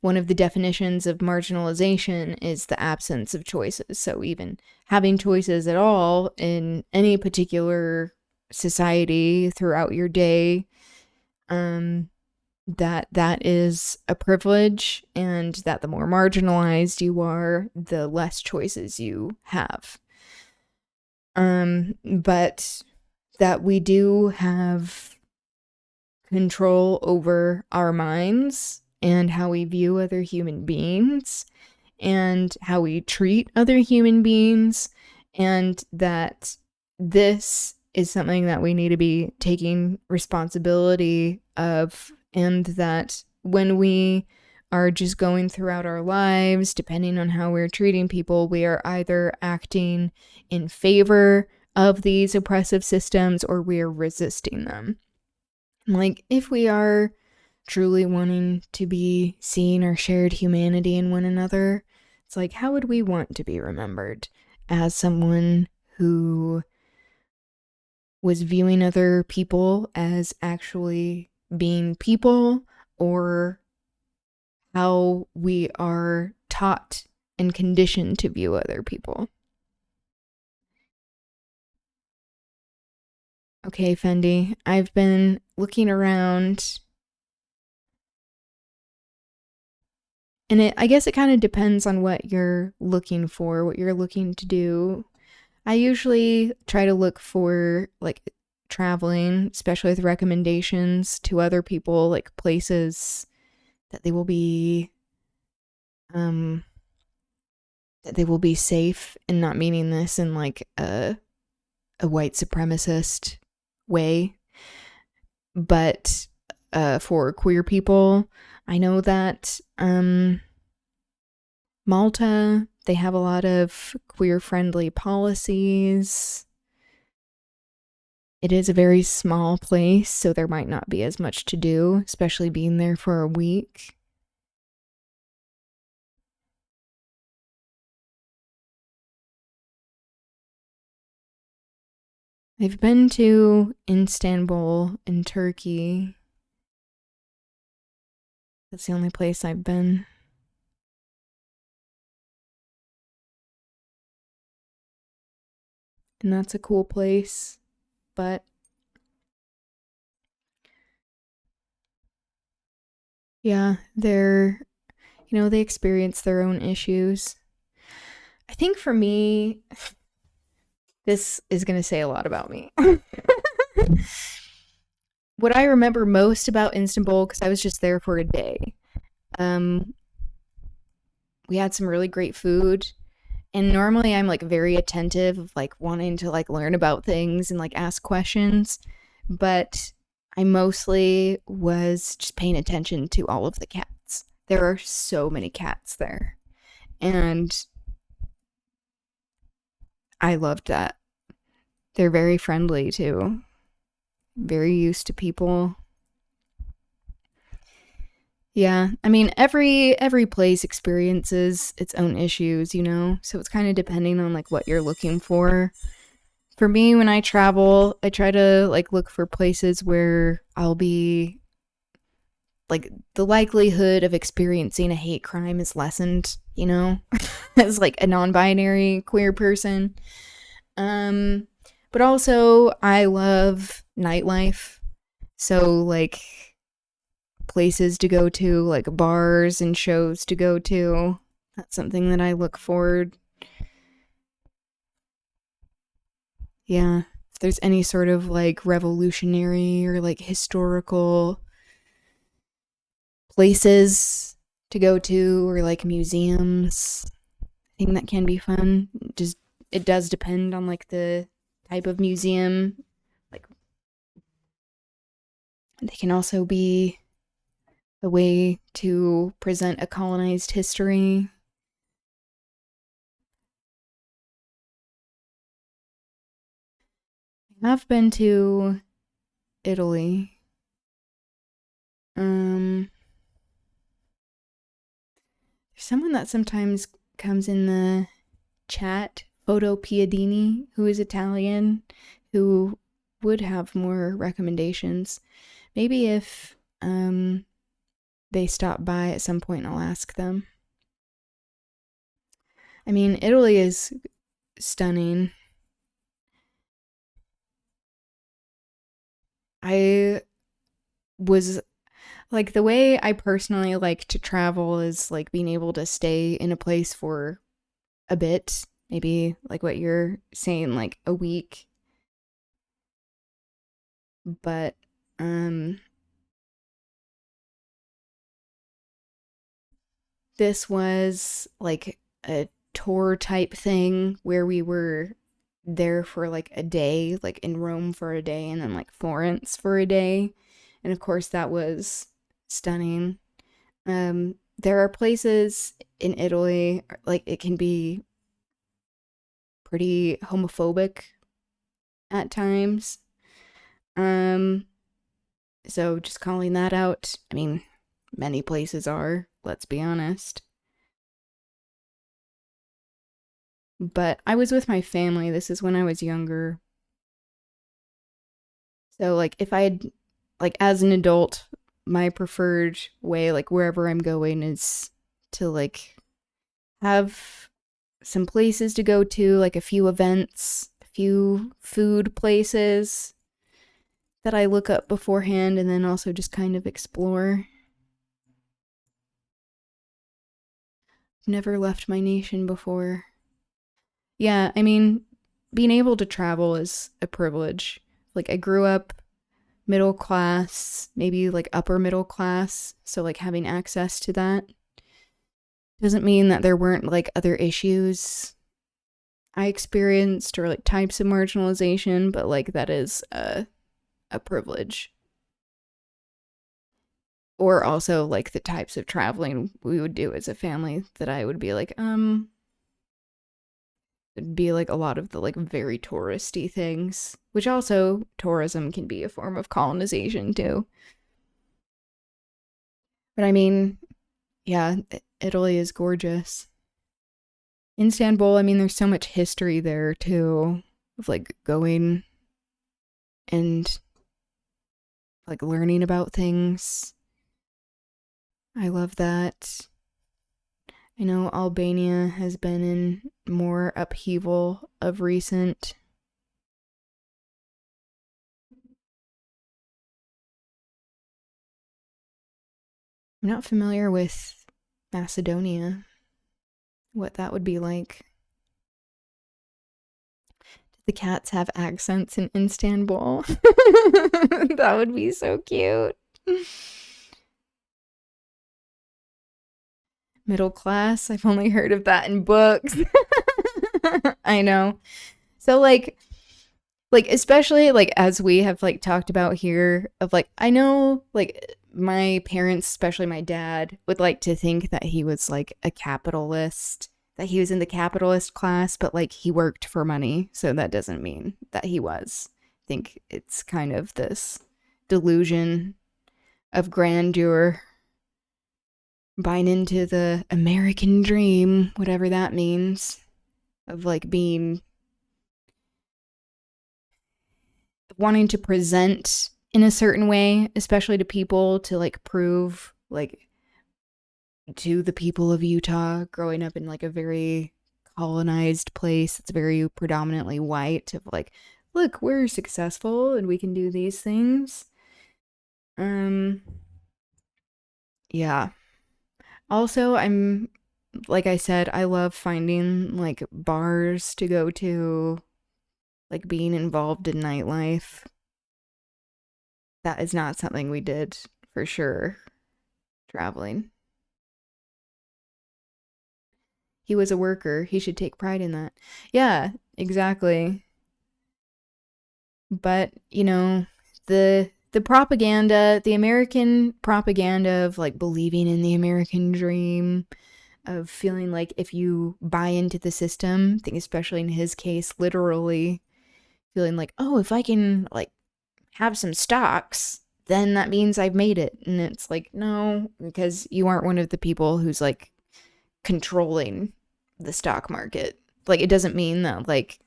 one of the definitions of marginalization is the absence of choices. So even having choices at all in any particular society throughout your day, that is a privilege, and that the more marginalized you are, the less choices you have. But that we do have control over our minds and how we view other human beings and how we treat other human beings, and that this is something that we need to be taking responsibility of, and that when we are just going throughout our lives, depending on how we're treating people, we are either acting in favor of these oppressive systems or we are resisting them. Like, if we are truly wanting to be seeing our shared humanity in one another, it's like, how would we want to be remembered? As someone who was viewing other people as actually being people, or how we are taught and conditioned to view other people? Okay, Fendi, I've been looking around, and I guess it kind of depends on what you're looking for, what you're looking to do. I usually try to look for, like, traveling, especially with recommendations to other people, like places that they will be safe, and not meaning this in like a white supremacist way, but for queer people. I know that Malta, they have a lot of queer-friendly policies. It is a very small place, so there might not be as much to do, especially being there for a week. I've been to Istanbul in Turkey. That's the only place I've been. And that's a cool place, but yeah, they experience their own issues. I think for me, this is going to say a lot about me. What I remember most about Istanbul, because I was just there for a day, we had some really great food. And normally I'm like very attentive of like wanting to like learn about things and like ask questions. but I mostly was just paying attention to all of the cats. There are so many cats there, and I loved that. They're very friendly too, very used to people. Yeah, I mean, every place experiences its own issues, you know? So it's kind of depending on like what you're looking for. For me, when I travel, I try to like look for places where I'll be like the likelihood of experiencing a hate crime is lessened, you know, as like a non-binary queer person. But also I love nightlife. So like places to go to, like bars and shows to go to. That's something that I look forward. Yeah, if there's any sort of like revolutionary or like historical places to go to or like museums, I think that can be fun. Just it does depend on like the type of museum. Like they can also be a way to present a colonized history. I've been to Italy. There's someone that sometimes comes in the chat, Photo Piadini, who is Italian, who would have more recommendations. Maybe if they stop by at some point, I'll ask them. I mean, Italy is stunning. I was like, the way I personally like to travel is like being able to stay in a place for a bit, maybe like what you're saying, like a week. But this was like a tour type thing where we were there for like a day, like in Rome for a day and then like Florence for a day. And of course that was stunning. There are places in Italy, like it can be pretty homophobic at times. So just calling that out. I mean, many places are, let's be honest. But I was with my family. This is when I was younger. So like if I'd like as an adult, my preferred way, like wherever I'm going, is to like have some places to go to, like a few events, a few food places that I look up beforehand, and then also just kind of explore. Never left my nation before. Yeah, I mean, being able to travel is a privilege. Like, I grew up middle class, maybe like upper middle class, so like having access to that doesn't mean that there weren't like other issues I experienced or like types of marginalization, but like that is a privilege. Or also like the types of traveling we would do as a family that I would be like, it'd be like a lot of the like very touristy things, which also tourism can be a form of colonization too. But I mean, yeah, Italy is gorgeous. Istanbul, I mean, there's so much history there too, of like going and like learning about things. I love that. I know Albania has been in more upheaval of recent. I'm not familiar with Macedonia, what that would be like. Do the cats have accents in Istanbul? That would be so cute. Middle class, I've only heard of that in books. I know. So like Like, especially, like, as we have, like, talked about here, of, like, I know, like, my parents, especially my dad, would like to think that he was, like, a capitalist, that he was in the capitalist class, but, like, he worked for money, so that doesn't mean that he was. I think it's kind of this delusion of grandeur, buying into the American dream, whatever that means, of, like, being wanting to present in a certain way, especially to people, to like prove like to the people of Utah growing up in like a very colonized place that's very predominantly white, of like, look, we're successful and we can do these things. Yeah. Also, I'm like I said, I love finding like bars to go to, like being involved in nightlife. That is not something we did for sure, traveling. He was a worker. He should take pride in that. Yeah, exactly. But, you know, the propaganda, the American propaganda of like believing in the American dream, of feeling like if you buy into the system, I think especially in his case, literally feeling like, oh, if I can like have some stocks, then that means I've made it. And it's like, no, because you aren't one of the people who's like controlling the stock market. Like, it doesn't mean that like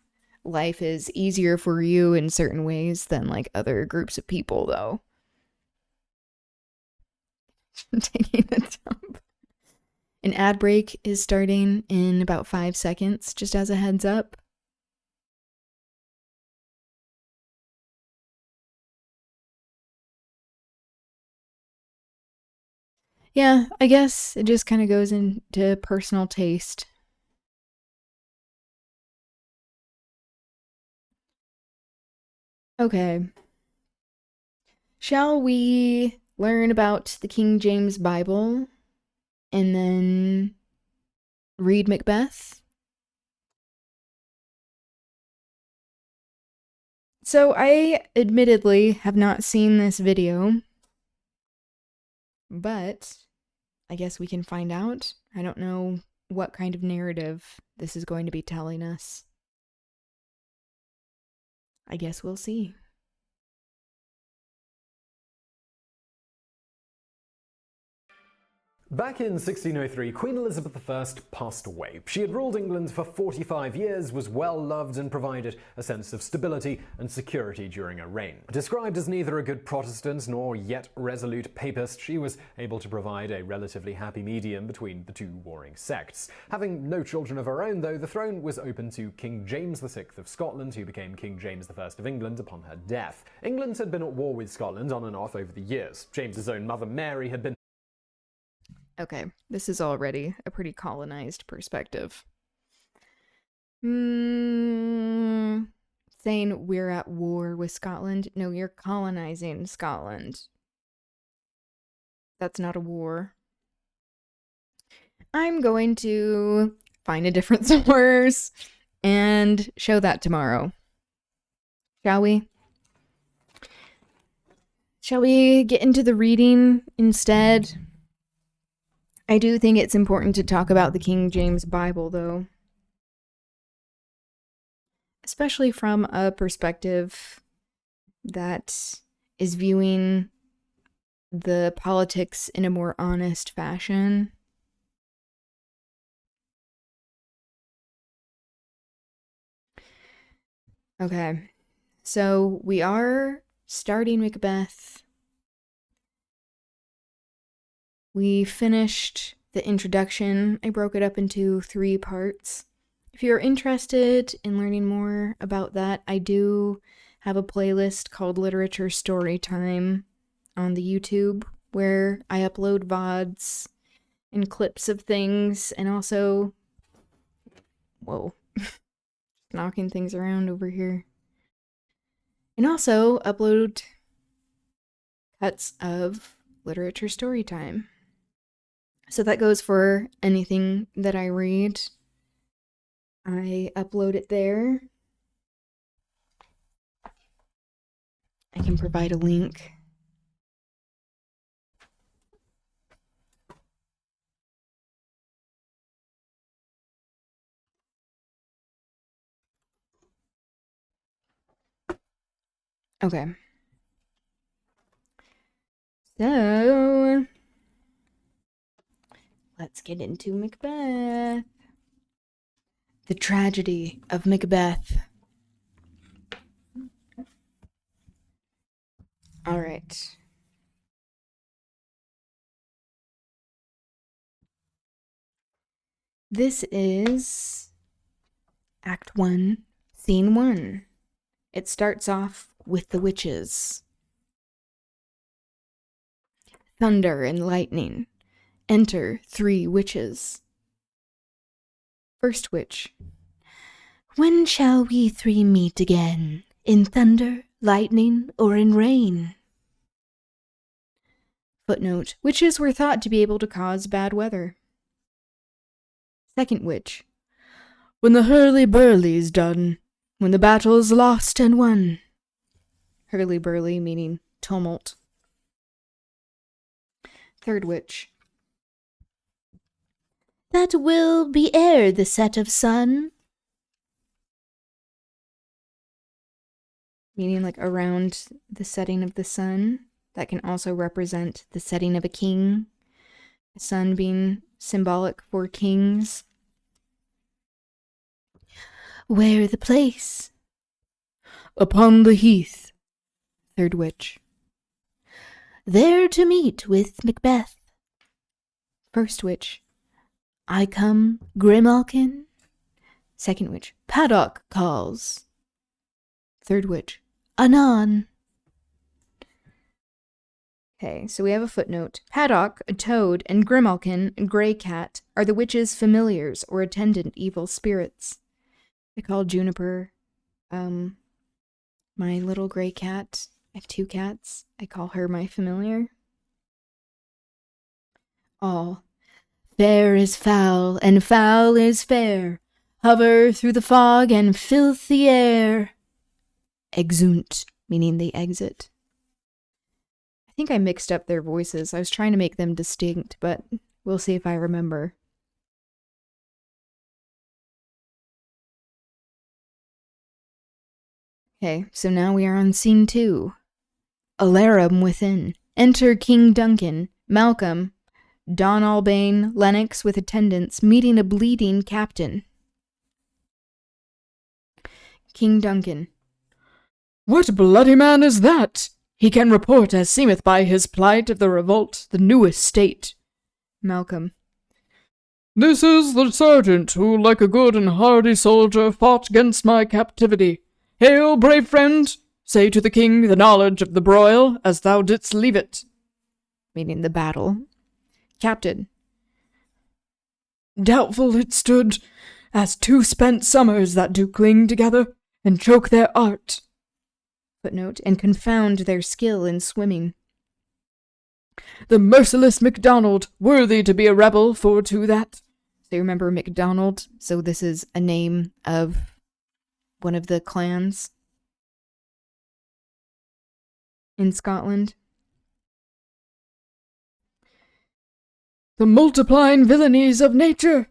life is easier for you in certain ways than like other groups of people, though. Taking a dump. An ad break is starting in about 5 seconds, just as a heads up. Yeah, I guess it just kind of goes into personal taste. Okay. Shall we learn about the King James Bible and then read Macbeth? So I admittedly have not seen this video, but I guess we can find out. I don't know what kind of narrative this is going to be telling us. I guess we'll see. Back in 1603, Queen Elizabeth I passed away. She had ruled England for 45 years, was well loved, and provided a sense of stability and security during her reign. Described as neither a good Protestant nor yet resolute papist, she was able to provide a relatively happy medium between the two warring sects. Having no children of her own, though, the throne was open to King James VI of Scotland, who became King James I of England upon her death. England had been at war with Scotland on and off over the years. James's own mother Mary had been Okay, this is already a pretty colonized perspective. Saying we're at war with Scotland. No, you're colonizing Scotland. That's not a war. I'm going to find a different source and show that tomorrow. Shall we? Shall we get into the reading instead? I do think it's important to talk about the King James Bible, though. Especially from a perspective that is viewing the politics in a more honest fashion. Okay, so we are starting Macbeth. We finished the introduction. I broke it up into 3 parts. If you're interested in learning more about that, I do have a playlist called Literature Storytime on the YouTube where I upload VODs and clips of things, and also, whoa, knocking things around over here. And also upload cuts of Literature Storytime. So that goes for anything that I read. I upload it there. I can provide a link. Okay. So, let's get into Macbeth. The tragedy of Macbeth. All right. This is Act 1, Scene 1. It starts off with the witches. Thunder and lightning. Enter 3 witches. First witch. When shall we 3 meet again? In thunder, lightning, or in rain? Footnote. Witches were thought to be able to cause bad weather. Second witch. When the hurly-burly's done, when the battle's lost and won. Hurly-burly meaning tumult. Third witch. That will be ere the set of sun. Meaning like around the setting of the sun. That can also represent the setting of a king. The sun being symbolic for kings. Where the place? Upon the heath. Third witch. There to meet with Macbeth. First witch. I come, Grimalkin. Second witch. Paddock calls. Third witch. Anon. Okay, so we have a footnote. Paddock, a toad, and Grimalkin, a grey cat, are the witch's familiars or attendant evil spirits. I call Juniper, my little grey cat. I have 2 cats. I call her my familiar. All. Fair is foul, and foul is fair. Hover through the fog and filthy air. Exunt, meaning they exit. I think I mixed up their voices. I was trying to make them distinct, but we'll see if I remember. Okay, so now we are on scene 2. Alarum within. Enter King Duncan, Malcolm, Don Albane, Lennox with attendants, meeting a bleeding captain. King Duncan. What bloody man is that? He can report as seemeth by his plight of the revolt, the newest state. Malcolm. This is the sergeant who, like a good and hardy soldier, fought against my captivity. Hail, brave friend! Say to the king the knowledge of the broil, as thou didst leave it. Meaning the battle. Captain. Doubtful it stood, as 2 spent summers that do cling together, and choke their art. Footnote, and confound their skill in swimming. The merciless MacDonald, worthy to be a rebel for to that. So you remember MacDonald? So this is a name of one of the clans in Scotland. The multiplying villainies of nature.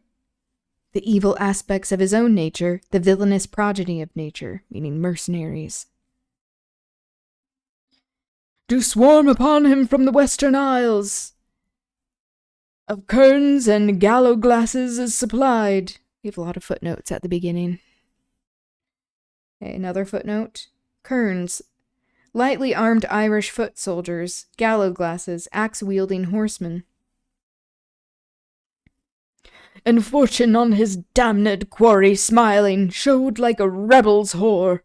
The evil aspects of his own nature, the villainous progeny of nature, meaning mercenaries. Do swarm upon him from the western isles. Of kerns and gallow glasses is supplied. We have a lot of footnotes at the beginning. Okay, another footnote. Kerns. Lightly armed Irish foot soldiers, gallow glasses, axe-wielding horsemen. And fortune on his damned quarry smiling, showed like a rebel's whore.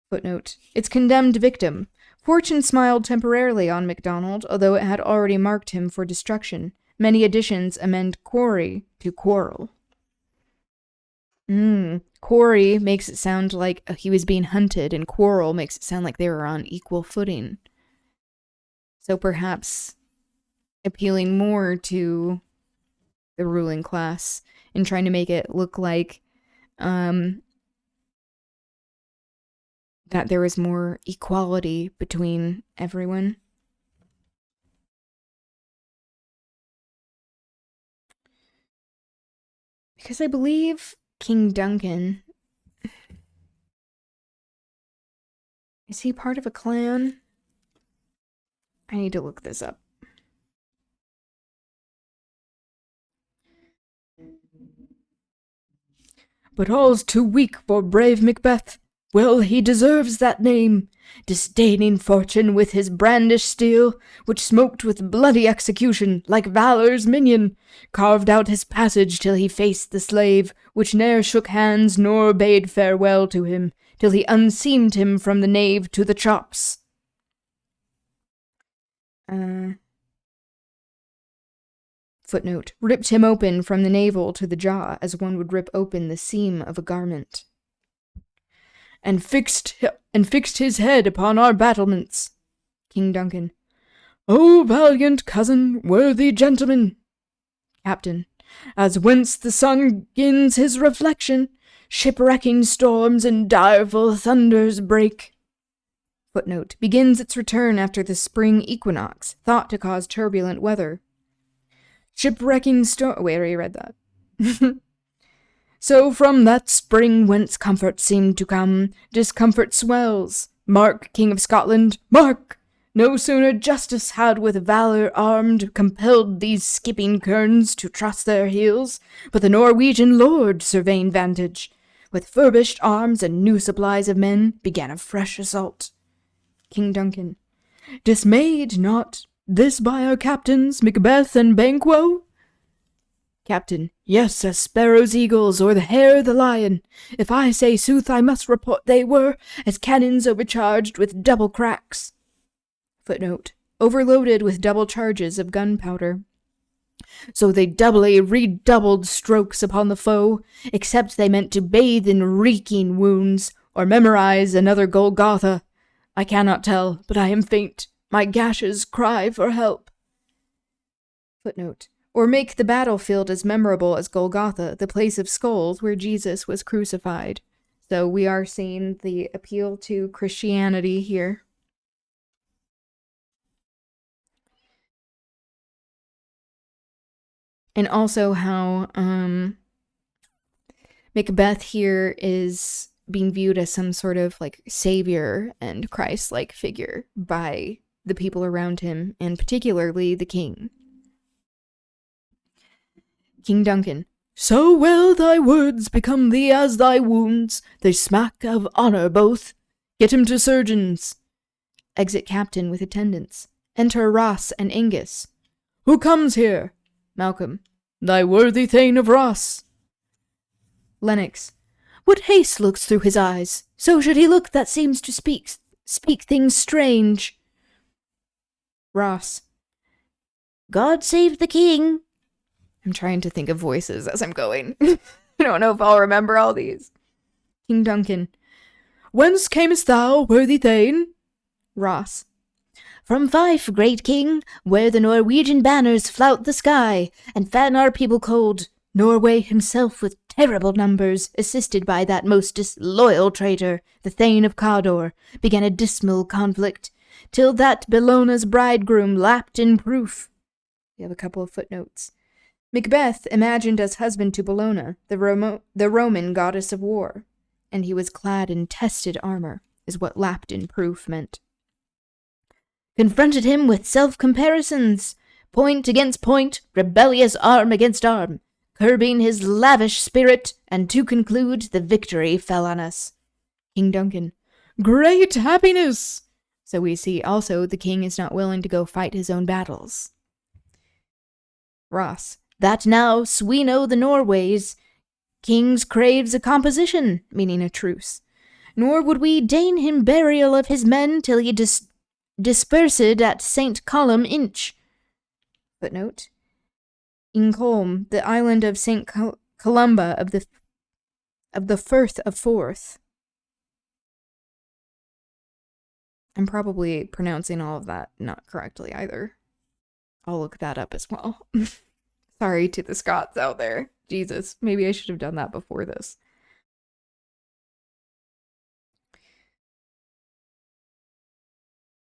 Footnote. Its condemned victim. Fortune smiled temporarily on MacDonald, although it had already marked him for destruction. Many additions amend quarry to quarrel. Quarry makes it sound like he was being hunted, and quarrel makes it sound like they were on equal footing. So perhaps appealing more to the ruling class and trying to make it look like that there was more equality between everyone. Because I believe King Duncan, is he part of a clan? I need to look this up. But all's too weak for brave Macbeth. Well, he deserves that name, disdaining fortune with his brandished steel, which smoked with bloody execution, like valor's minion, carved out his passage till he faced the slave, which ne'er shook hands nor bade farewell to him, till he unseamed him from the nave to the chops. Footnote, ripped him open from the navel to the jaw, as one would rip open the seam of a garment. And fixed his head upon our battlements. King Duncan. O valiant cousin, worthy gentleman. Captain. As whence the sun gins his reflection, shipwrecking storms and direful thunders break. Footnote, begins its return after the spring equinox, thought to cause turbulent weather. Shipwrecking storm... Wait, I already read that. So from that spring whence comfort seemed to come, discomfort swells. Mark, King of Scotland, mark! No sooner justice had with valor armed compelled these skipping kerns to trust their heels, but the Norwegian lord, surveying vantage, with furbished arms and new supplies of men, began a fresh assault. King Duncan. Dismayed not this by our captains, Macbeth and Banquo? Captain. Yes, as sparrows, eagles, or the hare, the lion. If I say sooth, I must report they were as cannons overcharged with double cracks. Footnote, overloaded with double charges of gunpowder. So they doubly redoubled strokes upon the foe, except they meant to bathe in reeking wounds, or memorize another Golgotha. I cannot tell, but I am faint. My gashes cry for help. Footnote, or make the battlefield as memorable as Golgotha, the place of skulls where Jesus was crucified. So we are seeing the appeal to Christianity here. And also how Macbeth here is being viewed as some sort of like savior and Christ-like figure by the people around him, and particularly the king. King Duncan. So well thy words become thee as thy wounds, they smack of honour both. Get him to surgeons. Exit captain with attendants. Enter Ross and Angus. Who comes here? Malcolm. Thy worthy Thane of Ross. Lennox. What haste looks through his eyes? So should he look that seems to speak things strange. Ross. God save the king. I'm trying to think of voices as I'm going. I don't know if I'll remember all these. King Duncan. Whence camest thou, worthy Thane? Ross. From Fife, great king, where the Norwegian banners flout the sky, and fan our people cold. Norway himself with terrible numbers, assisted by that most disloyal traitor, the Thane of Cawdor, began a dismal conflict, till that Bellona's bridegroom lapped in proof. We have a couple of footnotes. Macbeth imagined as husband to Bellona, the Roman goddess of war, and he was clad in tested armor, is what lapped in proof meant. Confronted him with self-comparisons, point against point, rebellious arm against arm, curbing his lavish spirit, and to conclude, the victory fell on us. King Duncan. Great happiness! So we see also the king is not willing to go fight his own battles. Ross. That now, Sweno the Norways, kings craves a composition, meaning a truce. Nor would we deign him burial of his men till he dispersed at St. Column Inch. Footnote. Incolm, the island of St. Columba of the Firth of Forth. I'm probably pronouncing all of that not correctly either. I'll look that up as well. Sorry to the Scots out there. Jesus, maybe I should have done that before this.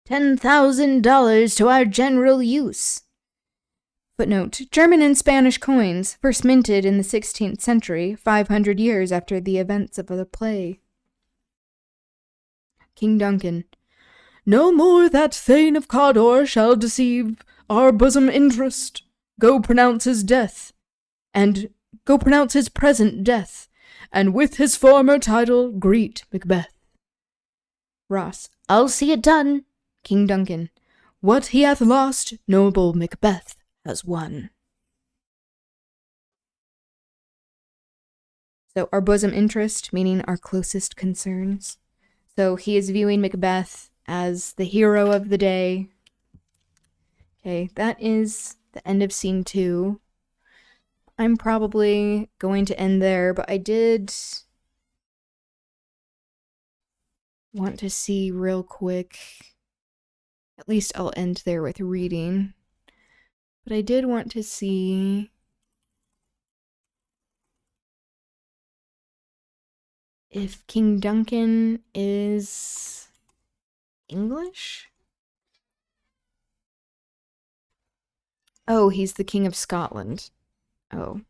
$10,000 to our general use. Footnote: German and Spanish coins, first minted in the 16th century, 500 years after the events of the play. King Duncan: No more that Thane of Cawdor shall deceive our bosom interest. Go pronounce his death, and go pronounce his present death, and with his former title greet Macbeth. Ross: I'll see it done. King Duncan: What he hath lost, noble Macbeth has won. So our bosom interest, meaning our closest concerns. So he is viewing Macbeth as the hero of the day. Okay, that is the end of scene 2. I'm probably going to end there, but I did want to see real quick. At least I'll end there with reading. But I did want to see if King Duncan is English? Oh, he's the King of Scotland. Oh.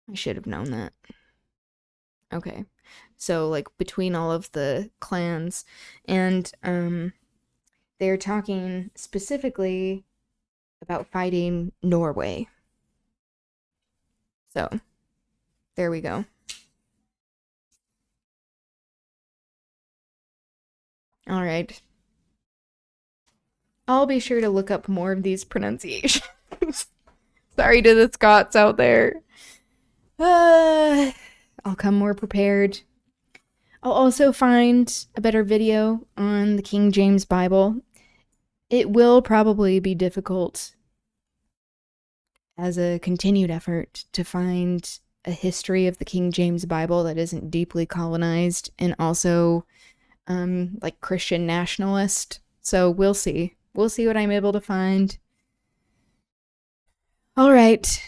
I should have known that. Okay. So, like, between all of the clans, and they're talking specifically about fighting Norway. So, there we go. All right. I'll be sure to look up more of these pronunciations. Sorry to the Scots out there. I'll come more prepared. I'll also find a better video on the King James Bible. It will probably be difficult as a continued effort to find a history of the King James Bible that isn't deeply colonized and also like Christian nationalist. So we'll see. We'll see what I'm able to find. All right.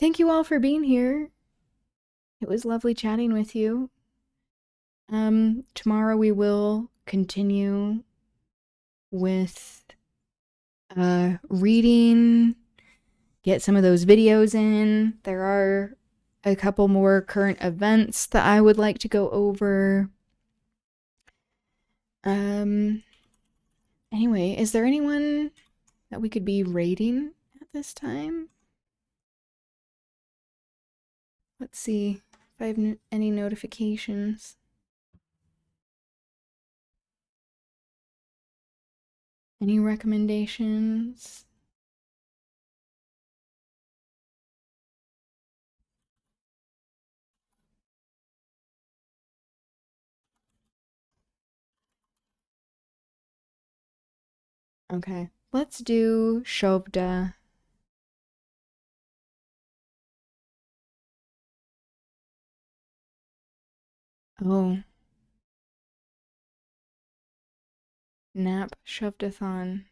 Thank you all for being here. It was lovely chatting with you. Tomorrow we will continue with reading, get some of those videos in. There are a couple more current events that I would like to go over. Anyway, is there anyone that we could be rating at this time? Let's see if I have any notifications. Any recommendations? Okay, let's do Shovda. Oh. Nap Shovdathon.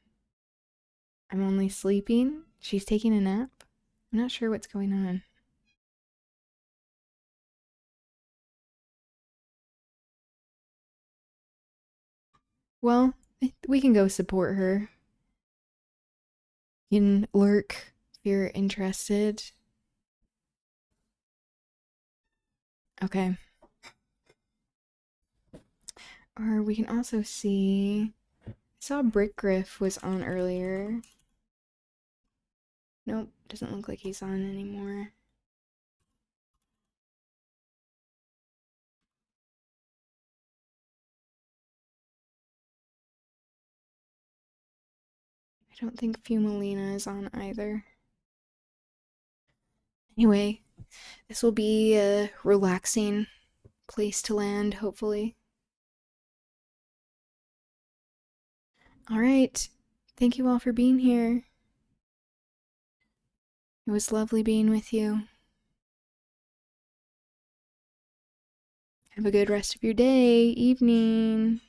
I'm only sleeping. She's taking a nap. I'm not sure what's going on. Well, we can go support her. You can lurk if you're interested. Okay. Or we can also see... I saw Brickgriff was on earlier. Nope, doesn't look like he's on anymore. I don't think Fumalina is on either. Anyway, this will be a relaxing place to land, hopefully. Alright, thank you all for being here. It was lovely being with you. Have a good rest of your day, evening.